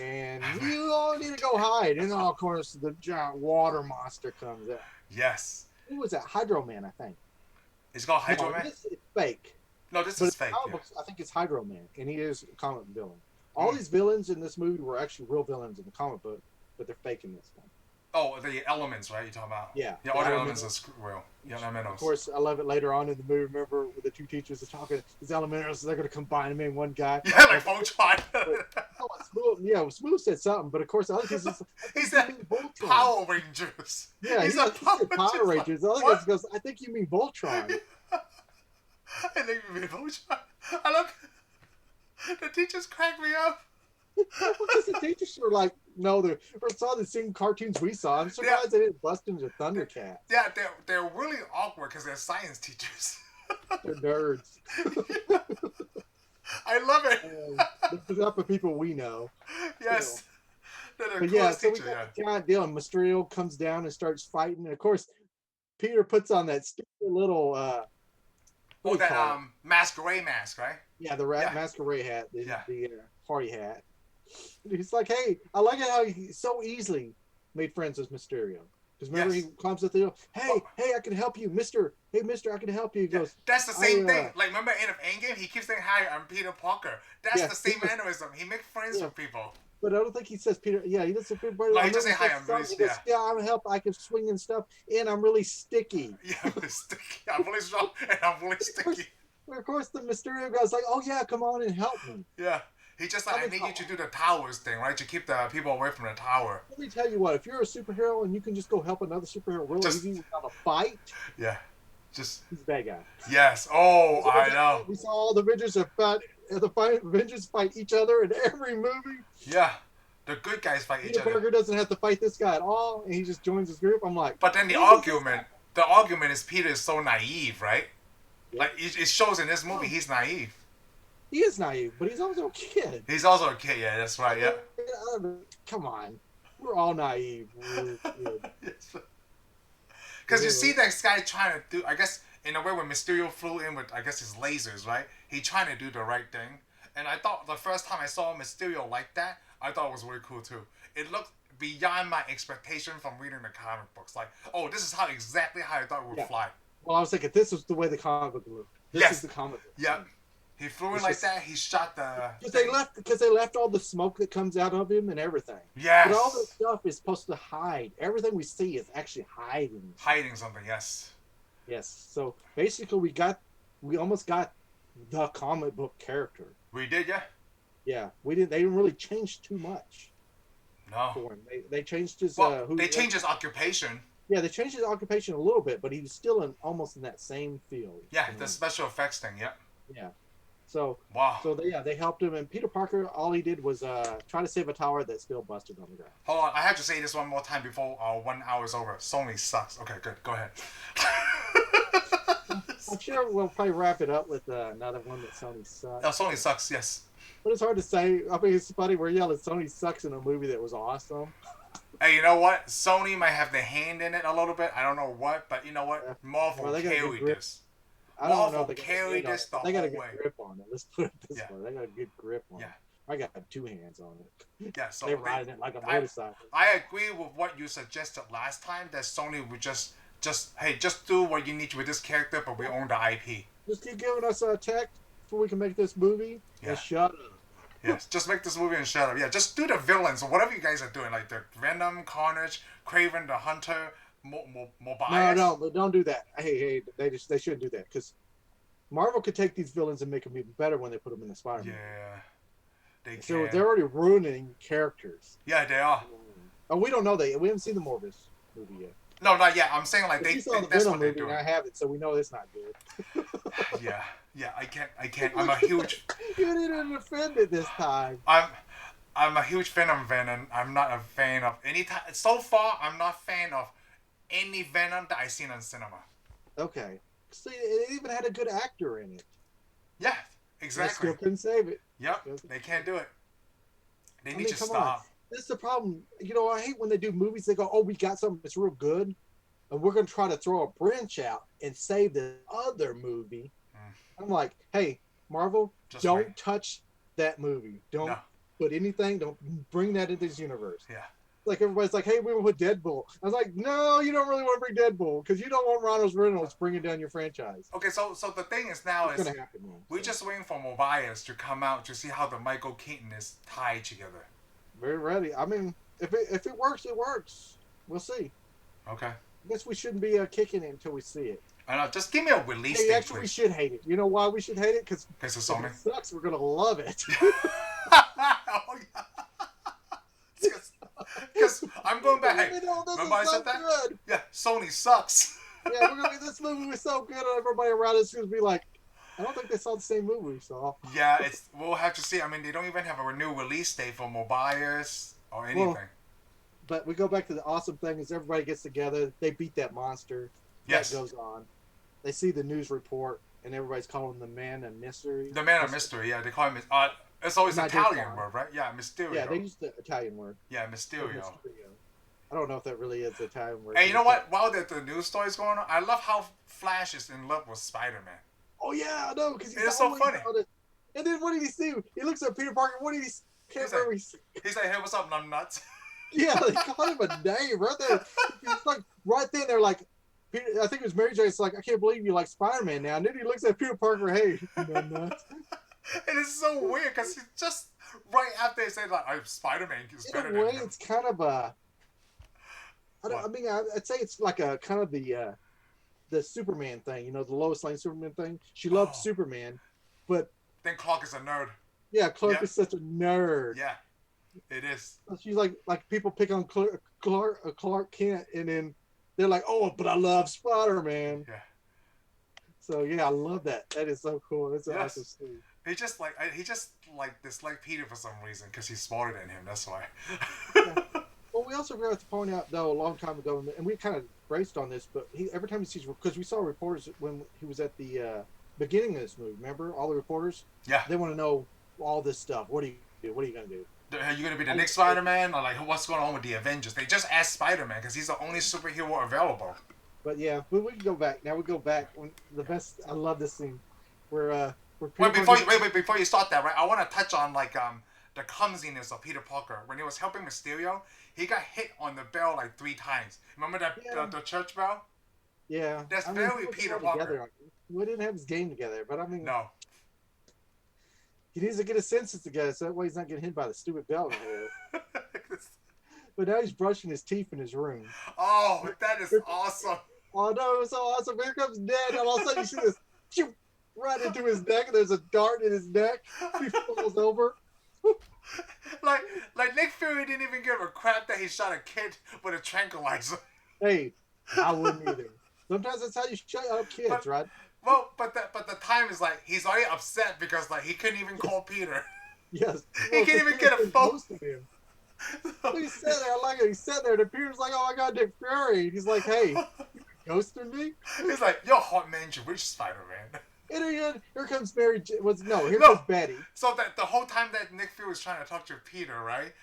And you all need to go hide. And then of course the giant water monster comes out. Yes. Who was that? Hydro Man, I think. It's called Hydro No, Man. this is fake. No, this But is in fake. comic Yeah. books, I think it's Hydro Man, and he is a comic villain. All these villains in this movie were actually real villains in the comic book, but they're fake in this one. Oh, the elements, right? You're talking about. Yeah. Yeah, all the elements are real. Yeah, elementals. Of course, I love it later on in the movie. Remember, with the two teachers are talking, these elementals, they're going to combine them in one guy. Yeah, like Voltron. Smoove said something, but of course, the other kids just, He said Voltron. Power Rangers. Yeah, he said Power Rangers. The other guy goes, I think you mean Voltron. I think you mean Voltron. I love the teachers crack me up. Because the teachers were like, no, they saw the same cartoons we saw. I'm surprised they didn't bust into Thundercats. Yeah, they're really awkward because they're science teachers. They're nerds. I love it. It's up for people we know. Yes. They're the But yeah, coolest so we teacher, got the giant deal, and Mysterio comes down and starts fighting. And of course, Peter puts on that stupid little what do you call it? masquerade mask, right? Yeah, the masquerade hat, the party hat. He's like, hey, I like it how he so easily made friends with Mysterio. Because remember, he climbs up the hill. Hey, I can help you, Mister. Hey, Mister, I can help you. He goes, that's the same thing. Like, remember in Endgame, he keeps saying, hi, I'm Peter Parker. That's the same mannerism. He makes friends with people. But I don't think he says Peter. Yeah, he doesn't say Peter. No, he just say, hi, I'm really, yeah, I'm help. I can swing and stuff, and I'm really sticky. Yeah, I'm really sticky. I'm really strong, and I'm really sticky. Of course, the Mysterio guy's like, oh yeah, come on and help me. Yeah. He just like, I need you to do the towers thing, right? To keep the people away from the tower. Let me tell you what, if you're a superhero and you can just go help another superhero really easy without a fight, yeah, just he's a bad guy. Yes. Oh, I know. We saw all the Avengers Avengers fight each other in every movie. Yeah, the good guys fight each Peter other. Parker doesn't have to fight this guy at all, and he just joins his group. I'm like, but then the argument is Peter is so naive, right? Yeah. Like it shows in this movie he's naive. He is naive, but he's also a kid. He's also a kid, yeah, that's right, yeah. Come on. We're all naive. Because you see that guy trying to do, I guess, in a way when Mysterio flew in with, I guess, his lasers, right? He trying to do the right thing. And I thought the first time I saw Mysterio like that, I thought it was really cool too. It looked beyond my expectation from reading the comic books. Like, oh, this is exactly how I thought it would fly. Well, I was thinking this was the way the comic book looked. This is the comic book. Yep. He flew in like that. He shot the. Because they left all the smoke that comes out of him and everything. Yes. But all this stuff is supposed to hide. Everything we see is actually hiding. Hiding something. Yes. Yes. So basically, we almost got the comic book character. We did, yeah. Yeah, we didn't. They didn't really change too much. No. For him. They changed his. They changed his occupation. Yeah, they changed his occupation a little bit, but he was still almost in that same field. Yeah, the special effects thing. Yep. Yeah. So wow. So they helped him, and Peter Parker, all he did was try to save a tower that still busted on the ground. Hold on, I have to say this one more time before 1 hour is over. Sony sucks. Okay, good. Go ahead. I'm sure we'll probably wrap it up with another one that Sony sucks. Oh, Sony sucks. Yes. But it's hard to say. I mean, it's funny we're yelling Sony sucks in a movie that was awesome. Hey, you know what? Sony might have their hand in it a little bit. I don't know what, but you know what? Yeah. Marvel carried this. I don't know if they carried this the whole way. They got a good grip on it. Let's put it this way. They got a good grip on it. I got 2 hands on it. Yeah, so they're riding it like a motorcycle. I agree with what you suggested last time, that Sony would just do what you need with this character, but we own the IP. Just keep giving us tech before we can make this movie. And shut up. Yes, just make this movie and shut up. Yeah, just do the villains or whatever you guys are doing, like the Venom, Carnage, Kraven the Hunter, Mobius. No, don't do that. Hey, they shouldn't do that, because Marvel could take these villains and make them even better when they put them in the Spider-Man. Yeah, they can. So they're already ruining characters. Yeah, they are. Oh, we don't know that yet. We haven't seen the Morbius movie yet. No, not yet. I'm saying like saw the that's Venom what they're movie, doing. and I have it, so we know it's not good. Yeah. I can't. I'm a huge. You didn't defend it this time. I'm a huge Venom fan, and I'm not a fan of any time. So far, I'm not a fan of any Venom that I've seen in cinema. Okay. See, it even had a good actor in it. Yeah, exactly. They still couldn't save it. Yep, they can't do it. They need to come stop. on. This is the problem. You know, I hate when they do movies. They go, "Oh, we got something that's real good, and we're going to try to throw a branch out and save the other movie." I'm like, "Hey, Marvel, don't touch that movie. Don't put anything. Don't bring that into this universe." Yeah. Like everybody's like, "Hey, we want to put Deadpool." I was like, "No, you don't really want to bring Deadpool because you don't want Ryan Reynolds bringing down your franchise." Okay, so the thing is now it's gonna happen, man. We're just waiting for Mobius to come out to see how the Michael Keaton is tied together. Very ready. I mean, if it works, it works. We'll see. Okay. I guess we shouldn't be kicking it until we see it. I know. Just give me a release date, actually, we should hate it. You know why we should hate it? Because it's Sony. It sucks. We're gonna love it. Oh, yeah. Because I'm going back. Hey, remember I said that? Good. Yeah, Sony sucks. Yeah, we're gonna be. This movie was so good, and everybody around us is gonna be like, I don't think they saw the same movie, so. Yeah, we'll have to see. I mean, they don't even have a new release date for Mobius or anything. Well, but we go back to the awesome thing is everybody gets together. They beat that monster. Yes. That goes on. They see the news report, and everybody's calling the Man of Mystery. The Man of Mystery, yeah. They call him... it's always an Italian word, right? Yeah, Mysterio. Yeah, they use the Italian word. Yeah, Mysterio. I don't know if that really is the Italian word. And you know what? While the news story's going on, I love how Flash is in love with Spider-Man. Oh, yeah, I know. Because it's so funny. And then what did he see? He looks at Peter Parker. What did he see? He's like, hey, what's up, numbnuts? Yeah, they called him a name right there. It's like, right then, they're like, I think it was Mary Jane's like, I can't believe you like Spider-Man now. And then he looks at Peter Parker, hey, numbnuts. And it's so weird because he's just right after they say, like, oh, Spider-Man is better than him. In a way, it's kind of a... I'd say it's like a kind of the Superman thing, you know, the Lois Lane Superman thing. She loved Superman, but then Clark is a nerd. Yeah, Clark is such a nerd. Yeah, it is. She's like people pick on Clark Kent, and then they're like, oh, but I love Spider-Man. Yeah. So yeah, I love that. That is so cool. It's awesome stuff. He just disliked Peter for some reason because he's smarter than him. That's why. Yeah. Well, we also forgot to point out, though, a long time ago, and we kind of braced on this, but every time he sees, because we saw reporters when he was at the beginning of this movie, remember? All the reporters? Yeah. They want to know all this stuff. What do you do? What are you going to do? Are you going to be the next Spider-Man? Or, like, what's going on with the Avengers? They just asked Spider-Man because he's the only superhero available. But, yeah, we can go back. Now we go back. I love this scene where Before you start that, right? I want to touch on like the clumsiness of Peter Parker when he was helping Mysterio. He got hit on the bell like 3 times. Remember that the church bell? Yeah, That's very Peter Parker. We didn't have his game together, but I mean, no. He needs to get his senses together so that way he's not getting hit by the stupid bell in here. But now he's brushing his teeth in his room. Oh, that is awesome. Oh no, it was so awesome. Here comes Ned, and all of a sudden you see this right into his neck, and there's a dart in his neck. He falls over. like Nick Fury didn't even give a crap that he shot a kid with a tranquilizer. Hey, I wouldn't either. Sometimes that's how you shut up kids, right? Well, but the time is like he's already upset because like he couldn't even call Peter. Yes. He can't even get a phone. He sat there, I like it. He sat there, and Peter's like, "Oh my God, Nick Fury." And he's like, "Hey, you ghosting me?" He's like, "You're hot man, you rich Spider-Man." And again, here comes Mary. Here comes Betty. So that the whole time that Nick Fury was trying to talk to Peter, right?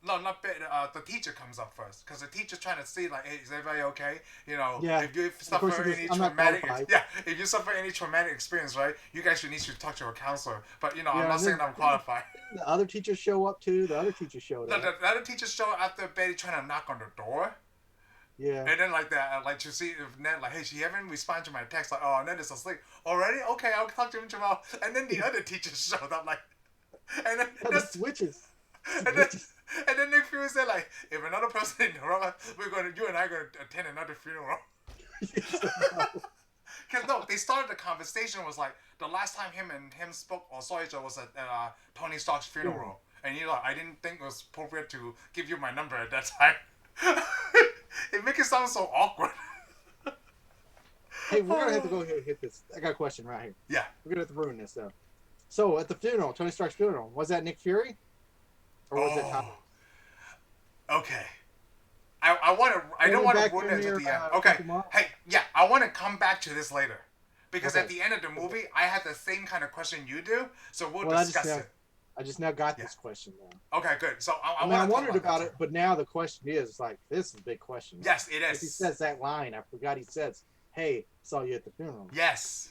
No, not Betty. The teacher comes up first because the teacher's trying to see like, hey, is everybody okay? You know, if you suffer any if you suffer any traumatic experience, right? You guys need to talk to a counselor. But I'm not saying I'm qualified. The other teachers show up too. The other teachers showed up. The other teachers show up after Betty trying to knock on the door. Yeah. And then like that, like to see if Ned like, hey, she haven't responded to my text. Like, oh, Ned is asleep already. Okay, I'll talk to him tomorrow. And then the other teachers showed up, like, and then the switches. And then Nick Fury said, like, if another person interrupts, you and I are gonna attend another funeral. Because no, they started the conversation was like the last time him spoke or saw each other was at Tony Stark's funeral, and like, I didn't think it was appropriate to give you my number at that time. It makes it sound so awkward. Hey, we're gonna have to go ahead and hit this. I got a question right here. Yeah, we're gonna have to ruin this though. So at the funeral, Tony Stark's funeral, was that Nick Fury? Or was it Tom? Okay. I don't want to ruin it at the end. Okay. Hey, yeah, I want to come back to this later. Because at the end of the movie, I had the same kind of question you do, so we'll discuss it. I just now got this question now. Okay, good. So I wondered about it, but now the question is like, this is a big question. Yes, it is. If he says that line, I forgot he says, "Hey, saw you at the funeral." Yes.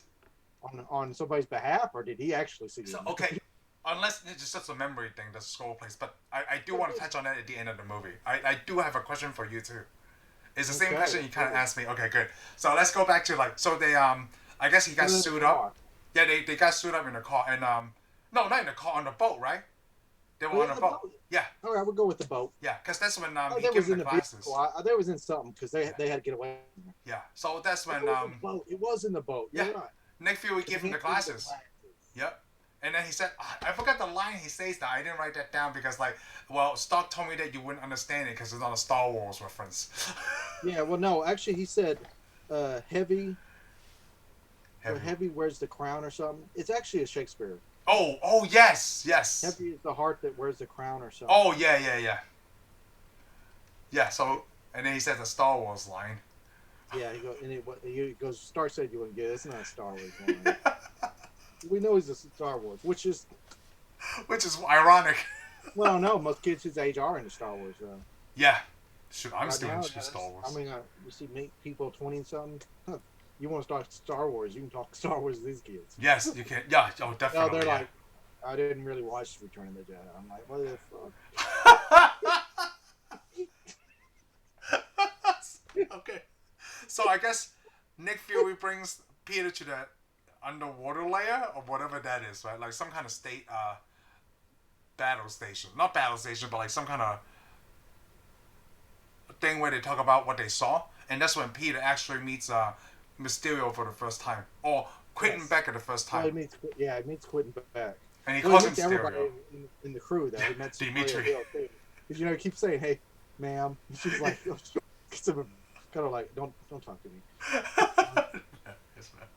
On somebody's behalf, or did he actually see you? So, okay. Unless it's just a memory thing, the scroll place. But I do want to touch on that at the end of the movie. I do have a question for you, too. It's the same question you kind of asked me. Okay, good. So let's go back to, like, so they, I guess he got suited up. Yeah, they got suited up in the car. And, no, not in the car, on the boat, right? They were on the boat. Yeah. All right, we'll go with the boat. Yeah, because that's when he gave him the glasses. They was in something, because they had to get away. Yeah, so that's when... It was in the boat. Yeah. Right. Nick Fury gave him the glasses. Yep. And then he said, I forgot the line he says that. I didn't write that down because, like, well, Stark told me that you wouldn't understand it because it's not a Star Wars reference. Yeah, well, no, actually, he said, heavy, wears the crown or something. It's actually a Shakespeare. Oh, yes. Heavy is the heart that wears the crown or something. Oh, yeah. Yeah, so, and then he says the Star Wars line. Yeah, he goes, Starr said you wouldn't get it. It's not a Star Wars line. We know he's a Star Wars, which is ironic. Well, no, most kids his age are into Star Wars, though. Yeah. Shoot, I'm still into Star Wars. I mean, you see people 20-something. Huh, you want to start Star Wars, you can talk Star Wars to these kids. Yes, you can. Yeah, definitely. No, they're like, I didn't really watch Return of the Jedi. I'm like, what the fuck? Okay. So I guess Nick Fury brings Peter to that underwater layer or whatever that is, right? Like some kind of state battle station. Not battle station, but like some kind of thing where they talk about what they saw. And that's when Peter actually meets Mysterio for the first time. Or Quentin Beck the first time. Well, he meets Quentin Beck. And he calls him everybody in the crew though. He met Dimitri. Because he keeps saying, "Hey, ma'am." And she's like, kind of like, don't talk to me. Yes, man.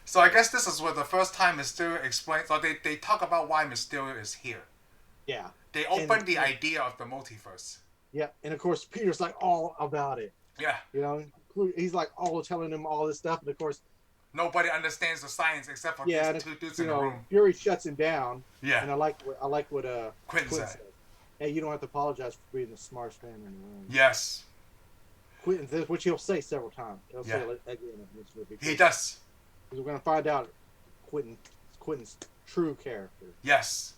So I guess this is where the first time Mysterio explains, or they talk about why Mysterio is here. Yeah. They open the idea of the multiverse. Yeah, and of course Peter's like all about it. Yeah. He's like all telling him all this stuff, and of course nobody understands the science except for these two dudes in the room. Fury shuts him down. Yeah. And I like what Quentin said. Hey, you don't have to apologize for being the smartest man in the room. Yes. Quentin, which he'll say several times. He'll say it again in this movie. He does. Because we're going to find out Quentin's true character. Yes.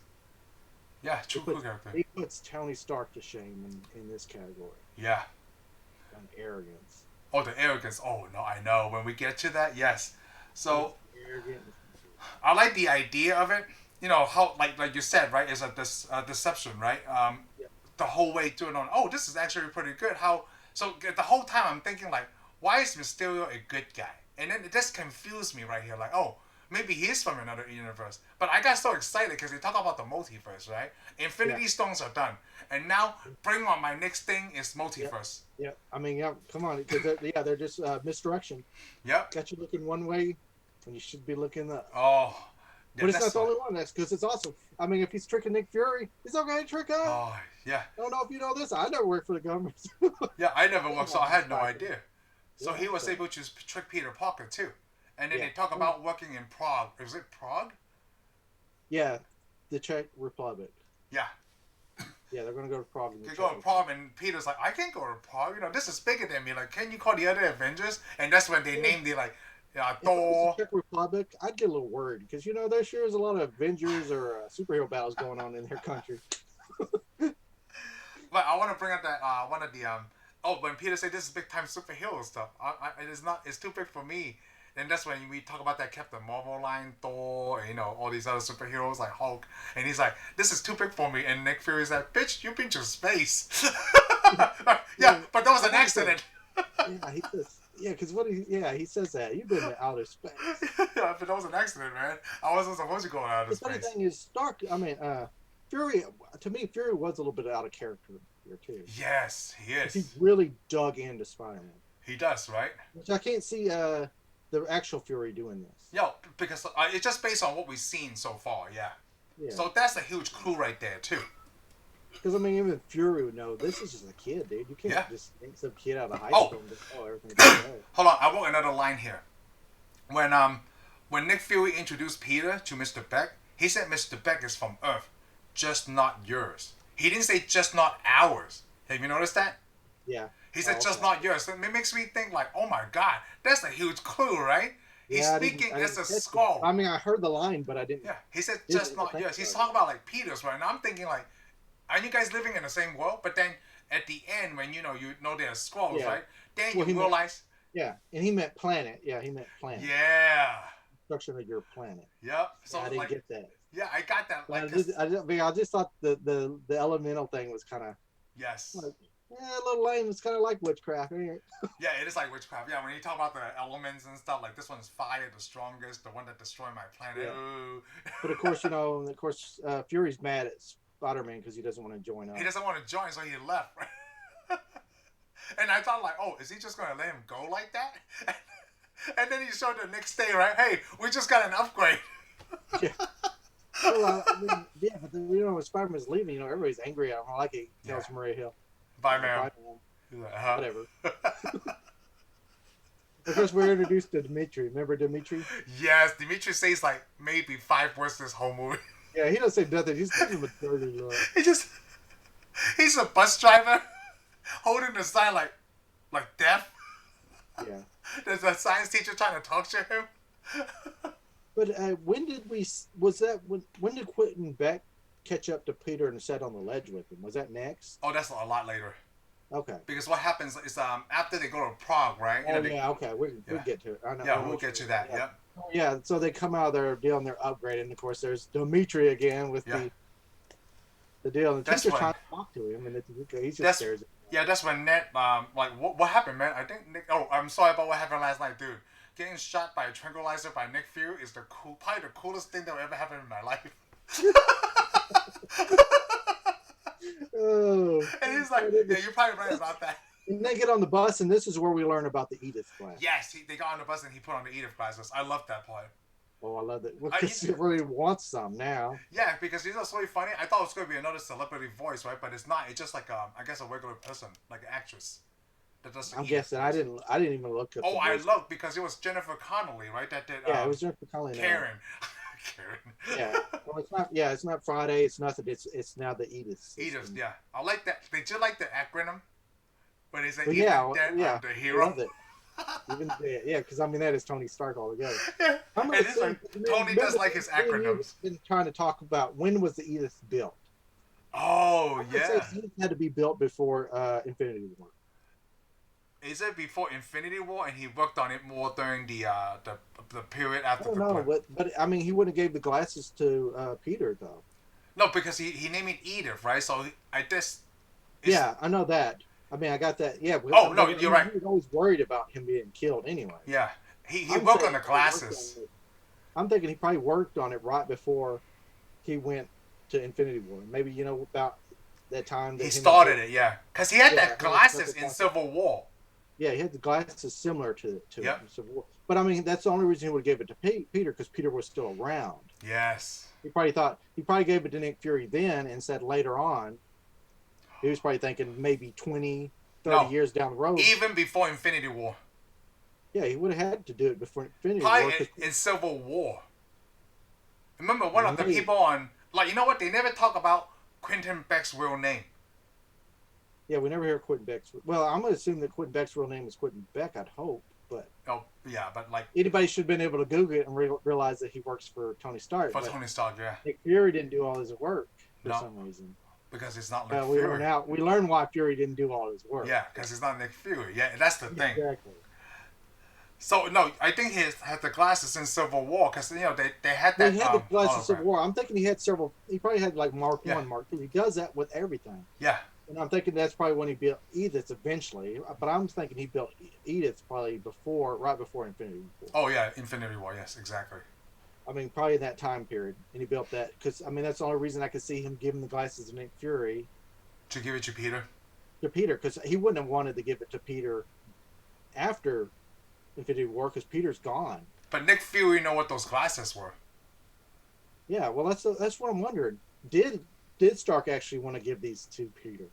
Yeah, true character. He puts Tony Stark to shame in this category. Yeah. On arrogance. Oh, the arrogance. Oh, no, I know. When we get to that, yes. So, I like the idea of it. You know, how, like you said, right, it's a deception, right? The whole way through it on, oh, this is actually pretty good. So the whole time I'm thinking, like, why is Mysterio a good guy? And then it just confused me right here. Like, oh, maybe he's from another universe. But I got so excited because they talk about the multiverse, right? Infinity Stones are done. And now, bring on my next thing is multiverse. Yeah. I mean, come on. Because they're just misdirection. Yep. Got you looking one way when you should be looking the... Oh. Yeah, but it's not the only one. That's because it's awesome. I mean, if he's tricking Nick Fury, he's not going to trick us. Oh, yeah. I don't know if you know this. I never worked for the government. Yeah, I never worked, so I had no idea. So he was able to trick Peter Parker, too. And then they talk about working in Prague. Was it Prague? Yeah, the Czech Republic. Yeah. Yeah, they're going to go to Prague. They go to Prague, and Peter's like, I can't go to Prague. You know, this is bigger than me. Like, can you call the other Avengers? And that's when they named the, like, Thor. Czech Republic, I'd get a little worried because, you know, there sure is a lot of Avengers or superhero battles going on in their country. But I want to bring up that one of the when Peter said this is big time superhero stuff. It's too big for me. And that's when we talk about that Captain Marvel line, Thor, and, you know, all these other superheroes like Hulk. And he's like, this is too big for me. And Nick Fury's like, bitch, you've been to space. Yeah, but that was an accident. Yeah, he says. Yeah, because he says that. You've been to outer space. Yeah, but that was an accident, man. I wasn't supposed to go out of space. The funny thing is, Stark, Fury, to me, Fury was a little bit out of character here, too. Yes, he is. He really dug into Spider-Man. He does, right? Which I can't see the actual Fury doing this. Yo, because it's just based on what we've seen so far, yeah. So that's a huge clue right there, too. Because, I mean, even Fury would know, this is just a kid, dude. You can't just make some kid out of high school and just, everything's okay. Hold on, I wrote another line here. When Nick Fury introduced Peter to Mr. Beck, he said Mr. Beck is from Earth, just not yours. He didn't say just not ours. Have you noticed that? Yeah. He said just not yours. So it makes me think like, oh my God, that's a huge clue, right? He's speaking as a Skrull. I mean, I heard the line, but I didn't. Yeah, he said just not yours. He's talking about like Peter's, right? And I'm thinking like, are you guys living in the same world? But then at the end, when you know they're Skrulls, right? Then you realize. And he meant planet. Yeah, he meant planet. Yeah. Structure of your planet. Yep. So I didn't get that. Yeah, I got that. Like, I just thought the elemental thing was kind of. Yes. Like, a little lame. It's kind of like witchcraft. Yeah, it is like witchcraft. Yeah, when you talk about the elements and stuff, like this one's fire, the strongest, the one that destroyed my planet. Yeah. But of course, Fury's mad at Spider-Man because he doesn't want to join up. He doesn't want to join, so he left. And I thought, like, oh, is he just going to let him go like that? And then he showed the next day, right? Hey, we just got an upgrade. Yeah. Well, but when Spider-Man's leaving, everybody's angry at him. I like it. He tells Maria Hill. Bye, man. Whatever. Of course, we're introduced to Dimitri. Remember Dimitri? Yes, Dimitri says like maybe 5 words this whole movie. Yeah, he doesn't say nothing. He's kind of a dirty look. He's a bus driver holding the sign like deaf. Yeah. There's a science teacher trying to talk to him. But when did Quentin Beck catch up to Peter and sat on the ledge with him? Was that next? Oh, that's a lot later. Okay. Because what happens is after they go to Prague, right? Okay. We'll get to it. I know. Yeah, we'll get to that. Yeah. Yeah. So they come out of their deal and they're upgraded, and of course there's Dimitri again with the deal. And the teacher's trying to talk to him, and he just stares at him. Yeah, that's when Ned like what happened, man? I think Nick. Oh, I'm sorry about what happened last night, dude. Getting shot by a tranquilizer by Nick Fury is probably the coolest thing that ever happened in my life. Oh. And he's like, yeah, you're probably right about that. And they get on the bus, and this is where we learn about the Edith class. Yes, they got on the bus and he put on the Edith glasses. I love that part. Oh, I love that. Because he really wants some now. Yeah, because he's not so funny. I thought it was going to be another celebrity voice, right? But it's not. It's just like I guess a regular person, like an actress. I'm guessing. I didn't even look at. Oh, I looked because it was Jennifer Connelly, right? That did. Yeah, it was Jennifer Connelly. Karen. Karen. Yeah. Well, it's not. Yeah, it's not Friday. It's nothing. It's now the Edith. Edith. Yeah, I like that. Did you like the acronym? When they say the hero. I love it. Even dead. Yeah, because I mean that is Tony Stark altogether. Yeah. I'm gonna And it's assume like Tony does like his me and you have acronyms. been trying to talk about when was the Edith built. Oh I'm gonna say yeah. Edith had to be built before Infinity War. Is it before Infinity War, and he worked on it more during the period I after don't the know, blip? but I mean he wouldn't have gave the glasses to Peter though. No, because he named it Edith, right? So I guess it's. Yeah, I know that. I mean I got that. Yeah, but Oh no, I you're mean right. he was always worried about him being killed anyway. Yeah, he I'm worked saying on he the probably worked on glasses. it. I'm thinking he probably worked on it right before he went to Infinity War. Maybe about that time He that him and started it, yeah, because he had yeah, that him and glasses Purple in Panther. Civil War. Yeah, he had the glasses similar to it. Yep. So, but I mean, that's the only reason he would have gave it to Peter because Peter was still around. Yes. He probably gave it to Nick Fury then and said later on. He was probably thinking maybe 20, 30 No, years down the road. even before Infinity War. Yeah, he would have had to do it before Infinity Probably War. Cause, in Civil War. Remember one of the maybe, people on, like, you know what? They never talk about Quentin Beck's real name. yeah, we never hear Quentin Beck's. Well, I'm going to assume that Quentin Beck's real name is Quentin Beck, I'd hope. But Oh, yeah, but like anybody should have been able to Google it and realize that he works for Tony Stark. for But Tony Stark, yeah. Nick Fury didn't do all his work for No, some reason. because it's not Nick We Fury. learn why Fury didn't do all his work. Yeah, because it's not Nick Fury. Yeah, that's the thing. Exactly. So no, I think he had the glasses in Civil War because they had Well, that he had the glasses hologram. of war. I'm thinking he had several. He probably had like Mark Yeah. One, Mark Two. He does that with everything. Yeah. And I'm thinking that's probably when he built Edith eventually. But I'm thinking he built Edith probably right before Infinity War. Oh yeah, Infinity War. Yes, exactly. I mean, probably in that time period, and he built that because I mean that's the only reason I could see him giving the glasses to Nick Fury To give it to Peter. because he wouldn't have wanted to give it to Peter after Infinity War because Peter's gone. But Nick Fury know what those glasses were. Yeah, well, that's what I'm wondering. Did Stark actually want to give these to Peter,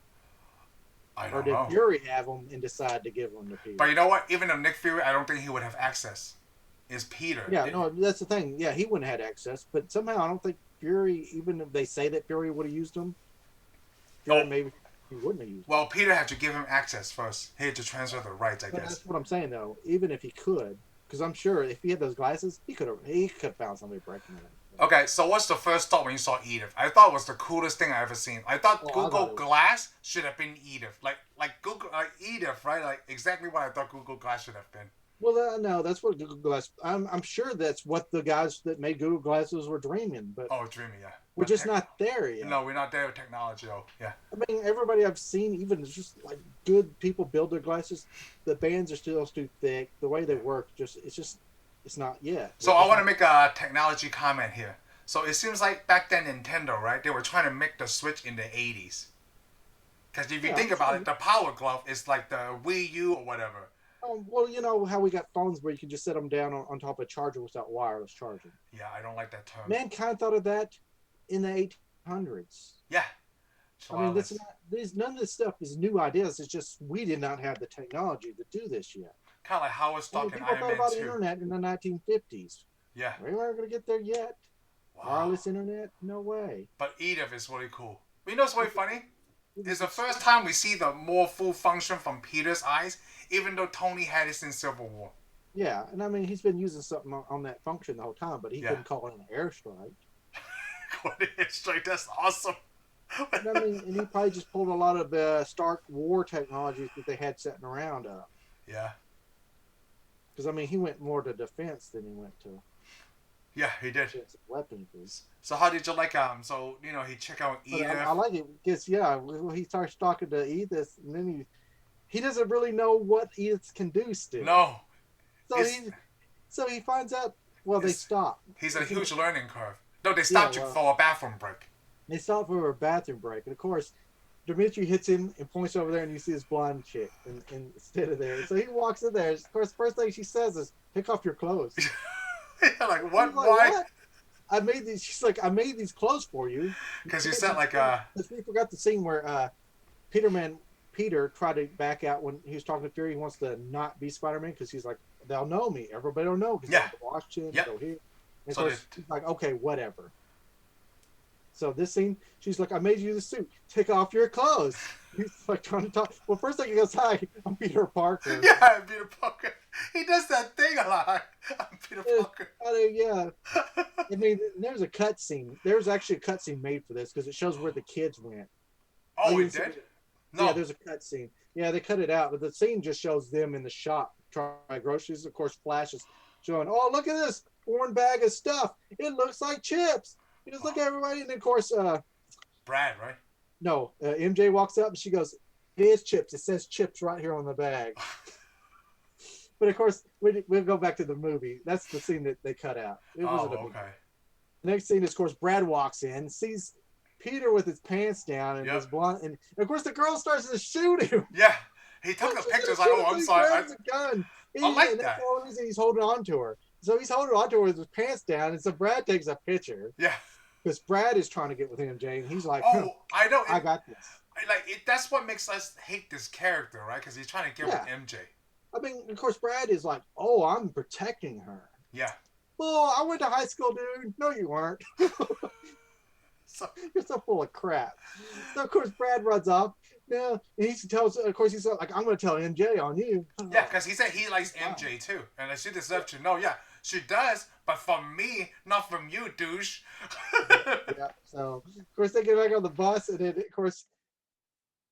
I or don't did know. Fury have them and decide to give them to Peter? But you know what? Even though Nick Fury, I don't think he would have access. Is Peter? Yeah, no, that's the thing. Yeah, he wouldn't have had access, but somehow I don't think Fury, even if they say that Fury would have used them, Fury maybe he wouldn't have used them. Well, Peter had to give him access first. He had to transfer the rights, I But guess. that's what I'm saying though. Even if he could, because I'm sure if he had those glasses, he could have found somebody breaking them. Okay, so what's the first thought when you saw Edith? I thought it was the coolest thing I ever seen. I thought Google Glass should have been Edith, like Google Edith, right? Like exactly what I thought Google Glass should have been. Well, no, that's what Google Glass. I'm sure that's what the guys that made Google Glasses were dreaming, but Oh, dreamy, yeah. we're just not there yet. No, we're not there with technology, though. Yeah. I mean, everybody I've seen, even just like good people build their glasses, the bands are still too thick. The way they work, it's not yet. So I want to make a technology comment here. So it seems like back then Nintendo, right? They were trying to make the Switch in the 80s. Because if you think about it, the Power Glove is like the Wii U or whatever. Well, you know how we got phones where you can just set them down on top of a charger without wireless charging. Yeah, I don't like that term. Mankind thought of that in the 1800s. Yeah. I mean, none of this stuff is new ideas. It's just we did not have the technology to do this yet. Kind of like Howard Stark and People Iron thought Man about 2. the internet in the 1950s. Yeah. We weren't going to get there yet. Wow. Wireless internet? No way. But Edith is really cool. You know what's really funny? It's the first time we see the more full function from Peter's eyes, even though Tony had it in Civil War. Yeah, and I mean, he's been using something on that function the whole time, but he couldn't call it an airstrike. Straight, that's awesome. And I mean, and he probably just pulled a lot of Stark war technologies that they had sitting around up. Yeah. Because I mean, he went more to defense than he went to Yeah, he did. weapons. So how did you like So he checked out Edith. I like it because he starts talking to Edith, and then he doesn't really know what Edith can do still. No. So he finds out. Well, they stop. He's a huge learning curve. No, they stopped you for a bathroom break. They stop for a bathroom break, and of course, Dimitri hits him and points over there, and you see this blonde chick instead of there. So he walks in there. Of course, first thing she says is, "Take off your clothes." Like what? Like, Why? what? I made these. She's like, "I made these clothes for you." Because you said like Because we forgot the scene where Peter tried to back out when he was talking to Fury. He wants to not be Spider-Man because he's like, "They'll know me. Everybody will know." Because go Washington, go here. And of course, she's like, "Okay, whatever." So this scene, she's like, "I made you the suit. Take off your clothes." He's like trying to talk. Well, first thing he goes, "Hi, I'm Peter Parker." Yeah, Peter Parker. He does that thing a lot. Peter Parker. Yeah. I mean, there's a cutscene. There's actually a cutscene made for this because it shows where the kids went. Oh, it did? No. Yeah, there's a cutscene. Yeah, they cut it out, but the scene just shows them in the shop trying groceries. Of course, Flash is showing, oh, look at this foreign bag of stuff. It looks like chips. You just look at everybody, and then, of course, Brad, right? No, MJ walks up and she goes, it is chips. It says chips right here on the bag. But of course, we'll go back to the movie. That's the scene that they cut out. It wasn't a big deal. The next scene is, of course, Brad walks in, sees Peter with his pants down and his blonde, and of course the girl starts to shoot him. Yeah, he took the pictures like, oh, I'm sorry. He grabs a gun. I like that. That's the only reason he's holding on to her. So he's holding on to her with his pants down, and so Brad takes a picture. Yeah. Because Brad is trying to get with MJ, and he's like, oh, I know. I got this. That's what makes us hate this character, right? Because he's trying to get with MJ. I mean, of course, Brad is like, oh, I'm protecting her. Yeah. Oh, I went to high school, dude. No, you weren't. You're so full of crap. So, of course, Brad runs off. Yeah, and he tells, of course, he's like, I'm going to tell MJ on you. Yeah, because he said he likes MJ too. And she deserves to know. Yeah, she does, but from me, not from you, douche. Yeah, so, of course, they get back on the bus, and then, of course,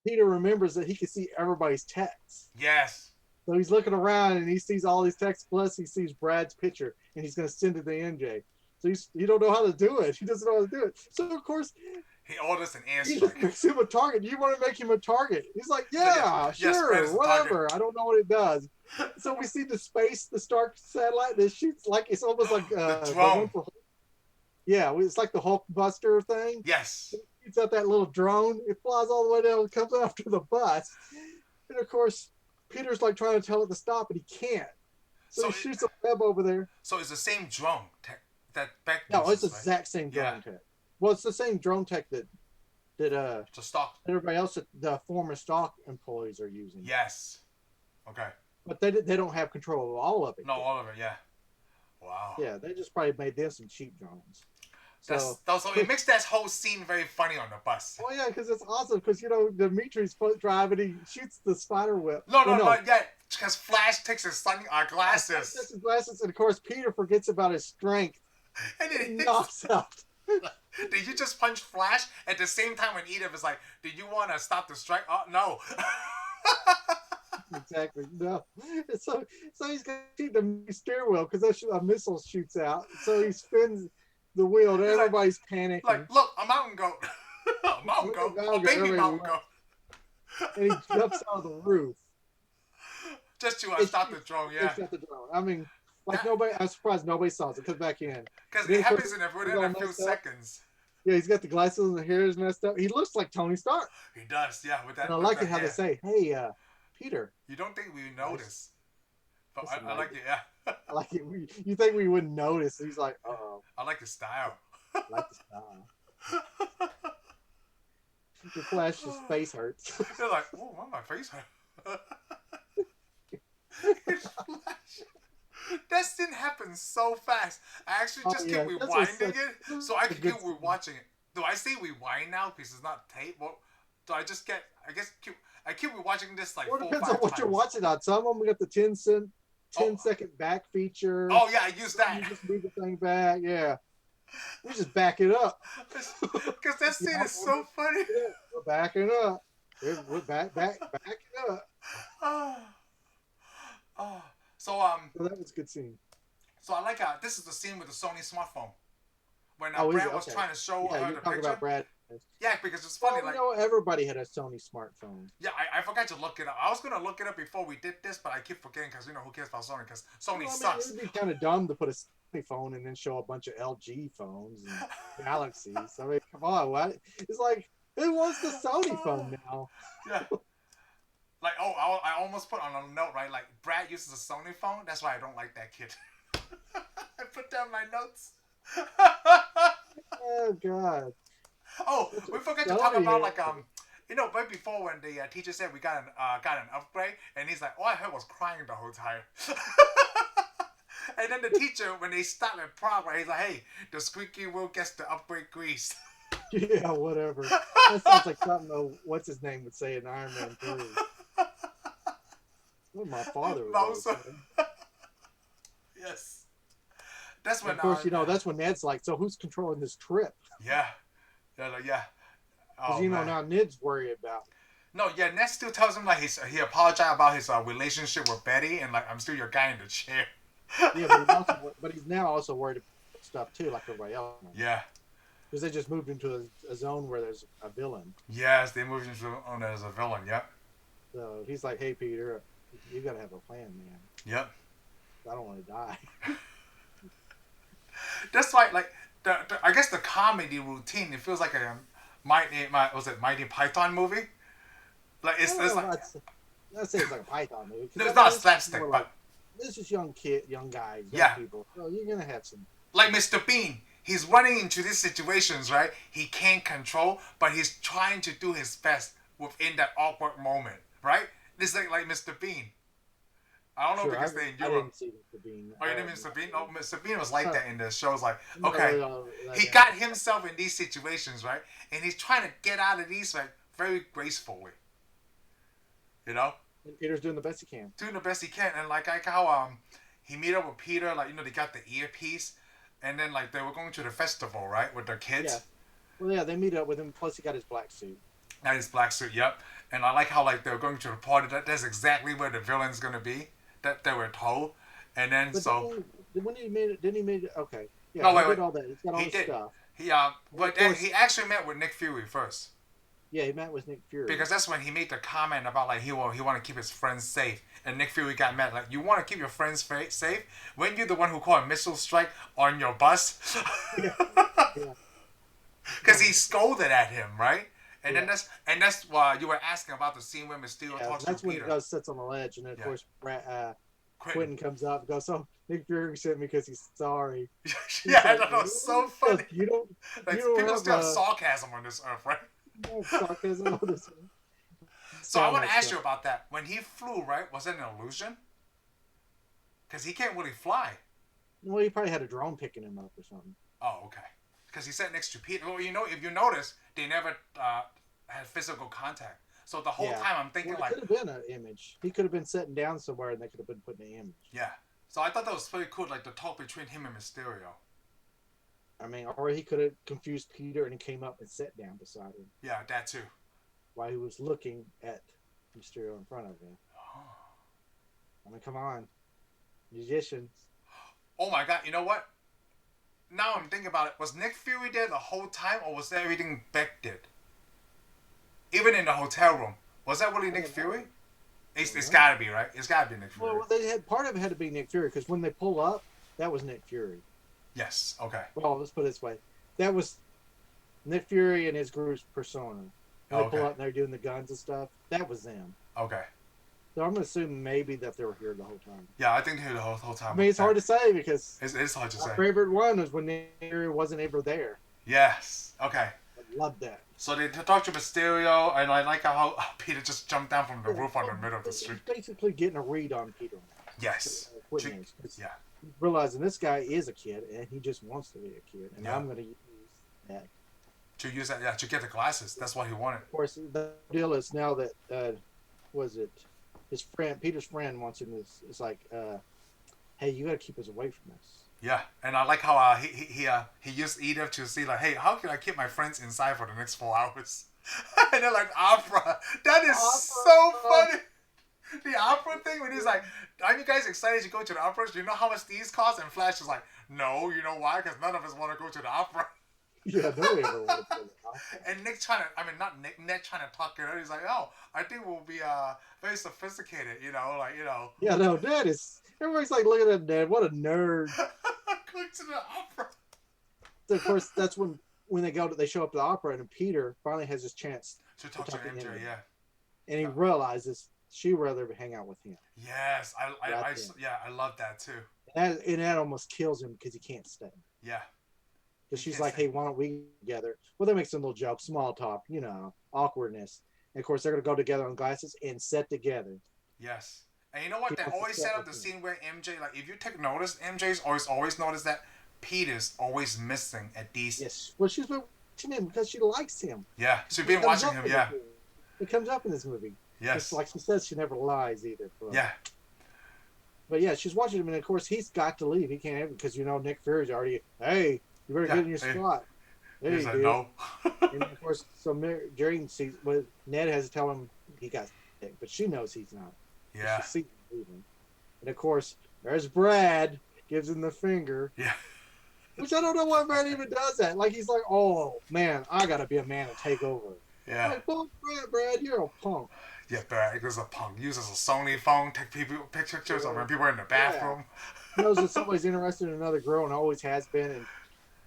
Peter remembers that he can see everybody's texts. Yes. So he's looking around, and he sees all these texts, plus he sees Brad's picture, and he's going to send it to MJ. So he don't know how to do it. He doesn't know how to do it. So, of course, he orders an airstrike. He just makes him a target. You want to make him a target? He's like, yeah, sure, whatever. I don't know what it does. So we see the Stark satellite that shoots like, it's almost like the drone. Yeah, it's like the Hulk Buster thing. Yes. It shoots out that little drone. It flies all the way down and comes after the bus. And of course, Peter's like trying to tell it to stop, but he can't. So he shoots a web over there. So it's the same drone that back. No, it's the exact same drone tech. Well, it's the same drone tech that everybody else, the former stock employees are using. Yes. Okay. But they don't have control of all of it. No, all of it. Yeah. Wow. Yeah, they just probably made them some cheap drones. So it makes that whole scene very funny on the bus. Oh yeah, because it's awesome. Because Dimitri's driving, he shoots the spider whip. No, not yet. Because Flash takes his glasses. Takes his glasses, and of course Peter forgets about his strength. And he knocks out. Did you just punch Flash at the same time when Edith is like, "Do you want to stop the strike?" Oh no. Exactly. No. So he's gonna shoot the steering wheel because a missile shoots out. So he spins the wheel, and everybody's panicking. Like, look, a mountain goat. A mountain goat. A baby mountain goat. And he jumps out of the roof. Just to stop the drone, yeah. Stop the drone. I mean, like nobody. I'm surprised nobody saw it. It comes back in. Because it happens within a few seconds. Yeah, he's got the glasses and the hair is messed up. He looks like Tony Stark. He does, yeah. With that. And I like it how they say, "Hey, Peter." You don't think we notice? But I like it, yeah. I like it. You think we wouldn't notice? He's like, "Uh-oh." I like the style. I like the style. The Flash's face hurts. They're like, "Oh, my face hurts." That didn't happen so fast. I actually just keep rewinding it, so I can keep rewatching it. Do I say rewind now because it's not tape? Well, do I just get? I keep rewatching this like 4 or 5 times. Depends on what you're watching on. Some of them got the 10-second back feature. Oh yeah, I use that. You just move the thing back. Yeah, we just back it up because that scene is so funny. Yeah, we're backing up. We're backing up. So that was a good scene. So I like this is the scene with the Sony smartphone when Brad was trying to show her the picture. About Brad. Yeah, because it's funny. Everybody had a Sony smartphone. Yeah, I forgot to look it up. I was gonna look it up before we did this, but I keep forgetting because who cares about Sony? Because Sony sucks. It'd be kind of dumb to put a Sony phone and then show a bunch of LG phones and Galaxies. I mean, come on, what? It's like, who wants the Sony phone now? Yeah. Like, I almost put on a note, right? Like, Brad uses a Sony phone. That's why I don't like that kid. I put down my notes. Oh, God. Oh, we forgot to talk about, like, right before when the teacher said we got an upgrade, and he's like, all I heard was crying the whole time. And then the teacher, when they stop at prom, right, he's like, hey, the squeaky wheel gets the upgrade grease. Yeah, whatever. That sounds like something, what's his name would say in Iron Man 3. What my father would say. Yes. That's And when. of course, that's when Ned's like, so who's controlling this trip? Yeah. Yeah. Like, yeah. Because Oh man. now Ned's worried about it. No, yeah. Ned still tells him like he apologized about his relationship with Betty, and like I'm still your guy in the chair. Yeah, but he's now also worried about stuff too, like everybody else. Yeah. Because they just moved into a zone where there's a villain. Yes, they moved into on as a villain. Yep. So he's like, hey Peter, you gotta have a plan, man. Yep. I don't want to die. That's like the I guess the comedy routine. It feels like a Mighty Python movie. Like it's like I'd say it's like a Python movie. No, it's not slapstick, but this is young guys, people. So you're gonna have some. Like Mr. Bean, he's running into these situations, right? He can't control, but he's trying to do his best within that awkward moment, right? This is like Mr. Bean. I don't know because they in Europe. I didn't see Mr. Bean. Oh, you didn't Mr. Bean? No, Mr. Bean was like that in the shows. Like, No, okay, he yeah. got himself in these situations, right? And he's trying to get out of these like very gracefully. You know? And Peter's doing the best he can. Doing the best he can, and like how he meet up with Peter, like they got the earpiece, and then like they were going to the festival, right, with their kids. Yeah. Well, yeah, they meet up with him. Plus, he got his black suit. Got his black suit, yep. And I like how like they were going to the party. That's exactly where the villain's gonna be. That they were told, and then but so. When he made it, didn't he make it? Okay. Yeah, no, he did all that. He's got all the stuff. But then he actually met with Nick Fury first. Yeah, he met with Nick Fury. Because that's when he made the comment about like he want to keep his friends safe, and Nick Fury got mad like, you want to keep your friends safe when you're the one who called a missile strike on your bus. Yeah. Because he scolded at him, right? And then that's why you were asking about the scene where Mysterio talks to Peter. That's when he goes sits on the ledge, and then of course Quentin comes up and goes, "So Nick Fury sent me because he's sorry." Yeah, that was so funny. You don't people still have sarcasm on this earth, right? No sarcasm on this earth. So I want to ask you about that. When he flew, right, was it an illusion? Because he can't really fly. Well, he probably had a drone picking him up or something. Oh, okay. Because he sat next to Peter. Well, if you notice, they never had physical contact. So the whole time I'm thinking it could have been an image. He could have been sitting down somewhere and they could have been putting an image. Yeah. So I thought that was pretty cool, like the talk between him and Mysterio. I mean, or he could have confused Peter and he came up and sat down beside him. Yeah, that too. While he was looking at Mysterio in front of him. Oh. I mean, come on. Musicians. Oh my God, you know what? Now I'm thinking about it. Was Nick Fury there the whole time, or was that everything Beck did? Even in the hotel room, was that really Nick Fury? It's got to be, right? It's got to be Nick Fury. Well, part of it had to be Nick Fury because when they pull up, that was Nick Fury. Yes. Okay. Well, let's put it this way: that was Nick Fury and his group's persona. When they pull up and they're doing the guns and stuff. That was them. Okay. So I'm gonna assume maybe that they were here the whole time. Yeah, I think they were the whole time. I mean, it's hard to say because it's hard to say. My favorite one was when Nick Fury wasn't ever there. Yes. Okay. I love that. So they talked to Mysterio, and I like how Peter just jumped down from the roof on the middle of the street. He's basically getting a read on Peter. Yes. Yeah. Realizing this guy is a kid, and he just wants to be a kid, and I'm going to use that. To use that, to get the glasses. That's what he wanted. Of course, the deal is now that, his friend, Peter's friend wants him to, it's like, hey, you got to keep us away from this. Yeah, and I like how he used Edith to see like, hey, how can I keep my friends inside for the next 4 hours? And they're like, opera. That is so funny. The opera thing when he's like, aren't you guys excited to go to the opera? Do you know how much these cost? And Flash is like, no, you know why? Because none of us want to go to the opera. Yeah, nobody ever wanted to go to the opera. And Ned trying to talk it out. He's like, oh, I think we'll be very sophisticated, Yeah, no, Ned is, everybody's like, look at Ned, what a nerd. Going to the opera. So of course, that's when they show up to the opera, and Peter finally has his chance to talk to MJ, yeah. And he realizes she'd rather hang out with him. Yes, I love that too. And that almost kills him because he can't stay. Yeah. Because she's like, hey, why don't we together? Well, they make some little jokes, small talk, awkwardness. And of course, they're going to go together on glasses and set together. Yes. And you know what? They always set up the scene where MJ, like, if you take notice, MJ's always noticed that Peter's always missing at these. Yes. Well, she's been watching him because she likes him. Yeah. She's been watching him, yeah. It comes up in this movie. Yes. It's like she says, she never lies either. Yeah. But yeah, she's watching him, and of course he's got to leave. He can't have it because Nick Fury's already. Hey, you better get Yeah. in your Hey, spot. he's Hey, like, dude. no. And of course, so Jerry sees. Well, Ned has to tell him he got sick, but she knows he's not. Yeah. She sees him leaving, and of course, there's Brad gives him the finger. Yeah. Which I don't know why Brad even does that. Like he's like, oh man, I gotta be a man and take over. I'm Yeah. like, well, Brad, you're a punk. Yeah, Barry is a punk. Uses a Sony phone, take pictures of when people are in the Yeah. bathroom. Knows that somebody's interested in another girl and always has been,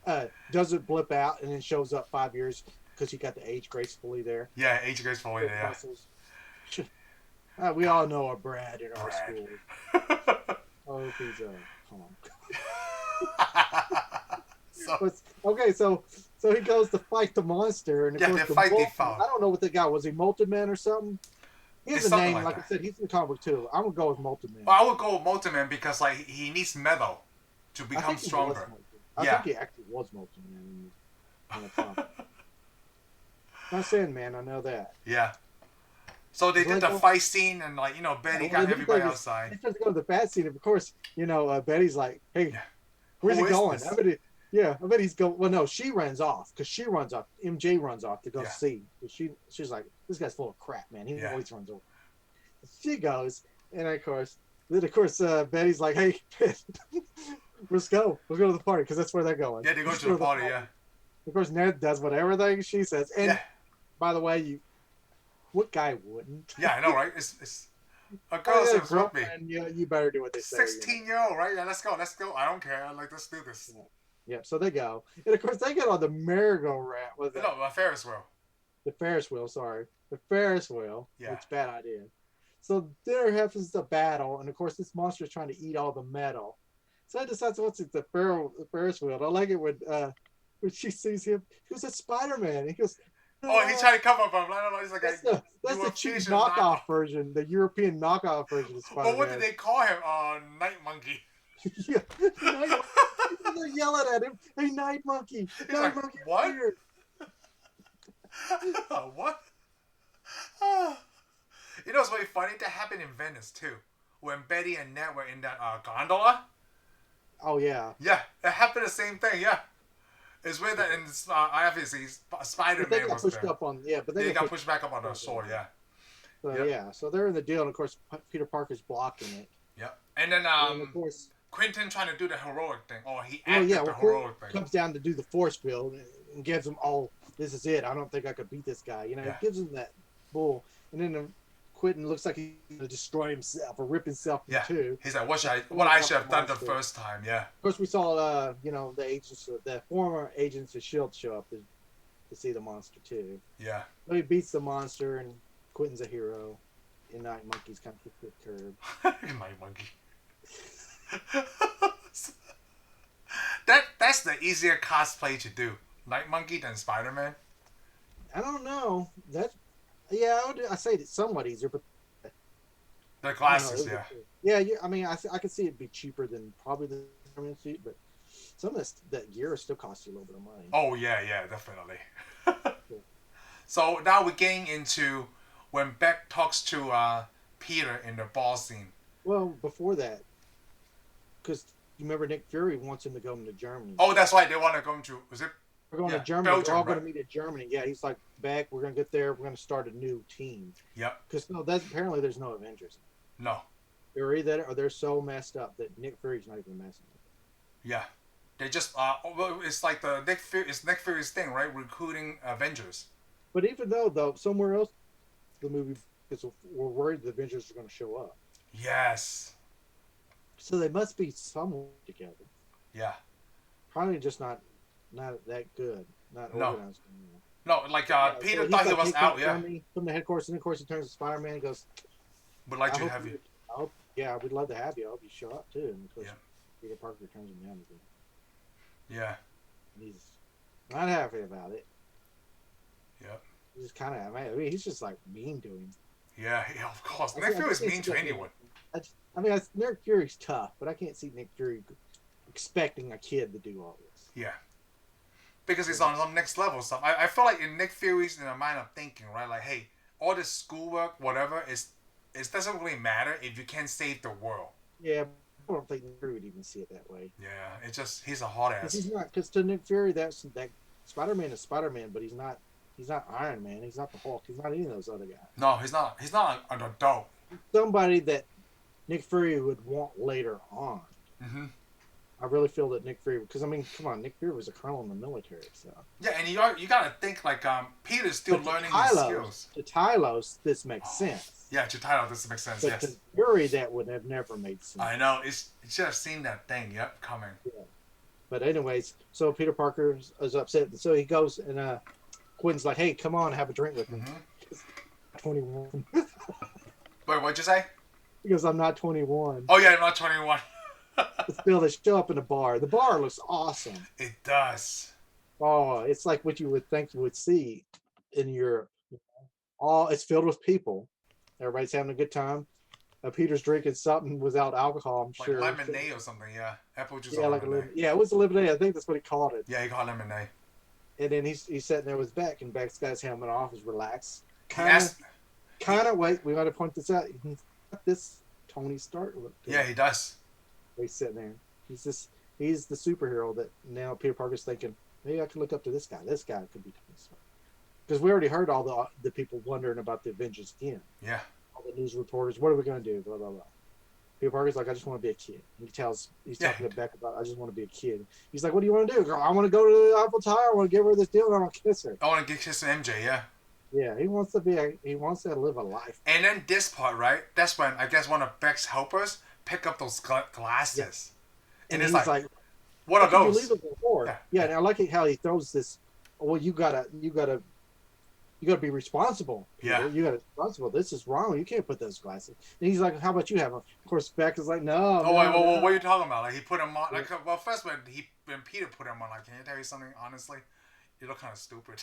and doesn't blip out and then shows up 5 years because he got the age gracefully there. Yeah, age gracefully, yeah. We all know a Brad in our Brad. school. I hope he's a punk. So he goes to fight the monster, and of course they fight the I don't know what the guy was. He Molten Man or something? He has a name, like I said. He's in the comic book too. I'm gonna go with Molten Man. Well, I would go with Molten Man because like he needs metal to become stronger. I think he actually was Molten Man in the comic. Not Sandman, I know that. Yeah. So they did the fight scene, and Betty got everybody outside. He tries to go to the bat scene, and of course, Betty's like, "Hey, where's he going?" I bet he's going. Well, no, she runs off because she runs off. MJ runs off to go see. She's like, "This guy's full of crap, man. He always runs over." She goes, and of course, Betty's like, "Hey, let's go to the party because that's where they're going." Yeah, they go to the party. Yeah. Of course, Ned does whatever she says, and by the way, what guy wouldn't? Yeah, I know, right? It's a girl says rugby. You better do what they say. 16-year-old, right? Yeah, let's go. I don't care. Let's do this. Yeah, so they go, and of course they get on the merry-go-round with a Ferris wheel. The Ferris wheel, sorry, the Ferris wheel. Yeah, it's a bad idea. So there happens a battle, and of course this monster is trying to eat all the metal. So I decides what's it, the Ferris wheel. I like it when she sees him. He goes, "That's Spider-Man." He goes, "Oh, he's trying to cover up him." I don't know. He's like, "That's the cheap knockoff version, the European knockoff version of Spider-Man." Well, what did they call him? Night Monkey. Yeah, they're yelling at him. "Hey, Night Monkey! Night Monkey!" What? What? It's really funny. That happened in Venice too, when Betty and Ned were in that gondola. Oh yeah. Yeah, it happened the same thing. Yeah, it's weird that in obviously Spider-Man was pushed there. Up on, yeah, but they got pushed back up on the shore. Yeah. So so they're in the deal, and of course Peter Parker's blocking it. Yep, and then and of course Quentin trying to do the heroic thing. Oh, he acted the heroic thing. Comes down to do the force field and gives him, "Oh, this is it. I don't think I could beat this guy." He gives him that bull, and then Quentin looks like he's gonna destroy himself or rip himself in two. He's like, "What I should have done the first time." Yeah. Of course, we saw the agents, the former agents of S.H.I.E.L.D. show up to see the monster too. Yeah. But he beats the monster, and Quentin's a hero. And Night Monkey's kind of kicked the curb. Night Monkey. That's the easier cosplay to do, Night Monkey than Spider-Man. I don't know. I say it's somewhat easier, but the glasses, yeah. I mean, I could see it'd be cheaper than probably the Spider-Man suit, but some of that gear still costs you a little bit of money. Oh yeah, definitely. So now we're getting into when Beck talks to Peter in the ball scene. Well, before that, because you remember Nick Fury wants him to go into Germany. Oh, that's right. They want to go to. Was it? We're going to Germany. Belgium, we're all going to meet in Germany. Yeah, he's like, Beck, we're going to get there. We're going to start a new team. Yep. Because apparently there's no Avengers. No. They're either or they're so messed up that Nick Fury's not even messing with them. Yeah. They just it's like Nick Fury's thing, right? Recruiting Avengers. But even though somewhere else the movie, because we're worried the Avengers are going to show up. Yes. So they must be somewhere together. Yeah. Probably just not that good. Not organized. No, like Peter thought he was out. Yeah. From the headquarters, and of course he turns to Spider-Man and goes, "Would like to have you." Yeah, we'd love to have you. I hope you show up too. And of course, Peter Parker turns him down again. Yeah. He's not happy about it. Yep. He's kind of. I mean, he's just like mean to him. Yeah, of course. Nick Fury's mean to anyone. Nick Fury's tough, but I can't see Nick Fury expecting a kid to do all this. Yeah. Because he's on some next level stuff. I feel like in Nick Fury's in the mind of thinking, right? Like, hey, all this schoolwork, whatever, it doesn't really matter if you can't save the world. Yeah, I don't think Nick Fury would even see it that way. Yeah, it's just he's a hot Because ass. he's not. Because to Nick Fury, that Spider-Man is Spider-Man, but he's not. He's not Iron Man. He's not the Hulk. He's not any of those other guys. No, he's not. He's not an adult. Somebody that Nick Fury would want later on. Mm-hmm. I really feel that Nick Fury, because I mean, come on, Nick Fury was a colonel in the military, so. Yeah, and you gotta think like Peter's still But learning his skills. To Tylos, this makes sense. Yeah, to title this makes sense. But Yes. to Fury, that would have never made sense. I know. It's just seen that thing. Yep, coming. Yeah. But anyways, so Peter Parker is upset, and so he goes and Quinn's like, "Hey, come on, have a drink with me." Mm-hmm. 21. Wait, what'd you say? He goes, "I'm not 21." Oh yeah, I'm not 21. Still, they show up in a bar. The bar looks awesome. It does. Oh, it's like what you would think you would see in Europe. All it's filled with people. Everybody's having a good time. Peter's drinking something without alcohol, I'm Like sure. lemonade or something. Yeah, apple juice. Yeah, or like lemonade. yeah, it was a lemonade. I think that's what he called it. Yeah, he called lemonade. And then he's sitting there with Beck, and Beck's got his helmet off, he's relaxed. Yes. Wait, we got to point this out. He's got this Tony Stark look. Yeah, he does. He's sitting there. He's the superhero that now Peter Parker's thinking, maybe I can look up to this guy. This guy could be Tony Stark. Because we already heard all the people wondering about the Avengers again. Yeah. All the news reporters, what are we going to do? Blah, blah, blah. Peter Parker's like, I just want to be a kid. He's talking to Beck about, I just want to be a kid. He's like, what do you want to do? Girl, I want to go to the Eiffel Tower. I want to give her this deal and I want to kiss her. I want to get kissed MJ. Yeah. Yeah, he wants to live a life. And then this part, right? That's when I guess one of Beck's helpers pick up those glasses. Yeah. And it's he's like, what are those? You leave them before? Yeah, and I like how he throws this. Well, you gotta be responsible. Peter. Yeah, you gotta be responsible. This is wrong. You can't put those glasses. And he's like, how about you have them? Of course, Beck is like, no. Oh, wait, what are you talking about? Like he put them on. Like, well, first when Peter put them on, like, can you tell you something? Honestly, you look kind of stupid.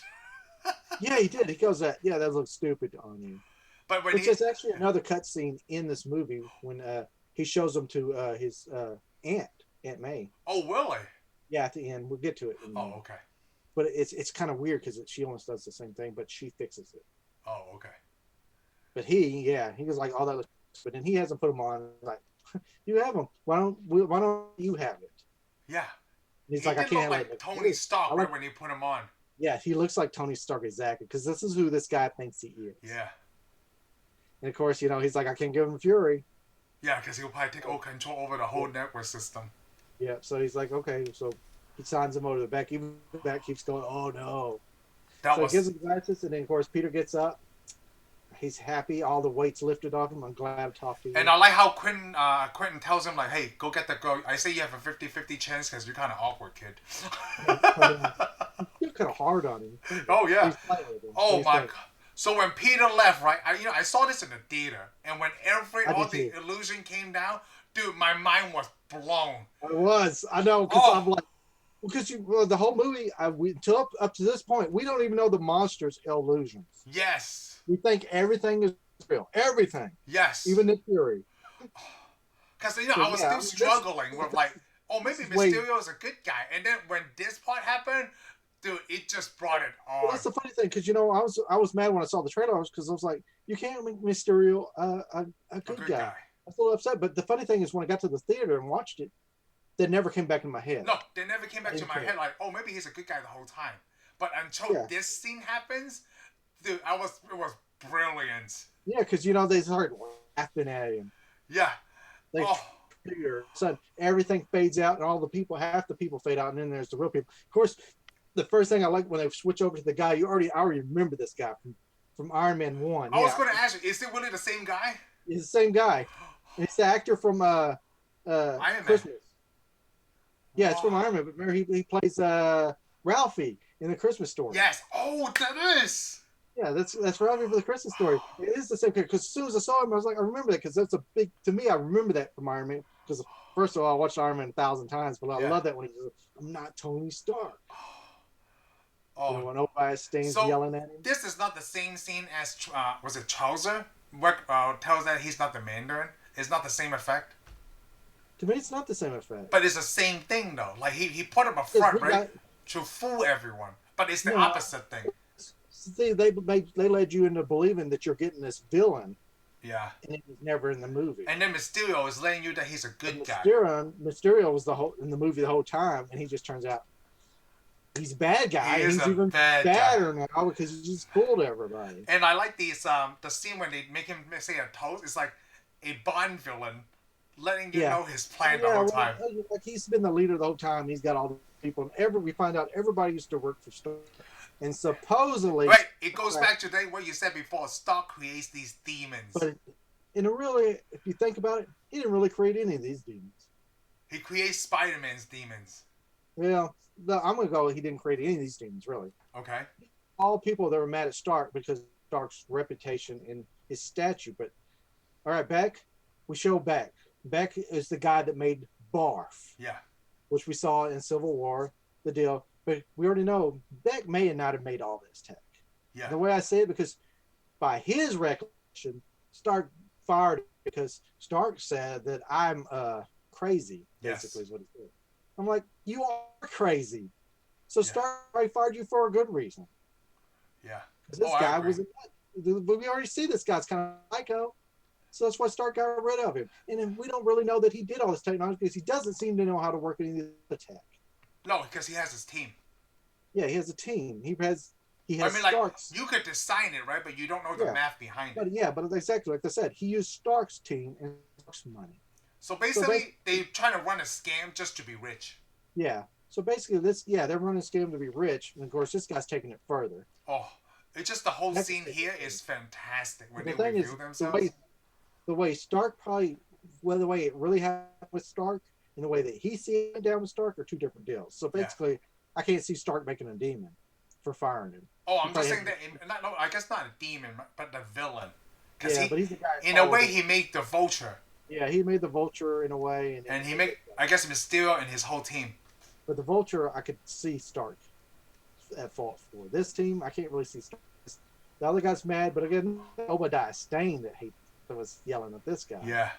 Yeah, he did. He goes, that looks stupid on you. But when which is actually another cutscene in this movie when he shows them to his Aunt May. Oh, really? Yeah, at the end. We'll get to it. Oh, okay. But it's kind of weird because she almost does the same thing, but she fixes it. Oh, okay. But he goes like, all that looks, but then he hasn't put them on. Like, you have them. Why don't you have it? Yeah. And he's like, I can't look like Tony Stark right when he put him on. Yeah, he looks like Tony Stark exactly because this is who this guy thinks he is. Yeah. And of course, he's like, I can't give him Fury. Yeah, because he'll probably take all control over the whole network system. Yeah, so he's like, okay, so he signs him over to the back. Even the back keeps going, oh no. He gives him glasses, and then of course Peter gets up. He's happy. All the weight's lifted off him. I'm glad to talk to you. And I like how Quentin tells him, like, hey, go get the girl. I say you have a 50-50 chance because you're kind of awkward, kid. You're kind of hard on him. Oh, yeah. Oh, my God. So when Peter left, right, I saw this in the theater. And when all the illusion came down, dude, my mind was blown. I know, because I'm like, because the whole movie, up to this point, we don't even know the monster's illusions. Yes. We think everything is real. Everything. Yes. Even Nick Fury. Because, I was still struggling with, like, maybe Mysterio is a good guy. And then when this part happened, dude, it just brought it on. Well, that's the funny thing, because, I was mad when I saw the trailer, because I was like, you can't make Mysterio a good guy. I was a little upset. But the funny thing is, when I got to the theater and watched it, they never came back in my head. No, they never came back to my head like, maybe he's a good guy the whole time. But until this scene happens, dude, it was brilliant. Yeah, because they started laughing at him. Yeah. So everything fades out, and half the people fade out, and then there's the real people. Of course, the first thing I like when they switch over to the guy, I already remember this guy from Iron Man 1. I was going to ask you, is it really the same guy? It's the same guy. It's the actor from Iron Christmas. Man. Yeah, it's from Iron Man, but remember he plays Ralphie in the Christmas Story. Yes. Oh, that is. Yeah, that's Ralphie for the Christmas Story. It is the same character. Because as soon as I saw him, I was like, I remember that because that's a big to me. I remember that from Iron Man because first of all, I watched Iron Man 1,000 times, but I love that when he says, "I'm not Tony Stark." Oh, when Tobias Stane's yelling at him. This is not the same scene as was it Chaucer? Tells that he's not the Mandarin. It's not the same effect. To me, it's not the same effect. But it's the same thing, though. Like, he put him up front, right? To fool everyone. But it's the opposite thing. See, they led you into believing that you're getting this villain Yeah. and he was never in the movie. And then Mysterio is letting you that he's a good guy. Mysterio was in the movie the whole time, and he just turns out he's a bad guy. He And is he's a even bad badder guy. now because he's just cool to everybody. And I like these the scene when they make him say a toast. It's like a Bond villain letting you know his plan the whole time. Like he's been the leader the whole time. He's got all the people. And we find out everybody used to work for Starr. And supposedly... Right, it goes back to what you said before. Starr creates these demons. But if you think about it, he didn't really create any of these demons. He creates Spider-Man's demons. Well, I'm going to go he didn't create any of these demons, really. Okay. All people that were mad at Stark because Stark's reputation and his statue. But, all right, Beck, we show Beck. Beck is the guy that made Barf. Yeah. Which we saw in Civil War, the deal. But we already know Beck may not have made all this tech. Yeah. And the way I say it, because by his recollection, Stark fired because Stark said that I'm crazy, basically is what he said. I'm like, you are crazy. So Stark fired you for a good reason. Yeah. Because this guy was, but we already see this guy's kind of psycho. So that's why Stark got rid of him. And we don't really know that he did all this technology because he doesn't seem to know how to work any of the tech. No, because he has his team. Yeah, he has a team. He has Stark's. Like, you could design it, right? But you don't know the math behind it. Yeah, but exactly like I said, he used Stark's team and Stark's money. So basically, they're trying to run a scam just to be rich. Yeah. So basically, they're running a scam to be rich. And of course, this guy's taking it further. Oh, it's just the whole scene here is fantastic when they review themselves. The way Stark the way it really happened with Stark and the way that he sees it down with Stark are two different deals. So basically, I can't see Stark making a demon for firing him. Oh, I'm just saying that. I guess not a demon, but the villain. Yeah, but he's the guy. In a way, he made the Vulture. Yeah, he made the Vulture in a way, and he made, I guess, Mysterio and his whole team. But the Vulture, I could see Stark at fault for. This team, I can't really see Stark. The other guy's mad, but again, Obadiah Stane that was yelling at this guy. Yeah.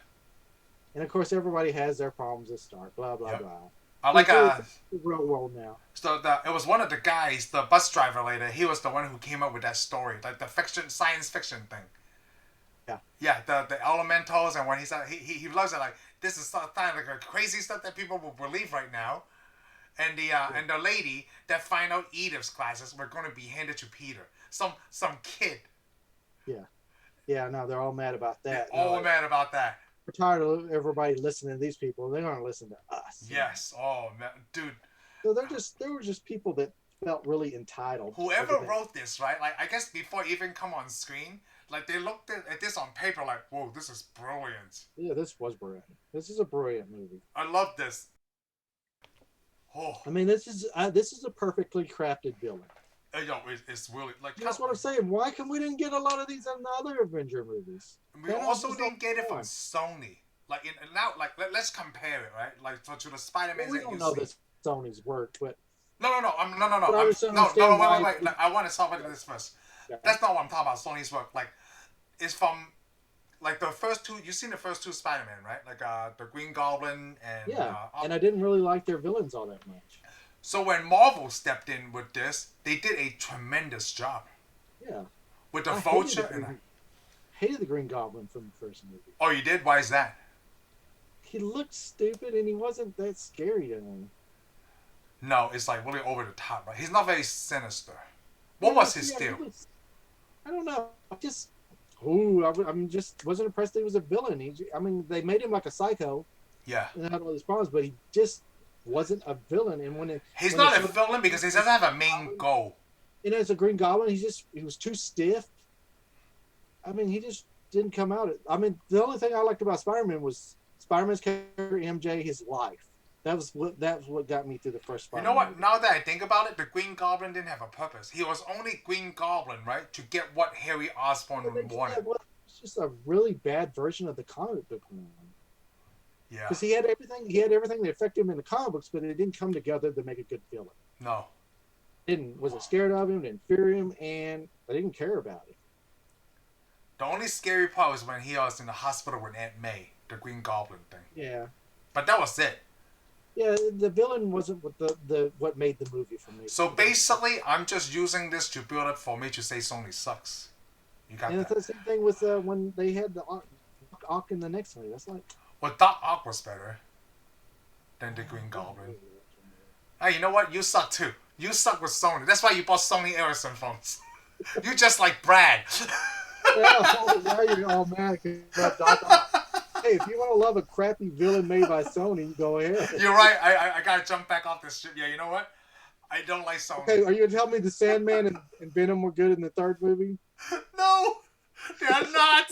And of course, everybody has their problems with Stark. Blah blah blah. I like the real world now. So it was one of the guys, the bus driver later. He was the one who came up with that story, like the science fiction thing. Yeah. Yeah, the elementals, and when he loves it, like this is like a crazy stuff that people will believe right now, and the lady that find out Edith's classes were going to be handed to Peter, some kid. Yeah. Yeah, no, they're all mad about that. They're all mad about that. We're tired of everybody listening to these people. They're going to listen to us. Yes. Oh, man. Dude. So they were just people that felt really entitled. Whoever wrote this, right? Like, I guess before it even come on screen, like they looked at this on paper like, whoa, this is brilliant. Yeah, this was brilliant. This is a brilliant movie. I love this. Oh. I mean, this is a perfectly crafted villain. It's really like that's what I'm saying. Why come we didn't get a lot of these in the other Avenger movies? We also didn't get it from Sony. Like now, like let's compare it, right? Like to the Spider-Man. We don't know that Sony's work, but no. Wait. Like, I want to talk about this first. Okay. That's not what I'm talking about. Sony's work, like, it's from like the first two. You've seen the first two Spider-Man, right? Like the Green Goblin and and I didn't really like their villains all that much. So when Marvel stepped in with this, they did a tremendous job. Yeah. With the Vulture I hated the Green Goblin from the first movie. Oh, you did? Why is that? He looked stupid and he wasn't that scary to me. No, it's like really over the top, right? He's not very sinister. What was his deal? I don't know. Just wasn't impressed that he was a villain. They made him like a psycho. Yeah. And had all these problems, but he just wasn't a villain. And he's not a villain because he doesn't have a main goal. And as a Green Goblin, he was too stiff. I mean, he just didn't come out. The only thing I liked about Spider-Man was Spider-Man's character, MJ, his life. That was what got me through the first Spider-Man. You know what? Now that I think about it, the Green Goblin didn't have a purpose. He was only Green Goblin, right, to get what Harry Osborn wanted. It's just a really bad version of the comic book one. Yeah. Because he had everything that affected him in the comic books, but it didn't come together to make a good villain. No. Wasn't scared of him, didn't fear him, and I didn't care about it. The only scary part was when he was in the hospital with Aunt May, the Green Goblin thing. Yeah. But that was it. Yeah, the villain wasn't what made the movie for me. So basically, I'm just using this to build up for me to say Sony sucks. You got And that. it's the same thing with when they had the Ock in the next movie. That's like. Well, Doc Ock was better than the Green Goblin. Hey, you know what? You suck too. You suck with Sony. That's why you bought Sony Ericsson phones. You just like Brad. Now you're all mad about Doc Ock. Hey, if you want to love a crappy villain made by Sony, go ahead. You're right. I gotta jump back off this ship. Yeah, you know what? I don't like Sony. Okay, are you gonna tell me the Sandman and Venom were good in the third movie? No, they are not.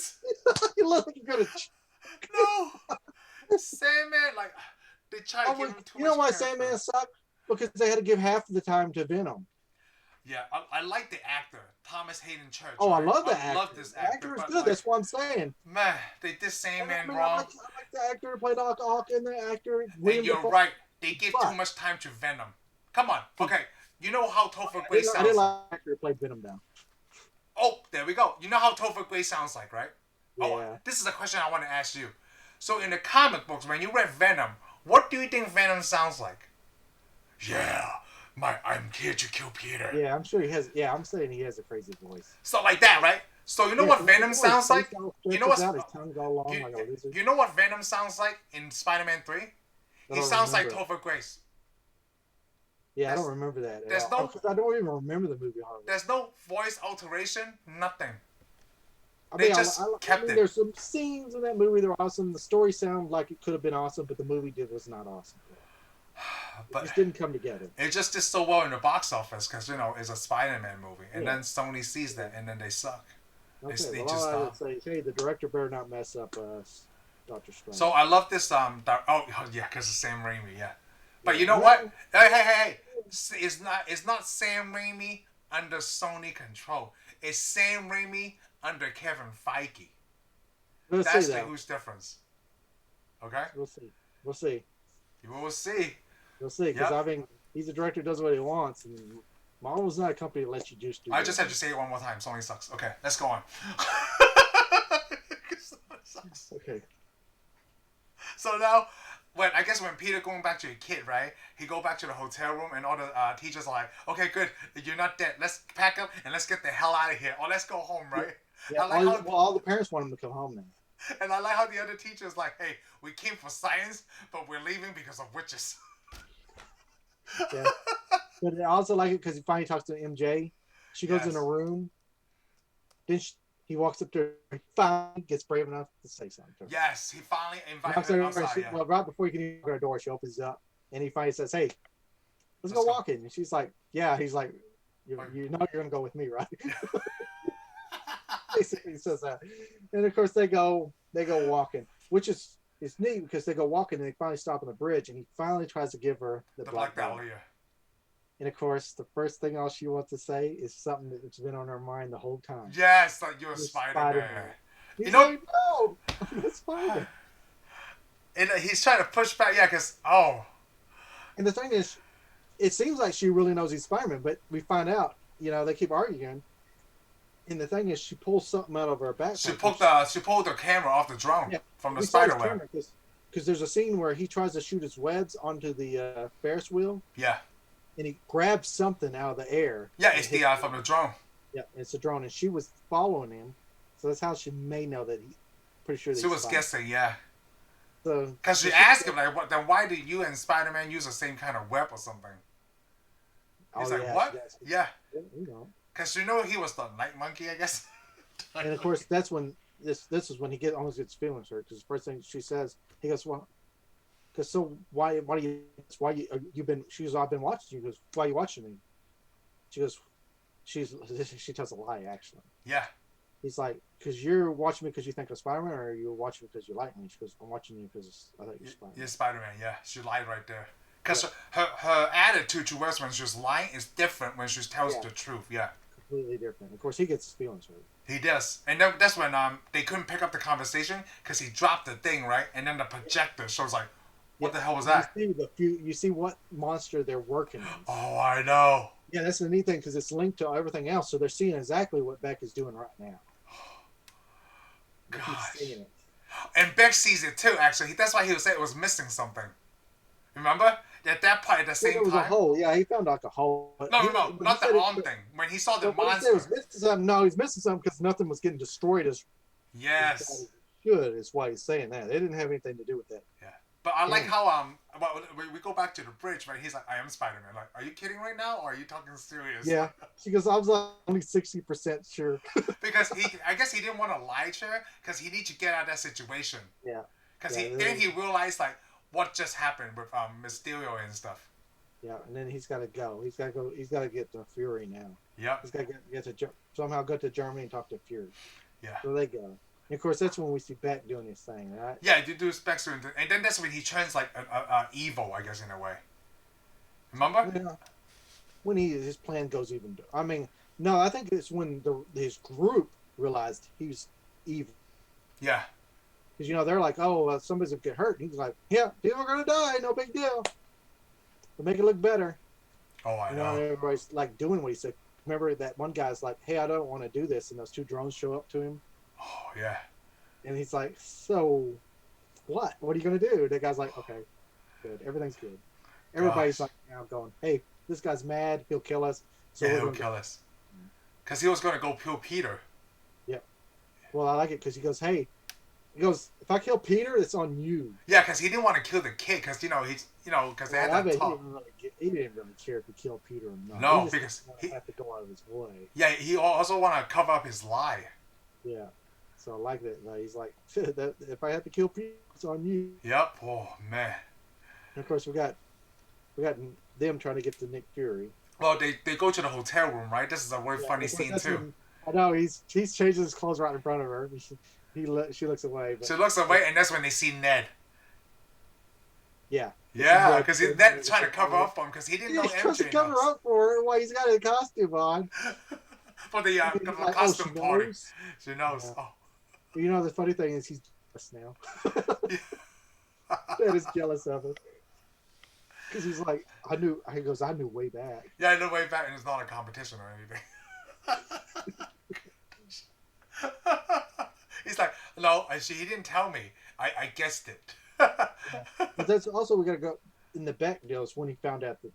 You look like you're gonna. No, Sandman. Like they try to give him too much. You know why character. Sandman sucked? Because they had to give half of the time to Venom. Yeah, I like the actor, Thomas Hayden Church. Oh, right? I love the actor. I love this actor. The actor is but, good. like, That's what I'm saying. Man, they did Sandman I wrong. like the actor who played Doc Ock and the actor. And you're right. They give too much time to Venom. Come on. Okay. You know how Topher Grace sounds. I didn't like the actor who played Venom now. Oh, there we go. You know how Topher Grace sounds like, right? Yeah. Oh, this is a question I want to ask you. So in the comic books, when you read Venom, what do you think Venom sounds like? Yeah, I'm here to kill Peter. Yeah, I'm sure he has. Yeah, I'm saying he has a crazy voice. So like that, right? So you know what Venom sounds like? You know what? You know what Venom sounds like in Spider-Man 3? He sounds like Topher Grace. Yeah, I don't remember that. I don't even remember the movie. Hardly. There's no voice alteration, nothing. They just kept it. There's some scenes in that movie that were awesome. The story sounded like it could have been awesome, but the movie was not awesome. But it just didn't come together. It just did so well in the box office because, it's a Spider-Man movie. And then Sony sees that, and then they suck. Okay, I would say, hey, the director better not mess up Doctor Strange. So I love this, yeah, because of Sam Raimi, yeah. But you know what? Hey. It's not Sam Raimi under Sony control. It's Sam Raimi under Kevin Feige. That's the huge difference. Okay? We'll see. You will see. We'll see, because he's a director who does what he wants, and Marvel's not a company that lets you just do I just have to say it one more time. Sony sucks. Okay, let's go on. Okay. So now, when Peter going back to a kid, right? He go back to the hotel room, and all the teachers are like, "Okay, good, you're not dead. Let's pack up and let's get the hell out of here, or let's go home, right?" Yeah. All the parents want him to come home now. And I like how the other teacher's like, "Hey, we came for science, but we're leaving because of witches." Yeah. But I also like it because he finally talks to MJ. She goes in a room. Then he walks up to her. He finally gets brave enough to say something to her. Yes, he finally invited her outside. Well, right before he can even go to the door, she opens it up. And he finally says, "Hey, let's go walking." And she's like, "Yeah." He's like, you know you're going to go with me, right? Basically, he says that. And, of course, they go walking, which is neat because they go walking and they finally stop on the bridge. And he finally tries to give her the Black Dahlia. And, of course, the first thing all she wants to say is something that's been on her mind the whole time. Yes, like you're a Spider-Man. He's like, "No, I'm a Spider-Man." And he's trying to push back, because, And the thing is, it seems like she really knows he's Spider-Man, but we find out, they keep arguing. And the thing is, she pulls something out of her backpack. She pulled the camera off the drone from the spider web. Because there's a scene where he tries to shoot his webs onto the Ferris wheel. Yeah. And he grabs something out of the air. Yeah, it's the from the drone. Yeah, it's a drone, and she was following him, so that's how she may know that he's pretty sure. That she was guessing, yeah. So because she asked him like, "Then why did you and Spider-Man use the same kind of web or something?" He's like, "What?" Yeah. Because he was the night monkey, I guess. And of course, that's when this is when he almost gets feelings hurt because the first thing she says, he goes, "Well, because why you've been?" She goes, "I've been watching you." He goes, "Why are you watching me?" She goes, she tells a lie actually. Yeah. He's like, "Because you're watching me because you think I'm Spider-Man, or you're watching me because you like me?" She goes, "I'm watching you because I think you're Spider-Man." You're Spider-Man, yeah. She lied right there. Because her attitude towards when she's lying is different when she tells the truth, yeah. Completely different. Of course, he gets his feelings hurt. He does. And that's when they couldn't pick up the conversation because he dropped the thing, right? And then the projector shows like, what the hell was that? You see what monster they're working on. Oh, I know. Yeah, that's the neat thing because it's linked to everything else. So they're seeing exactly what Beck is doing right now. Gosh. And Beck sees it too, actually. That's why he was saying it was missing something. Remember? at that point, at the There same was a time. hole. Yeah, he found like a hole. But No, he, no, no, but he not said the arm thing. When he saw the What he said monster. was missing something. No, he's missing something because nothing was getting destroyed as Yes. good. Is why he's saying that. They didn't have anything to do with that. Yeah. But I like how well, we go back to the bridge, right? He's like, I am Spider-Man. Like, are you kidding right now, or are you talking serious? Yeah, because I was like only 60% sure. Because I guess he didn't want to lie to her because he needs to get out of that situation. Yeah. Because Yeah, then he realized like what just happened with Mysterio and stuff. Yeah, and then he's got to go. He's got to go. He's got to get to Fury now. Yep. He's got to get to somehow go to Germany and talk to Fury. Yeah. So they go. And of course, that's when we see Beck doing his thing, right? Yeah, you do Spectre, and then that's when he turns like a evil, I guess, in a way. Remember? Yeah. When his plan goes even. I mean, no, I think it's when his group realized he was evil. Yeah. Because they're like, oh, somebody's gonna get hurt. And he's like, yeah, people are gonna die, no big deal. To make it look better. Oh, I know. Everybody's like doing what he said. Remember that one guy's like, hey, I don't want to do this, and those two drones show up to him. Oh yeah. And he's like, so what? What are you gonna do? The guy's like, okay, good, everything's good. Everybody's like now going, hey, this guy's mad, he'll kill us. So yeah, he'll kill us. Because he was gonna go kill Peter. Yep. Well, I like it because he goes, hey. He goes, if I kill Peter, it's on you. Yeah, because he didn't want to kill the kid, because because they had that talk. He didn't really care if he killed Peter or not. No, he because he had to go out of his way. Yeah, he also want to cover up his lie. Yeah, so I like that. He's like, if I have to kill Peter, it's on you. Yep. Oh man. And of course, we got them trying to get to Nick Fury. Well, they go to the hotel room, right? This is a very funny scene too. I know he's changing his clothes right in front of her. She looks away. But, she looks away, and that's when they see Ned. Yeah. Yeah, because Ned's trying to cover up for him because he didn't know MJ. He's trying to cover up for her while he's got a costume on. For the like, costume party. Knows. She knows. Yeah. Oh. The funny thing is he's jealous now. Ned is jealous of him. Because he's like, I knew way back. Yeah, I knew way back, and it's not a competition or anything. He's like, no, he didn't tell me. I guessed it. But that's also, we got to go in the back deals when he found out that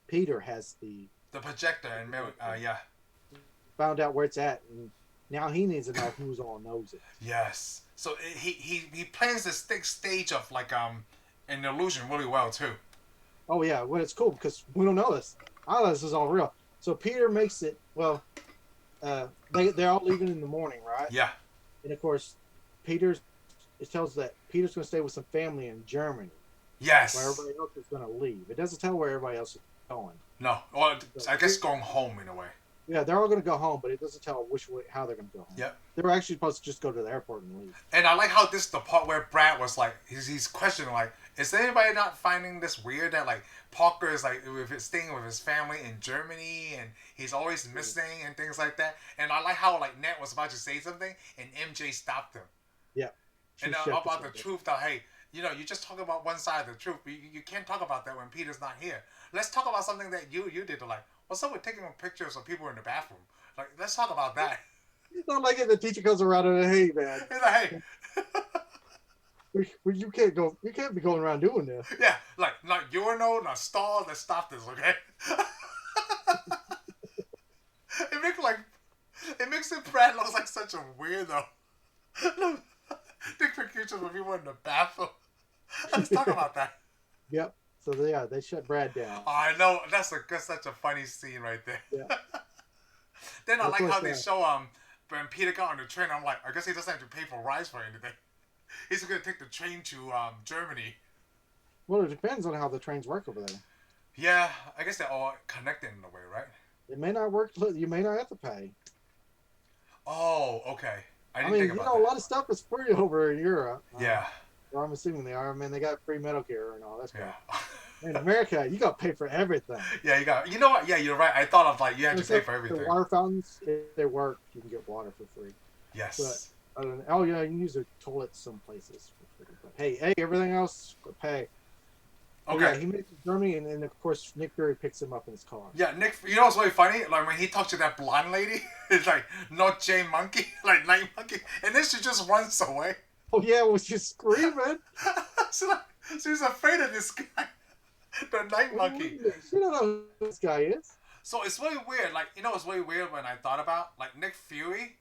Peter has the projector, and yeah. Found out where it's at, and now he needs to know who's all knows it. Yes. So he plans this thick stage of like an illusion really well too. Oh yeah, well it's cool because we don't know this. All this is all real. So Peter makes it. Well, they're all leaving in the morning, right? Yeah. And of course, it tells that Peter's going to stay with some family in Germany. Yes. Where everybody else is going to leave. It doesn't tell where everybody else is going. No. Well, I guess going home in a way. Yeah, they're all going to go home, but it doesn't tell how they're going to go home. Yep. They were actually supposed to just go to the airport and leave. And I like how this is the part where Brad was like, he's questioning like, is anybody not finding this weird that like Parker is like staying with his family in Germany and he's always missing and things like that. And I like how like Ned was about to say something and MJ stopped him. Yeah. And about the truth that hey, you just talk about one side of the truth. You can't talk about that when Peter's not here. Let's talk about something that you did to like. What's up with taking pictures of people in the bathroom? Like, let's talk about that. It's not like it. The teacher comes around and hey, man. He's like, hey. You can't go. You can't be going around doing this. Yeah, like not urinal, not stall. Let's stop this, okay? It makes Brad looks like such a weirdo. Take pictures of people in the bathroom. Let's talk about that. Yep. So yeah, they shut Brad down. Oh, I know. That's such a funny scene right there. Yeah. Then I like how they show when Peter got on the train. I'm like, I guess he doesn't have to pay for rides for anything. He's gonna take the train to Germany. Well, it depends on how the trains work over there. Yeah, I guess they're all connected in a way, right? It may not work. You may not have to pay. Oh, okay. I didn't mean, think about that. a lot of stuff is free over in Europe. Yeah. Or I'm assuming they are. I mean, they got free medical care and all that stuff. Yeah. In America, you got to pay for everything. Yeah, you got. You know what? Yeah, you're right. I thought of like you had to pay for everything. The water fountains, if they work, you can get water for free. Yes. But you can use the toilets some places for free. But hey, everything else, pay. Okay. Yeah, he makes it to Germany, and then of course Nick Fury picks him up in his car. Yeah, Nick. You know what's really funny? Like when he talks to that blonde lady, it's like not Jay Monkey, like Night Monkey, and then she just runs away. Oh yeah, was just screaming. She's afraid of this guy. The night monkey. You don't know who this guy is. So it's really weird. Like, it's really weird when I thought about, like, Nick Fury.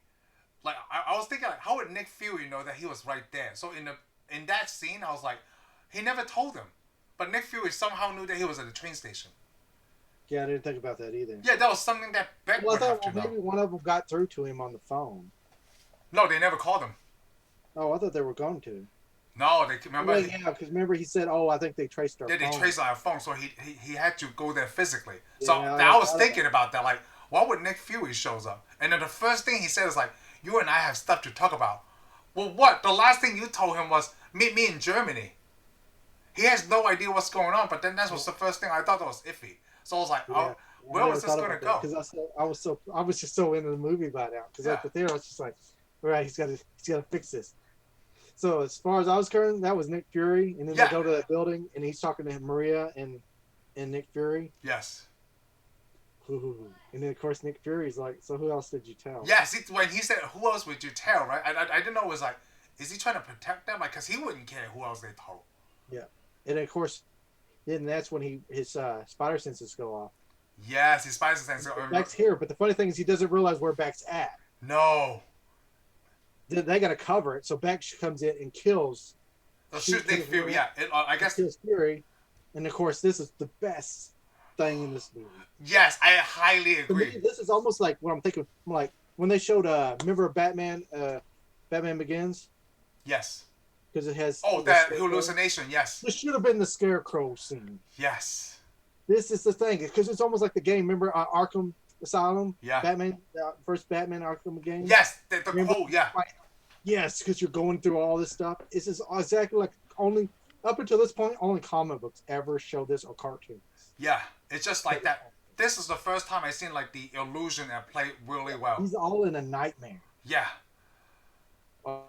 Like, I was thinking, like, how would Nick Fury know that he was right there? So in that scene, I was like, he never told him. But Nick Fury somehow knew that he was at the train station. Yeah, I didn't think about that either. Yeah, that was something that Beck would have to know. Maybe one of them got through to him on the phone. No, they never called him. Oh, I thought they were going to. No, they remember. Well, yeah, because remember he said, "Oh, I think they traced our phone." They traced our phone, so he had to go there physically. Yeah, So I was thinking about that, like, why would Nick Fury shows up? And then the first thing he said is like, "You and I have stuff to talk about." Well, what? The last thing you told him was, "Meet me in Germany." He has no idea what's going on, but then that was the first thing I thought that was iffy. So I was like, yeah. where was this going to go? Because I was just so into the movie by now. Because at the theater, I was just like, all right, he's got to fix this. So as far as I was concerned, that was Nick Fury, and then they go to that building, and he's talking to Maria and Nick Fury. Yes. Ooh. And then of course Nick Fury's like, so who else did you tell? Yes, when he said, who else would you tell, right? I didn't know it was like, is he trying to protect them? Like, because he wouldn't care who else they told. Yeah. And of course, then that's when his spider senses go off. Yes, his spider senses go off. Beck's here, but the funny thing is he doesn't realize where Beck's at. No. They got to cover it, so Beck comes in and kills. Shoot Nick Fury, yeah. I guess. Kills Fury, and of course, this is the best thing in this movie. Yes, I highly agree. To me, this is almost like what I'm thinking. Like when they showed, remember Batman, Batman Begins? Yes. Because it has. Oh, that hallucination. Yes. This should have been the Scarecrow scene. Yes. This is the thing, because it's almost like the game. Remember Arkham Asylum? Yeah. Batman, first Batman Arkham game. Yes. Yeah. Yes, because you're going through all this stuff. This is exactly like only up until this point, only comic books ever show this or cartoons. Yeah, it's just like that. This is the first time I've seen like the illusion and play really well. He's all in a nightmare. Yeah.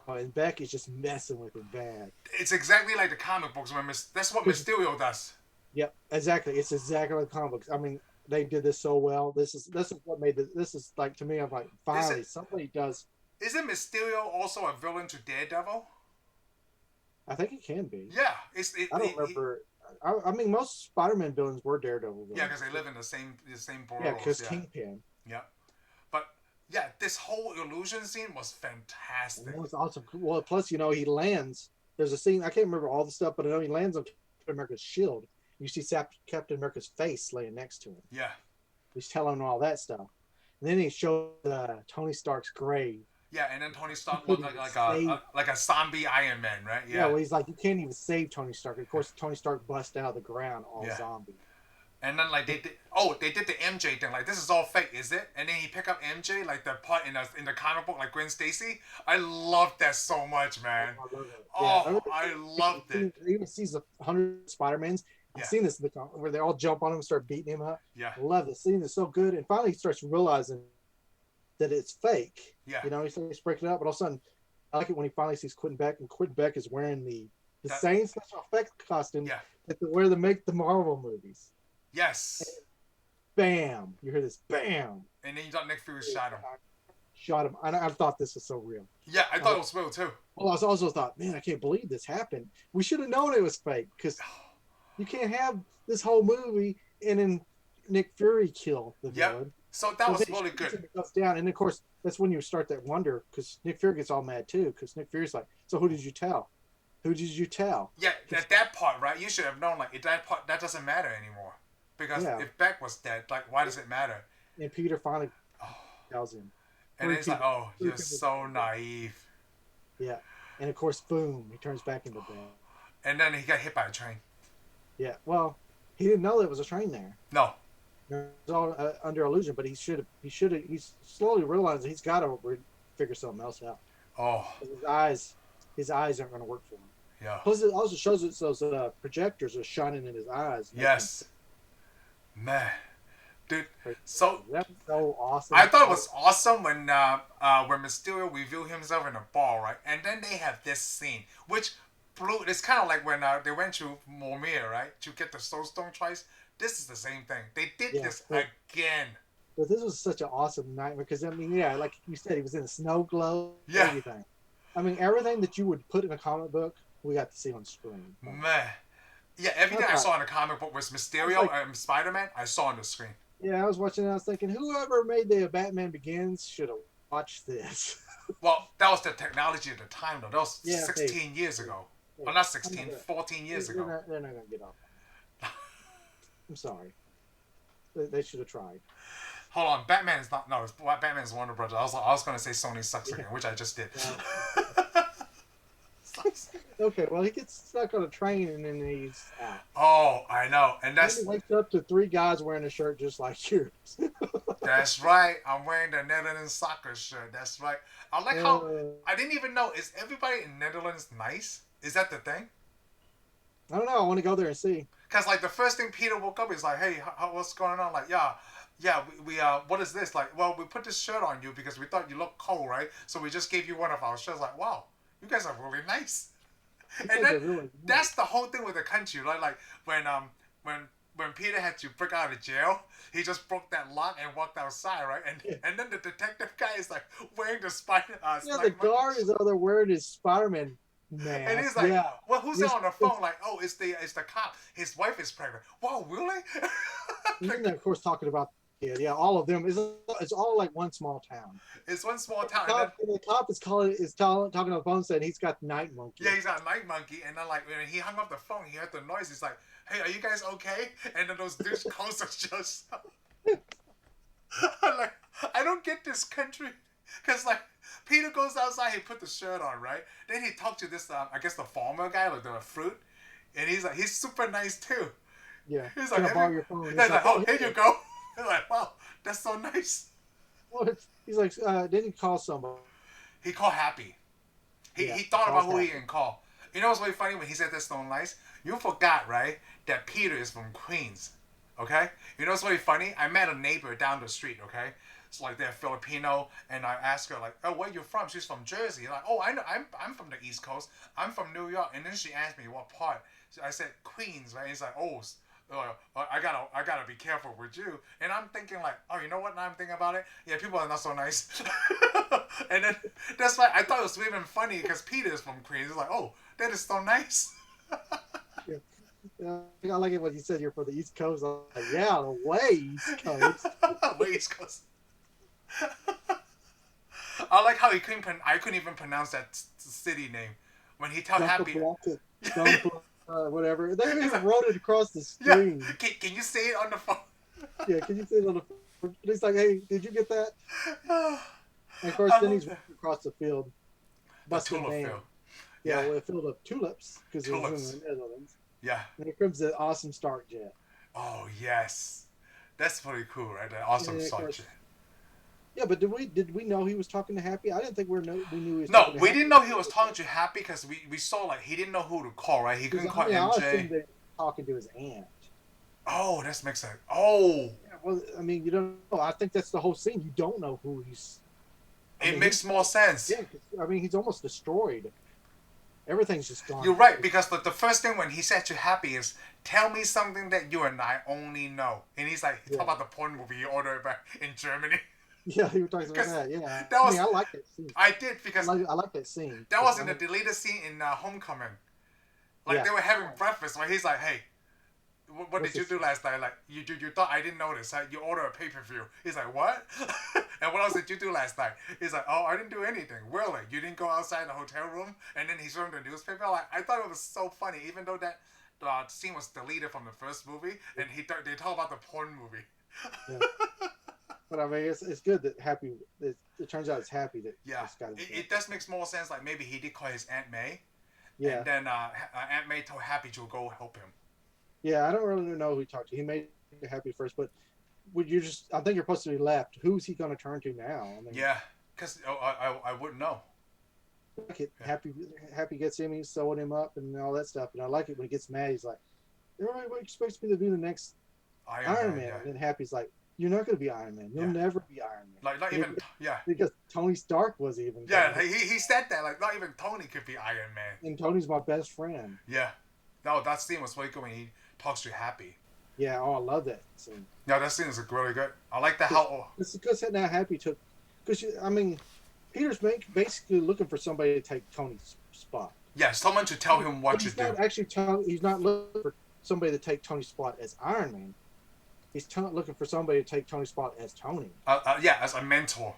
And Beck is just messing with him bad. It's exactly like the comic books when that's what Mysterio does. Yep, exactly. It's exactly like comic books. I mean, they did this so well. This is what made this is like, to me, I'm like, finally somebody does. Isn't Mysterio also a villain to Daredevil? I think it can be. Yeah, I don't remember. I mean, most Spider-Man villains were Daredevil villains. Yeah, because they live in the same world. Yeah, because Kingpin. Yeah, but yeah, this whole illusion scene was fantastic. It was awesome. Well, plus he lands. There's a scene, I can't remember all the stuff, but I know he lands on Captain America's shield. You see Captain America's face laying next to him. Yeah, he's telling him all that stuff, and then he showed Tony Stark's grave. Yeah, and then Tony Stark looked like a zombie Iron Man, right? Yeah, well, he's like, you can't even save Tony Stark. Of course, Tony Stark busts out of the ground all zombie. And then like they did the MJ thing, like this is all fake, is it? And then he picked up MJ, like the part in the comic book, like Gwen Stacy. I loved that so much, man. I loved it. He even sees 100 Spider-Mans. I've seen this in the comic where they all jump on him and start beating him up. Yeah, I love the scene. It's so good, and finally he starts realizing that it's fake. Yeah. He starts breaking it up, but all of a sudden, I like it when he finally sees Quentin Beck, and Quentin Beck is wearing the same special effects costume that they wear to make the Marvel movies. Yes. And bam! You hear this bam! And then you thought Nick Fury shot him. I thought this was so real. Yeah, I thought it was real too. Well, I also thought, man, I can't believe this happened. We should have known it was fake, because you can't have this whole movie and then Nick Fury kill the villain. So that was really good. It goes down, and of course, that's when you start that wonder, because Nick Fury gets all mad too, because Nick Fury's like, so who did you tell? Who did you tell? Yeah, that part, right? You should have known, like, that doesn't matter anymore. Because if Beck was dead, like, why does it matter? And Peter finally tells him. And it's like, oh, you're so naive. Yeah. And of course, boom, he turns back into Beck. And then he got hit by a train. Yeah, well, he didn't know there was a train there. No. It was all under illusion, but he's slowly realizing he's got to figure something else out. Oh. His eyes aren't going to work for him. Yeah. Plus, it also shows that those projectors are shining in his eyes. Yes. Man. Dude, so that's so awesome. I thought it was awesome when Mysterio revealed himself in a bar, right? And then they have this scene, which blew. It's kind of like when they went to Mormir, right, to get the Soul Stone twice. This is the same thing. They did this again. But this was such an awesome nightmare, because I mean, like you said, he was in a snow globe. Yeah. Everything. I mean, everything that you would put in a comic book, we got to see on screen. Man, Yeah, everything I Okay. saw in the comic book was Mysterio like, and Spider-Man. I saw on the screen. yeah, I was watching it. I was thinking, whoever made the Batman Begins should have watched this. Well, that was the technology at the time, though. That was Yeah, hey, 16 years hey, ago. hey, Well, not I'm not 16, gonna, 14 years ago. they're not gonna get off on that. I'm sorry. They should have tried. Hold on, Batman is not. No, Batman is Warner Brothers. I was gonna say Sony sucks Yeah. again, which I just did. Well, okay, well, he gets stuck on a train and then he's out. Oh, I know, and Then he wakes up to 3 guys wearing a shirt just like yours. that's right. I'm wearing the Netherlands soccer shirt. That's right. I like how I didn't even know. Is everybody in Netherlands nice? Is that the thing? I don't know. I want to go there and see. Cause like the first thing Peter woke up is like, hey, what's going on? Like, yeah, we what is this? Like, well, we put this shirt on you because we thought you looked cold, right? So we just gave you one of our shirts. Like, wow, you guys are really nice. And then Really that's the whole thing with the country, right? Like when Peter had to break out of jail, he just broke that lock and walked outside, right? And then the detective guy is like wearing the spider. Yeah, the guard is over there wearing his Spider-Man mask. And he's like, yeah. well, who's there on the phone? Like, oh, it's the cop. His wife is pregnant. Wow, really? And then, of course, talking about the kid. Yeah, all of them. It's all like one small town. It's one small town. The cop is talking on the phone saying he's got night monkey. Yeah, he's got a night monkey. And then, like, when he hung up the phone, he heard the noise. He's like, hey, are you guys okay? And then those dudes close the shows. I'm like, I don't get this country. Because, like, Peter goes outside, he put the shirt on, right? Then he talked to this, I guess, the farmer guy, like the fruit. And he's like, he's super nice, too. Yeah. He's like, borrow your phone. He's like, oh, here you go. He's like, wow, that's so nice. Well, he's like, didn't he call somebody? He called Happy. He thought about who he can call. You know what's really funny when he said that's so nice? You forgot, right, that Peter is from Queens. Okay? You know what's really funny? I met a neighbor down the street, okay? It's like they're Filipino, and I asked her, like, oh, where you from? She's from Jersey. Like, oh, I know, I'm from the East Coast. I'm from New York. And then she asked me what part. So I said Queens, right? He's like, oh, I gotta be careful with you. And I'm thinking like, oh, you know what? Now I'm thinking about it. Yeah, people are not so nice. And then that's why I thought it was even funny because Peter is from Queens. He's like, oh, that is so nice. Yeah. I like it when you said you're from the East Coast. I'm like, yeah, the way East Coast. Way East Coast. I like how I couldn't even pronounce that city name when he told Happy. Whatever. They even wrote it across the screen. Yeah. Can you say it on the phone? Yeah, can you say it on the phone? He's like, hey, did you get that? And of course, then he's walking across the field. Busting field. Yeah, with a field of tulips because it was in the Netherlands. Yeah. And here comes the awesome Stark jet. Oh yes, that's pretty cool, right? That awesome Stark jet. Yeah, but did we know he was talking to Happy? I didn't think we knew he was. No, we didn't know he was talking to Happy because we saw like he didn't know who to call, right? He couldn't call MJ. I assumed they were talking to his aunt. Oh, that makes sense. Oh. Yeah, well, I mean, you don't know. I think that's the whole scene. You don't know who he's. It makes more sense. Yeah, I mean, he's almost destroyed. Everything's just gone. You're right, because the first thing when he said to Happy is, tell me something that you and I only know. And he's like, talk about the porn movie he ordered back in Germany. Yeah, he was talking about that, yeah. I like that scene. I did, because... I like that scene. That was in the deleted scene in Homecoming. Like, they were having breakfast, where he's like, hey, what did you do last night? Like, you thought I didn't notice. Huh? You ordered a pay-per-view. He's like, what? And what else did you do last night? He's like, oh, I didn't do anything. Really? You didn't go outside the hotel room? And then he's showing the newspaper. Like, I thought it was so funny, even though that scene was deleted from the first movie, and they talk about the porn movie. Yeah. But I mean, it's good that Happy. It turns out it's Happy that. Yeah. It does make more sense. Like maybe he did call his Aunt May. Yeah. And then Aunt May told Happy to go help him. Yeah, I don't really know who he talked to. He made Happy first, but would you just? I think you're supposed to be left. Who's he going to turn to now? I mean, yeah, because I wouldn't know. Like it. Yeah. Happy gets him. He's sewing him up and all that stuff. And I like it when he gets mad. He's like, "Everybody expects me to be the next Iron Man." Yeah. And then Happy's like, "You're not going to be Iron Man. You'll never be Iron Man." Like not even because Tony Stark was even. Yeah, he said that. Like not even Tony could be Iron Man. And Tony's my best friend. Yeah, no, that scene was really good when he talks to Happy. Yeah, I love that scene. Yeah, that scene is really good. I like that how. It's because now Happy took, because I mean, Peter's basically looking for somebody to take Tony's spot. Yeah, someone to tell him what to do. He's not looking for somebody to take Tony's spot as Iron Man. He's looking for somebody to take Tony's spot as Tony. Yeah, as a mentor.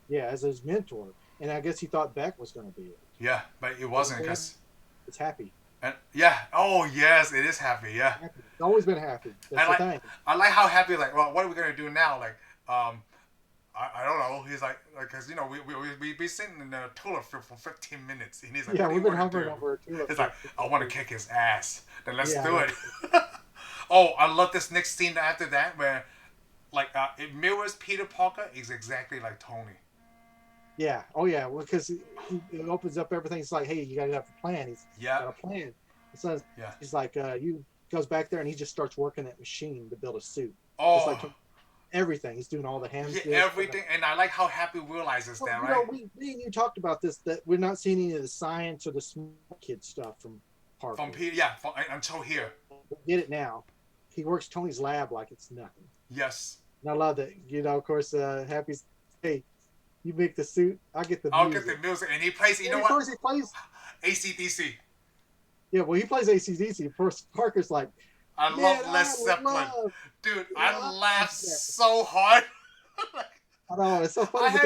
Yeah, as his mentor. And I guess he thought Beck was going to be it. Yeah, but it wasn't because it's Happy. And yeah, oh yes, it is Happy. Yeah, Happy. It's always been Happy. That's the thing. I like how Happy like. Well, what are we gonna do now? Like, I don't know. He's like, because you know, we be sitting in the tulip field for 15 minutes, and he's like, yeah, we've been hovering over a tulip. He's like, I want to kick his ass. Then let's do it. Oh, I love this next scene after that where, like, it mirrors Peter Parker is exactly like Tony. Yeah. Oh yeah. Well, because it opens up everything. It's like, hey, you gotta have a plan. He's got a plan. So he's like, you goes back there and he just starts working that machine to build a suit. Oh. It's like everything. He's doing all the hands. Yeah, everything. And I like how Happy realizes that, right? You know, we and you talked about this, that we're not seeing any of the science or the small kid stuff from Parker. From Peter, until here. We get it now. He works Tony's lab like it's nothing. Yes. And I love that. You know, of course, Happy's, hey, you make the suit, I'll get the music. I'll get the music. And he plays, you know what? He plays AC/DC. Yeah, well, he plays AC/DC. First, Parker's like, I love Led Zeppelin. Dude, I laughed so hard. I know, it's so funny.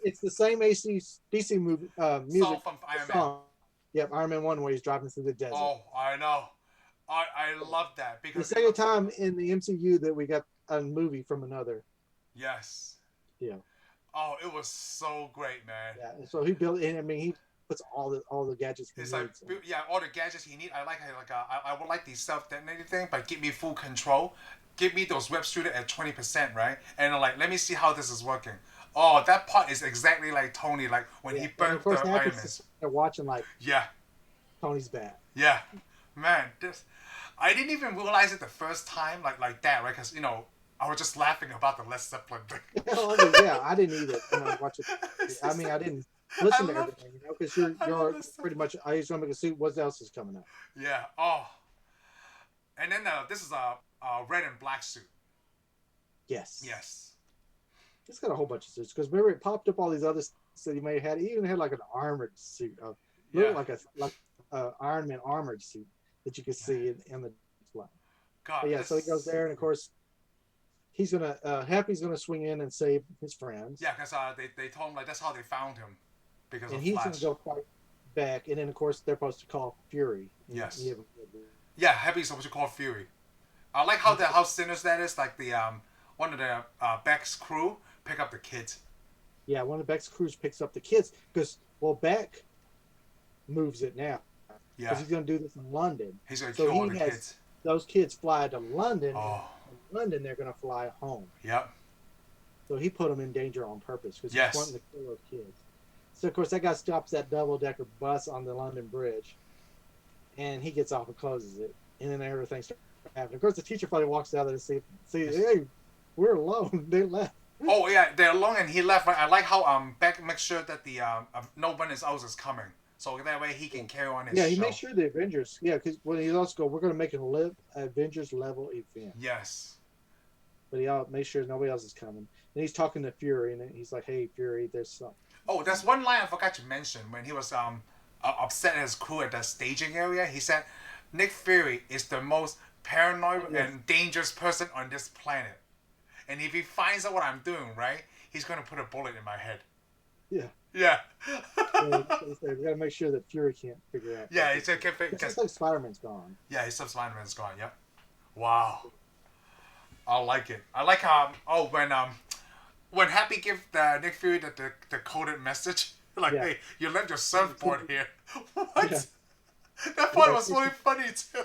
It's the same AC/DC movie, music. Song from Iron Man. Yep, Iron Man 1 where he's driving through the desert. Oh, I know. I love that. Because the second time in the MCU that we got a movie from another. Yes. Yeah. Oh, it was so great, man. Yeah, so he built, and I mean, he puts all the gadgets he needs. Like, yeah, all the gadgets he needs. I like how, like, I would like the self-detonating thing, but give me full control. Give me those web shooter at 20%, right? And I'm like, let me see how this is working. Oh, that part is exactly like Tony, like when he burnt the Iron Man. They're watching like, yeah, Tony's bad. Yeah, man, I didn't even realize it the first time, like that, right? Because, you know, I was just laughing about the Led Zeppelin thing. Yeah, I didn't either when I watched it. I mean, I didn't listen to everything, you know, because you're pretty much, I used to make a suit. What else is coming up? Yeah. Oh. And then this is a red and black suit. Yes. Yes. It's got a whole bunch of suits because remember it popped up all these other suits that he may have had. He even had like an armored suit, like a Iron Man armored suit that you could see in the display. God. But yeah. So he goes there, and of course, he's gonna Happy's gonna swing in and save his friends. Yeah, because they told him like that's how they found him, because and of he's Flash. Gonna go fight back, and then of course they're supposed to call Fury. Yes. Yeah, Happy's supposed to call Fury. I like how sinners that is. Like the one of the Beck's crew pick up the kids. Yeah, one of the Beck's crews picks up the kids because Beck moves it now. Yeah. Because he's gonna do this in London. He's gonna kill all the kids. Those kids fly to London. Oh. In London, they're gonna fly home. Yep. So he put them in danger on purpose because yes. he's wanting to kill those kids. So of course that guy stops that double-decker bus on the London Bridge, and he gets off and closes it, and then everything starts happening. Of course, the teacher finally walks out there to see, hey, we're alone. They left. Oh yeah, they're alone, and he left. I like how Beck makes sure that the no one else is coming, so that way he can carry on his show. Yeah, he makes sure the Avengers. Yeah, because when he also go, we're going to make it a Avengers level event. Yes. But he makes sure nobody else is coming. And he's talking to Fury, and he's like, "Hey, Fury, there's something." Oh, there's one line I forgot to mention when he was upset at his crew at the staging area. He said, "Nick Fury is the most paranoid and dangerous person on this planet, and if he finds out what I'm doing, right, he's gonna put a bullet in my head." Yeah. Yeah. We gotta make sure that Fury can't figure out. Yeah, he said, "It's like Spider-Man's gone." Yeah, he said Spider-Man's gone. Yep. Wow. I like it. I like how when Happy give Nick Fury the coded message, like, "Hey, you left your surfboard here." What? Yeah. That part was really funny too.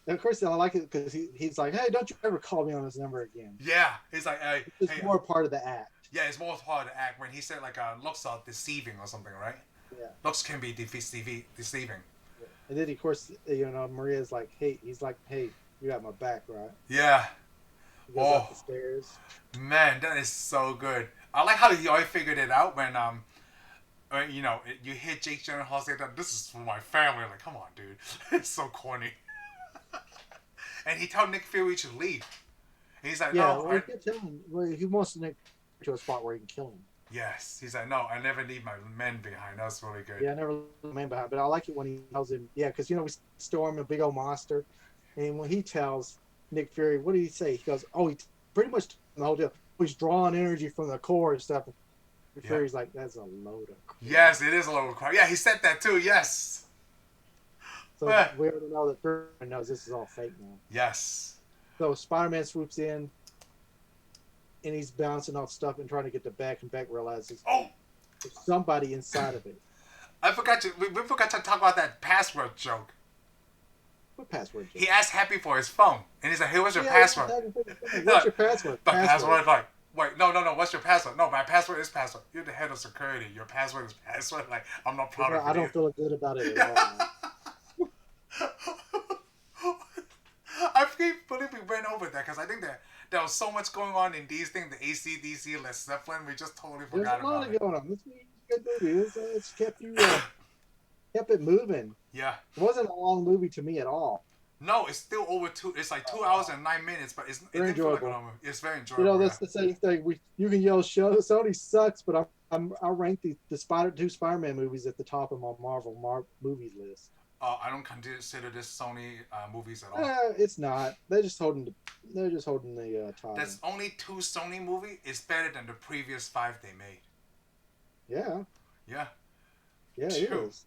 And of course, I like it because he's like, "Hey, don't you ever call me on this number again." Yeah, he's like, "Hey." It's more part of the act. Yeah, it's more part of the act when he said like looks are deceiving or something, right? Yeah. Looks can be deceiving. Yeah. And then of course, Maria's like, "Hey," he's like, "Hey, you got my back, right?" Yeah. He goes up the stairs. Man, that is so good. I like how he already figured it out when you hear Jake Gyllenhaal say that this is for my family. Like, come on, dude, it's so corny. And he told Nick Fury to leave. And he's like, "No." Well, he wants to Nick to a spot where he can kill him. Yes, he's like, "No, I never leave my men behind." That's really good. Yeah, I never leave my men behind. But I like it when he tells him, because we storm a big old monster. And when he tells Nick Fury, what did he say? He goes, "Oh, he pretty much the whole deal. He's drawing energy from the core and stuff." Nick Yeah. Fury's like, "That's a load of crap." Yes, it is a load of crap. Yeah, he said that too. Yes. So we already know that Fury knows this is all fake now. Yes. So Spider-Man swoops in, and he's bouncing off stuff and trying to get to Beck, and Beck realizes Oh, there's somebody inside of it. I forgot to. We forgot to talk about that password joke. What password? He asked Happy for his phone, and he's like, "Hey, what's your password?" What's your password? My password is like, wait, no. What's your password? No, my password is password. You're the head of security. Your password is password. Like, I'm not proud of you. I don't feel good about it at all. I believe we went over that because I think that there was so much going on in these things, the AC/DC, Led Zeppelin, we just totally forgot about it. There's a lot going on. This is a good movie. It's kept you kept it moving. Yeah. It wasn't a long movie to me at all. No, it's still over it's like 2 hours and 9 minutes, but it didn't feel like a long movie. It's very enjoyable. You know, that's the same thing. You can yell, Sony sucks, but I'll rank the two Spider-Man movies at the top of my Marvel movies list. I don't consider this Sony movies at all. It's not. They're just holding the title. There's only 2 Sony movies. It's better than the previous 5 they made. Yeah. Yeah. Yeah, it is.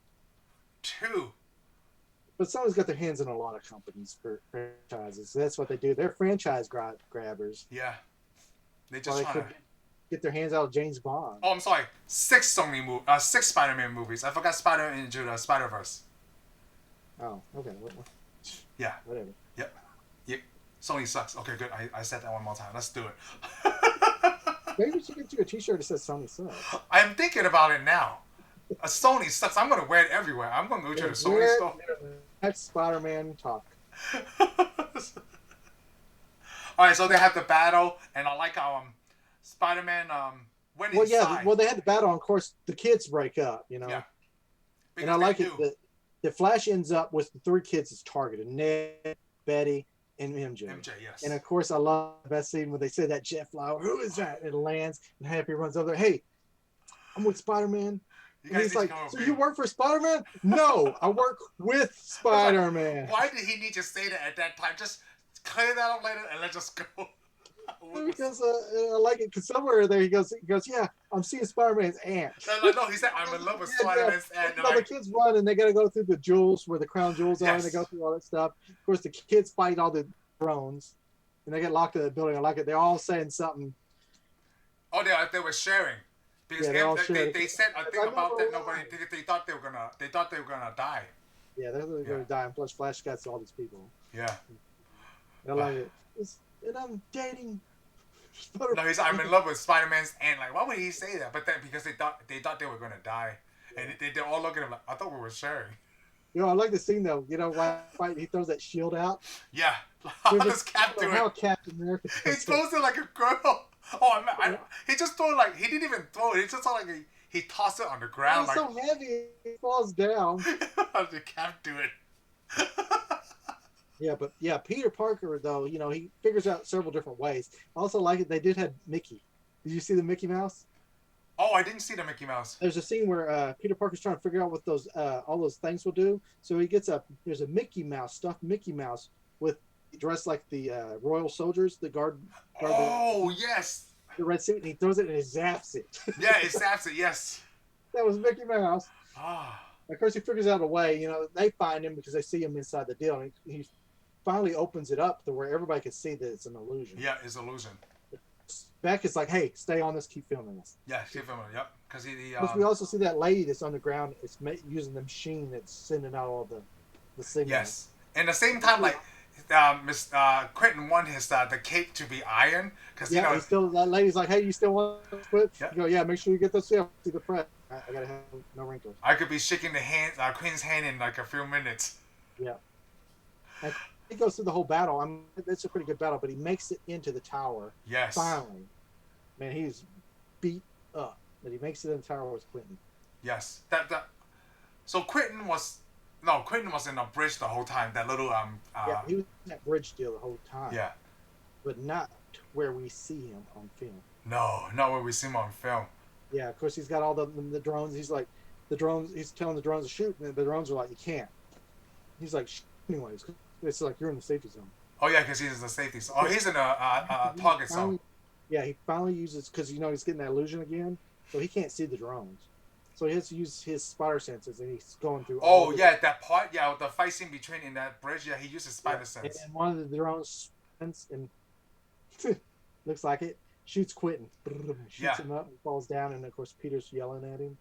2. But Sony's got their hands in a lot of companies for franchises. That's what they do. They're franchise grabbers. Yeah. They just trying to get their hands out of James Bond. Oh, I'm sorry. 6 Spider-Man movies. I forgot Spider-Man into the Spider-Verse. Oh, okay. Yeah. Whatever. Yep. Yep. Sony sucks. Okay, good. I said that one more time. Let's do it. Maybe we should get you a T-shirt that says Sony sucks. I'm thinking about it now. Sony sucks. I'm going to wear it everywhere. I'm going to go to the Sony store. Next Spider-Man talk. Alright, so they have the battle, and I like how Spider-Man went inside. Yeah, well, they had the battle, and of course, the kids break up, you know. Yeah. And I like it that the Flash ends up with the 3 kids as targeted: Ned, Betty, and MJ. MJ, yes. And of course, I love the best scene when they say that jet flower. Who is that? And it lands, and Happy runs over there. Hey, I'm with Spider-Man. And he's like, so you work for Spider-Man? No, I work with Spider-Man. Why did he need to say that at that time? Just clear that up later and let's just go. Because I like it. Because somewhere there he goes, yeah, I'm seeing Spider-Man's aunt. No, he said, I'm in love with Spider-Man's aunt. No, the kids run and they got to go through the jewels where the crown jewels are, and they go through all that stuff. Of course, the kids fight all the drones, and they get locked in the building. I like it. They're all saying something. Oh, they were sharing. Because they said a thing about that. They thought they were gonna die. Yeah, they're gonna die. And plus, Flash got all these people. Yeah. And I like it. And I'm dating. No, I'm in love with Spider-Man's aunt. Like, why would he say that? But then because they thought they were gonna die, and they're all looking at him like, I thought we were sharing. You know, I like the scene though. You know, why he throws that shield out? Yeah. How does Cap do it? How Captain America? He throws it like a girl. Oh, he just threw it like he didn't even throw it. He just like he tossed it on the ground. It's so heavy, it falls down. How did Cap do it? Yeah, Peter Parker though, you know, he figures out several different ways. I also like it. They did have Mickey. Did you see the Mickey Mouse? Oh, I didn't see the Mickey Mouse. There's a scene where Peter Parker's trying to figure out what those all those things will do. So he gets there's a Mickey Mouse, stuffed Mickey Mouse dressed like the royal soldiers, the guard. Yes. The red suit, and he throws it and he zaps it. Yeah, it zaps it. Yes. That was Mickey Mouse. Ah. Of course, he figures out a way. You know, they find him because they see him inside the deal, and he finally opens it up to where everybody can see that it's an illusion. Yeah, it's an illusion. Beck is like, "Hey, stay on this. Keep filming this." Yeah, keep filming. Yep. Because we also see that lady that's on the ground. It's using the machine that's sending out all the signals. Yes. And at the same time, like. Quentin wanted the cape to be iron because you know he's still that lady's like, hey, you still want to quit? Yeah. You go, yeah, make sure you get this to the press. I gotta have no wrinkles. I could be shaking the Quentin's hand in like a few minutes. Yeah. And he goes through the whole battle. It's a pretty good battle, but he makes it into the tower. Yes. Finally, man, he's beat up, but he makes it in the tower with Quentin. Yes. So Quentin was in the bridge the whole time. That little yeah, he was in that bridge deal the whole time. Yeah. But not where we see him on film. No, not where we see him on film. Yeah, of course he's got all the drones. He's like he's telling the drones to shoot, and the drones are like, you can't. He's like, shoot anyways. It's like you're in the safety zone. Oh yeah, because he's in the safety zone. Oh, he's in a target zone. Yeah, he finally uses because he's getting that illusion again, so he can't see the drones. So he has to use his spider senses, and he's going through. Oh yeah, that part. Yeah, the fight scene between in that bridge. Yeah, he uses spider sense. And one of the drones spins and looks like it shoots Quentin, shoots him up, and falls down, and of course Peter's yelling at him.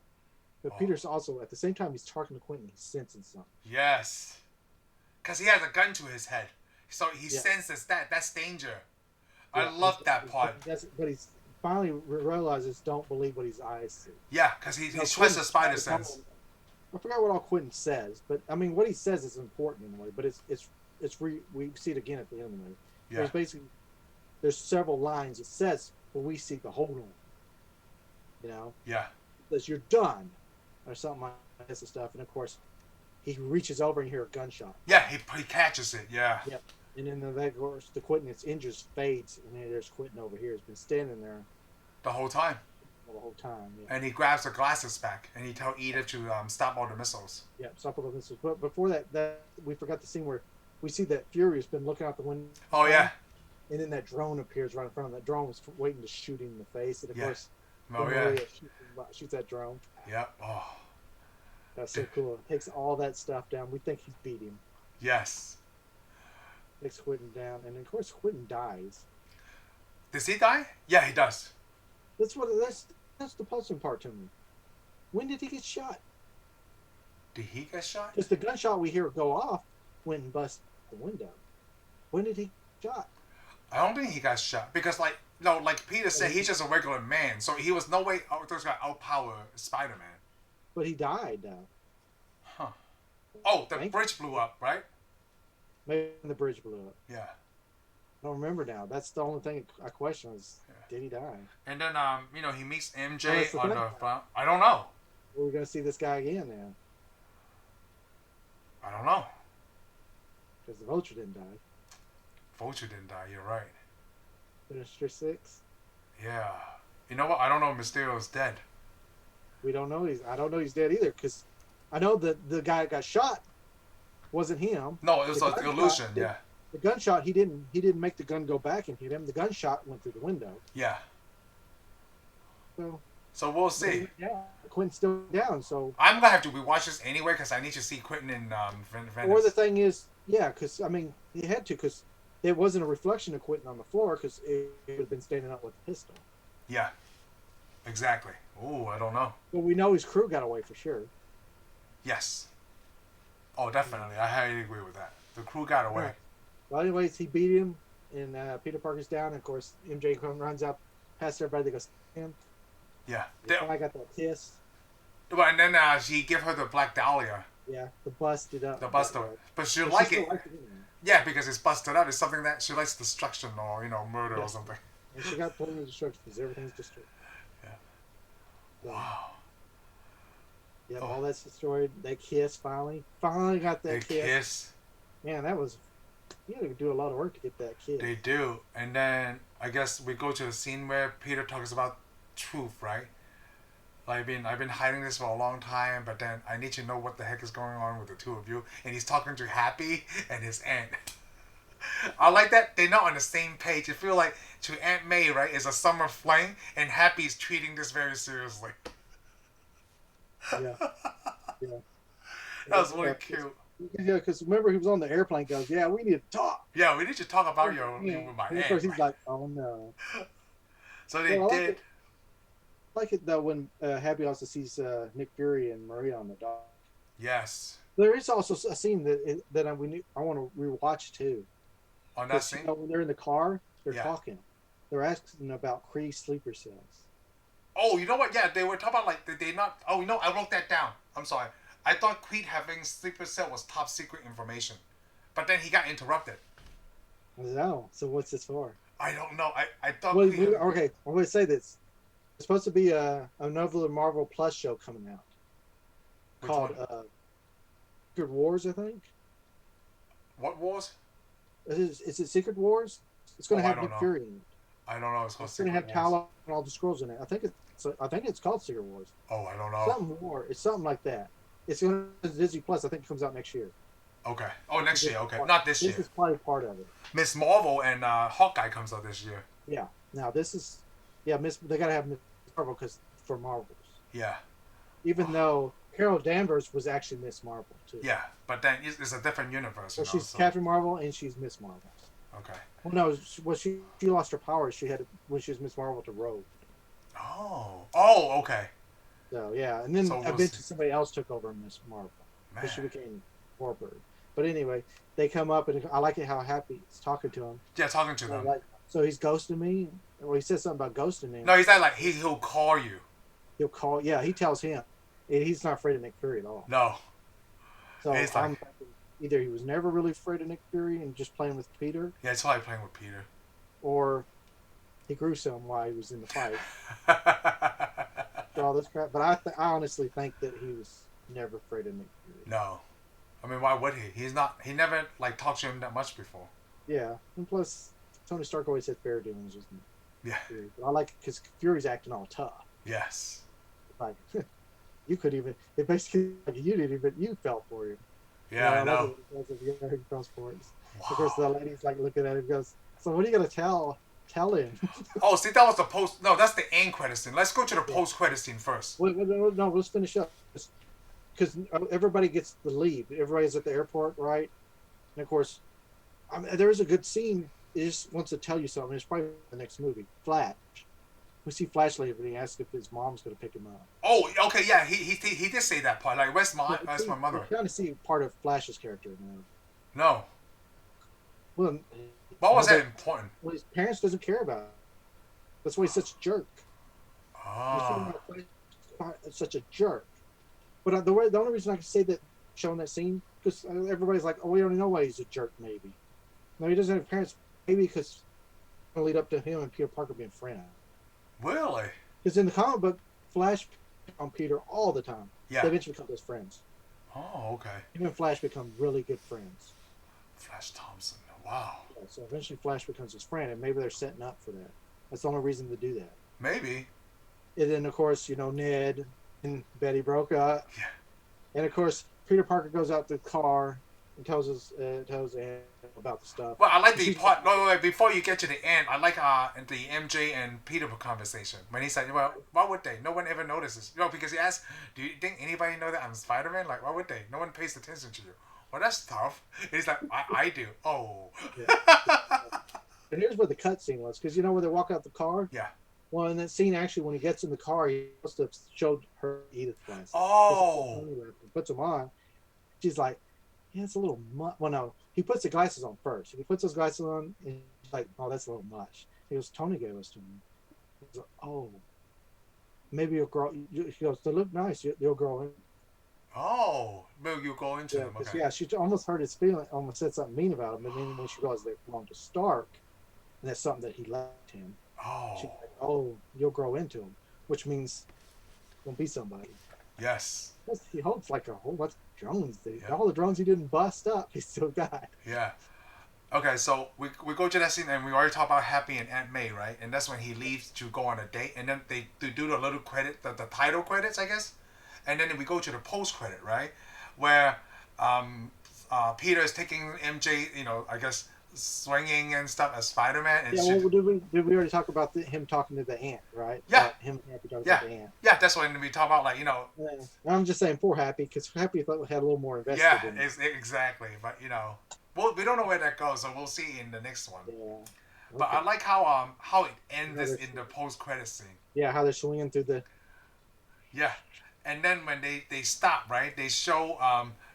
But Peter's also at the same time he's talking to Quentin, he's sensing something. Yes, because he has a gun to his head, so he senses that's danger. I love that part. But he's finally realizes don't believe what his eyes see. Yeah, because he trusts the spider sense. I forgot what all Quentin says, but I mean what he says is important in a way. But we see it again at the end of the movie. Yeah. There's several lines it says, but we see the whole movie. You know. Yeah. It says you're done, or something like this and stuff, and of course, he reaches over and you hear a gunshot. Yeah, he catches it. Yeah. Yep. And then of course the Quentin that's injured fades, and then there's Quentin over here. He's been standing there the whole time. The whole time, yeah. And he grabs the glasses back, and he tells Edith to stop all the missiles. Yeah, stop all the missiles. But before that we forgot the scene where we see that Fury has been looking out the window. Oh yeah. And then that drone appears right in front of him. That drone was waiting to shoot him in the face, and of course, shoots that drone. Yep. Oh. That's so cool. It takes all that stuff down. We think he's beat him. Yes. Takes Quentin down, and of course Quentin dies. Does he die? Yeah, he does. That's the puzzling part to me. When did he get shot? Did he get shot? Because the gunshot we hear go off went and bust the window. When did he get shot? I don't think he got shot because, like Peter said, he's just a regular man, so he was no way going to outpower Spider-Man. But he died, though. Huh. Oh, the bridge blew up, right? Maybe the bridge blew up. Yeah. I don't remember now. That's the only thing I question is, did he die? And then, he meets MJ on the front. I don't know. We're going to see this guy again now. I don't know. Because the Vulture didn't die. Vulture didn't die, you're right. Sinister Six? Yeah. You know what? I don't know if Mysterio's dead. We don't know I don't know he's dead either, because I know that the guy that got shot wasn't him. No, it was an illusion, yeah. The gunshot, he didn't make the gun go back and hit him. The gunshot went through the window. Yeah. So we'll see. Yeah, Quentin's still down, so... I'm going to have to rewatch this anyway, because I need to see Quentin in Venice. Or the thing is, yeah, because, I mean, he had to, because there wasn't a reflection of Quentin on the floor, because it would have been standing up with a pistol. Yeah. Exactly. Ooh, I don't know. But we know his crew got away for sure. Yes. Oh, definitely. I highly agree with that. The crew got away. Yeah. Well, anyways, he beat him, and Peter Parker's down, and of course, MJ runs up past everybody to go see him. Yeah. I got that kiss. Well, and then she give her the Black Dahlia. Yeah, the busted up. The busted up. But she like it. Yeah, because it's busted up. It's something that she likes destruction or, murder or something. And she got plenty of destruction because everything's destroyed. Yeah. So, wow. Yeah, all that's destroyed. They kiss finally. Finally got that kiss. Man, that was... You had to do a lot of work to get that kiss. They do. And then, I guess we go to the scene where Peter talks about truth, right? Like, I've been hiding this for a long time, but then I need to know what the heck is going on with the two of you. And he's talking to Happy and his aunt. I like that they're not on the same page. I feel like to Aunt May, right, is a summer fling, and Happy's treating this very seriously. Yeah. That was really cute. Yeah, because remember he was on the airplane. Goes, yeah, we need to talk. Yeah, we need to talk about you with my aunt. Of course, he's like, oh no. So they did. I like it though when Happy also sees Nick Fury and Maria on the dock. Yes. There is also a scene that I want to rewatch too. On that scene? When they're in the car, they're talking. They're asking about Kree sleeper cells. Oh, you know what? Yeah, they were talking about they not. Oh, I wrote that down. I'm sorry. I thought Creed having sleeper cell was top secret information, but then he got interrupted. No. So what's this for? I don't know. I thought. Well, okay, I'm going to say this. It's supposed to be another Marvel Plus show coming out called Secret Wars, I think. What Wars? Is it Secret Wars? It's going to have Nick Fury in it. I don't know. It's going to have Talon and all the Skrulls in it. I think it's called Secret Wars. Oh, I don't know. Something war. It's something like that. It's going to Disney Plus. I think it comes out next year. Okay. Oh, next year. Okay, not this This year. is probably part of it. Miss Marvel and Hawkeye comes out this year. Yeah. Now this is, yeah, Miss. They gotta have Miss Marvel because for Marvels. Yeah. Even though Carol Danvers was actually Miss Marvel too. Yeah, but then it's a different universe, So she's so. Captain Marvel and she's Miss Marvel. Okay. Well, no, well she lost her powers. She had when she was Miss Marvel to Rogue. Oh. Oh. Okay. So yeah, and then So we'll eventually see. somebody else took over Miss Marvel because she Man. became Warbird. But anyway, they come up and I like it how happy he's talking to him. Yeah, talking to them. Like, so he's ghosting me. Well, he says something about ghosting him. No, he's not like he'll call you. He'll call. Yeah, he tells him. And he's not afraid of Nick Fury at all. No. So He's I'm like, thinking either he was never really afraid of Nick Fury and just playing with Peter, yeah, it's probably playing with Peter. or he grew some while he was in the fight. All this crap. But I honestly think that he was never afraid of Nick Fury. No. I mean, why would he? He's not. He never like talked to him that much before. Yeah, and plus Tony Stark always said fair dealings with Yeah. Fury. But I like it because Fury's acting all tough. Yes. Like you could even. It basically like you didn't even you felt for him. Yeah, I know. He felt for it. Wow. Of course, the lady's like looking at him and goes, "So what are you gonna tell him?" Oh, see, that was the post. No, that's the end credit scene. Let's go to the post credit scene first. Wait, no, let's finish up. Because everybody gets to leave. Everybody's at the airport, right? And of course, there is a good scene. It just wants to tell you something. It's probably the next movie, Flash. We see Flash later, and he asks if his mom's going to pick him up. Oh, okay, yeah, he did say that part. Like, where's my mother? You kind of see part of Flash's character now. No. Well, Why was that important? Well, his parents doesn't care about it. That's why he's such a jerk. Oh. It's such a jerk. But the only reason I can say that showing that scene because everybody's like, oh, we already know why he's a jerk. Maybe. No, he doesn't have parents. Maybe because it's going to lead up to him and Peter Parker being friends. Really? Because in the comic book, Flash on Peter all the time. Yeah. They eventually become his friends. Oh, okay. Him and Flash become really good friends. Flash Thompson. Wow. Yeah, so eventually Flash becomes his friend, and maybe they're setting up for that. That's the only reason to do that. Maybe. And then, of course, Ned and Betty broke up. Yeah. And, of course, Peter Parker goes out to the car and tells Anne about the stuff. Well, I like the part. Wait, before you get to the end, I like the MJ and Peter conversation when he said, "Well, why would they? No one ever notices." Because he asked, "Do you think anybody know that I'm Spider-Man? Like, why would they? No one pays attention to you." Well, that's tough. And he's like, I do. Oh. Yeah. And here's where the cutscene was, because where they walk out the car. Yeah. Well, in that scene, actually, when he gets in the car, he must have showed her Edith glasses. Oh. He puts them on. She's like, yeah, it's a little much. Well, no, he puts the glasses on first. He puts those glasses on, and he's like, oh, that's a little much. He goes, Tony gave us to me. He's like, oh, maybe you'll grow. He goes, they look nice. You'll grow in. Oh, maybe you go into them. Okay. Yeah, she almost hurt his feeling. Almost said something mean about him, but then when she realized they belonged to Stark, and that's something that he left him. Oh. She's like, oh, you'll grow into him, which means he'll be somebody. Yes. He holds like a whole bunch of drones. Yeah. All the drones he didn't bust up, he still got. Yeah. Okay, so we go to that scene, and we already talked about Happy and Aunt May, right? And that's when he leaves to go on a date, and then they do the little credit, the title credits, I guess. And then we go to the post credit, right, where Peter is taking MJ, I guess swinging and stuff as Spider-Man. And yeah, well, did we already talk about him talking to the aunt, right? Yeah. Him Happy talking about the aunt. Yeah, that's when we talk about Yeah. I'm just saying poor Happy because Happy thought we had a little more invested. Yeah, in it. exactly. But well, we don't know where that goes, so we'll see in the next one. Yeah. Okay. But I like how it ends in the post credit scene. Yeah, how they're swinging through the. Yeah. And then when they stop, right? They show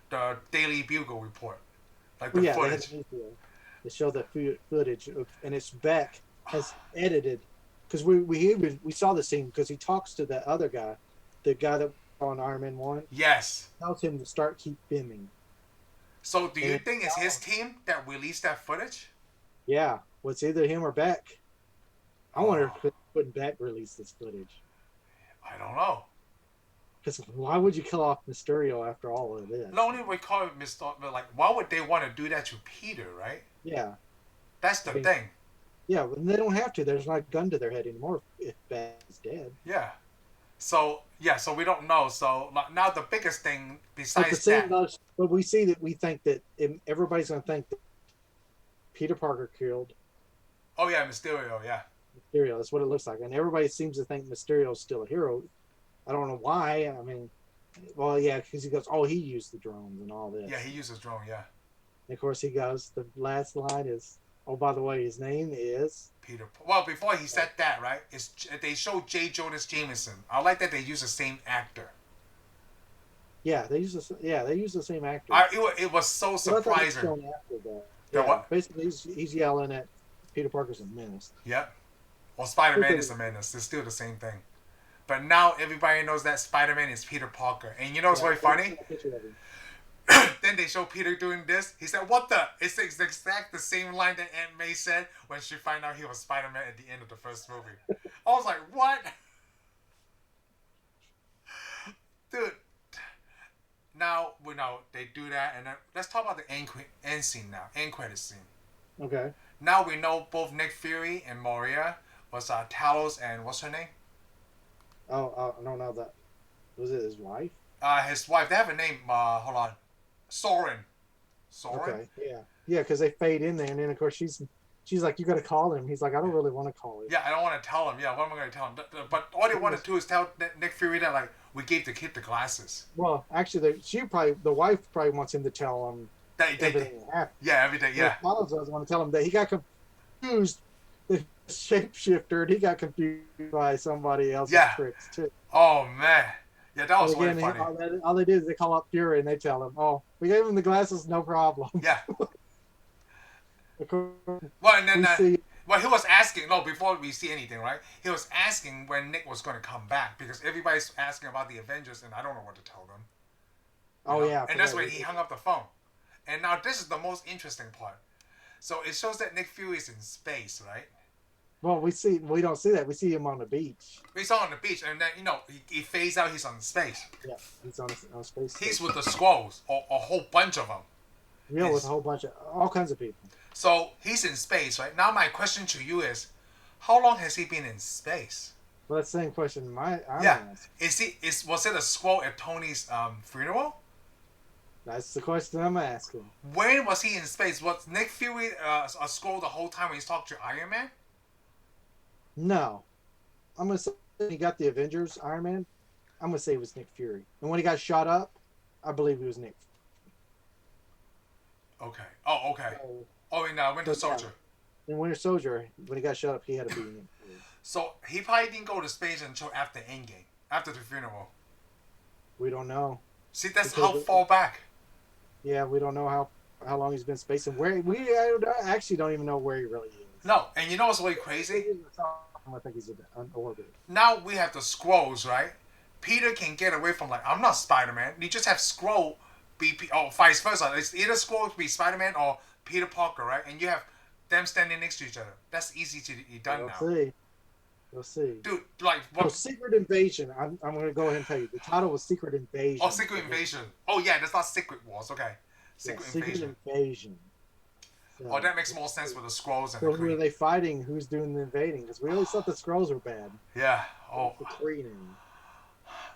the Daily Bugle report, like the footage. They show the footage, and it's Beck has edited because we saw the scene because he talks to that other guy, the guy that on Iron Man 1. Yes. Tells him to keep filming. So do you think it's his team that released that footage? Yeah, well, it's either him or Beck. I wonder if wouldn't Beck release this footage. I don't know. Because why would you kill off Mysterio after all of this? Not only we call it Mysterio, but like, why would they want to do that to Peter, right? Yeah. That's the thing. Yeah, well, they don't have to. There's not a gun to their head anymore if Beck is dead. Yeah. So we don't know. So now the biggest thing besides that. But But we see that we think that everybody's going to think that Peter Parker killed Oh yeah, Mysterio. Yeah. Mysterio. That's what it looks like, and everybody seems to think Mysterio's still a hero. I don't know why. I mean, well, yeah, because he goes, "Oh, he used the drones and all this." Yeah, he uses drone. Yeah. And of course, he goes. The last line is, "Oh, by the way, his name is." Peter. Well, before he said that, right? They showed J. Jonas Jameson. I like that they use the same actor. Yeah, they use the same actor. It was so But I thought it was surprising. shown after that. The Yeah, what? basically, he's yelling at Peter Parker's a menace. Yep. Well, Spider-Man is a menace. It's still the same thing. But now everybody knows that Spider-Man is Peter Parker. And you know what's very funny? Then they show Peter doing this. He said, "What the?" It's the exact the same line that Aunt May said when she found out he was Spider-Man at the end of the first movie. I was like, "What?" Dude. Now we know they do that, and then let's talk about the end scene now. End credit scene. Okay. Now we know both Nick Fury and Maria was Talos and what's her name? Oh, I don't know that. Was it his wife? His wife. They have a name. Hold on. Soren. Okay. Yeah, because they fade in there, and then of course she's like, "You got to call him." He's like, "I don't really want to call him." Yeah, I don't want to tell him. Yeah, what am I going to tell him? But all they want to do is tell Nick Fury that like we gave the kid the glasses. Well, actually, the wife probably wants him to tell him everything that happened. Yeah, everything. Yeah. Talos doesn't want to tell him that he got confused. The shapeshifter, and he got confused by somebody else's tricks too. Oh man. Yeah, that was really funny. All they did is they call up Fury and they tell him, "Oh, we gave him the glasses, no problem." Yeah. Well, and then he was asking. No, before we see anything, right? He was asking when Nick was going to come back because everybody's asking about the Avengers, and I don't know what to tell them. Oh yeah. And that's when he hung up the phone. And now this is the most interesting part. So it shows that Nick Fury is in space, right? Well, we don't see that. We see him on the beach. We saw on the beach, and then he fades out. He's on space. Yeah, he's on space. He's with the Skrulls, a whole bunch of them. Yeah, with a whole bunch of all kinds of people. So he's in space, right? Now my question to you is, how long has he been in space? Well, that's the same question I'm asking. Was it a Skrull at Tony's funeral? That's the question I'm asking. When was he in space? Was Nick Fury a Skrull the whole time when he's talking to Iron Man? No. I'm going to say he got the Avengers, Iron Man. I'm going to say it was Nick Fury. And when he got shot up, I believe it was Nick. Okay. Oh, okay. In Winter Soldier. In Winter Soldier, when he got shot up, he had to be in Nick Fury. So he probably didn't go to space until after Endgame, after the funeral. We don't know. See, that's how far back. Yeah, we don't know how long he's been in space and where. I actually don't even know where he really is. No, and you know what's really crazy? I think he's in orbit. Now we have the Skrulls, right? Peter can get away from I'm not Spider-Man. You just have Skrull be vice versa. It's either Skrull be Spider-Man or Peter Parker, right? And you have them standing next to each other. That's easy to be done now. We'll see. Dude, what? Secret Invasion. I'm going to go ahead and tell you. The title was Secret Invasion. Oh, Secret Invasion. Oh, yeah, that's not Secret Wars. Okay. Secret Invasion. So, that makes more sense with the Skrulls and so who are they fighting? Who's doing the invading? Because we always thought the Skrulls were bad. Yeah. Oh. The Kree.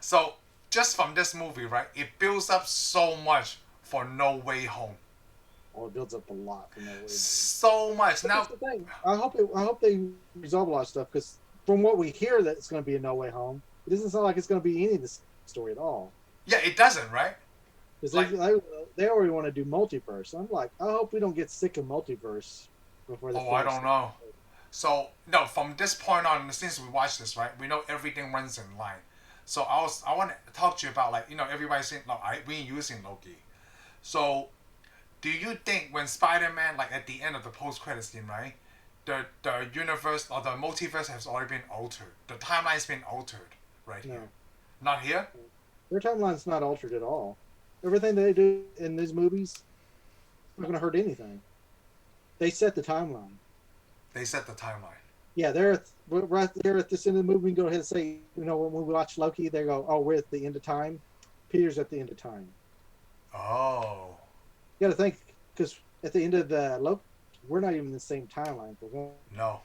So, just from this movie, right, it builds up so much for No Way Home. Oh, it builds up a lot for No Way Home. So much. But now, that's the thing. I hope they resolve a lot of stuff, because from what we hear that it's going to be a No Way Home, it doesn't sound like it's going to be any of this story at all. Yeah, it doesn't, right? Because they already want to do multiverse. I'm like, I hope we don't get sick of multiverse before the I don't know. So, no, from this point on, since we watched this, right, we know everything runs in line. So I want to talk to you about, everybody's saying, we're using Loki. So, do you think when Spider-Man, at the end of the post-credit scene, right, the universe or the multiverse has already been altered? The timeline's been altered here. Not here? Their timeline's not altered at all. Everything they do in these movies is not going to hurt anything. They set the timeline. Yeah, they're right there at this end of the movie. We can go ahead and say, when we watch Loki, they go, "Oh, we're at the end of time." Peter's at the end of time. Oh. You got to think, because at the end of the Loki, we're not even in the same timeline for one. No.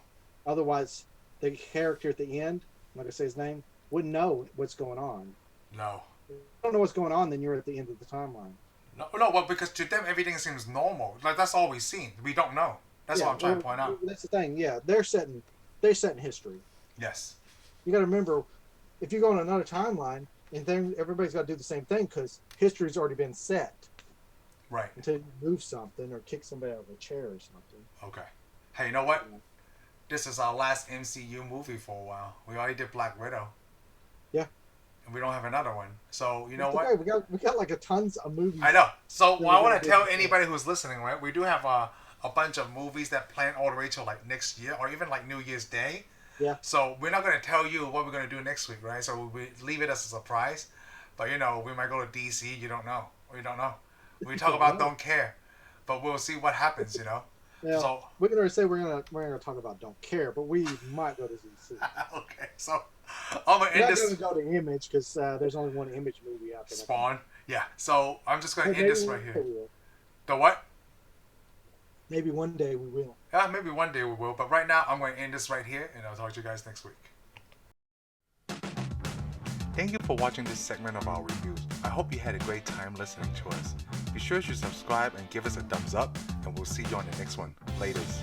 Otherwise, the character at the end, I'm not going to say his name, wouldn't know what's going on. No. If you don't know what's going on, then you're at the end of the timeline. No, well, because to them everything seems normal. Like that's all we've seen. We don't know. That's what I'm trying to point out. That's the thing. Yeah, they're setting history. Yes. You got to remember, if you go on another timeline, and then everybody's got to do the same thing because history's already been set. Right. Until you move something or kick somebody out of a chair or something. Okay. Hey, you know what? This is our last MCU movie for a while. We already did Black Widow. Yeah. And we don't have another one. So, you know It's what? okay. We got like a tons of movies. I know. So, well, I want to tell anybody who's listening, right? We do have a bunch of movies that plan all the way till like next year or even like New Year's Day. Yeah. So, we're not going to tell you what we're going to do next week, right? So, we leave it as a surprise. But, you know, we might go to DC. You don't know. We don't know. We talk about Don't Care. But we'll see what happens, you know? Yeah, so we can already say we're gonna talk about Don't Care, but we might go to DC. Okay, so I'm gonna end this. We're not gonna go to Image because there's only one Image movie out there. Spawn, yeah. So I'm just gonna end this right here. The what? Maybe one day we will. Yeah, maybe one day we will. But right now I'm gonna end this right here, and I'll talk to you guys next week. Thank you for watching this segment of our reviews. I hope you had a great time listening to us. Be sure to subscribe and give us a thumbs up, and we'll see you on the next one. Laters.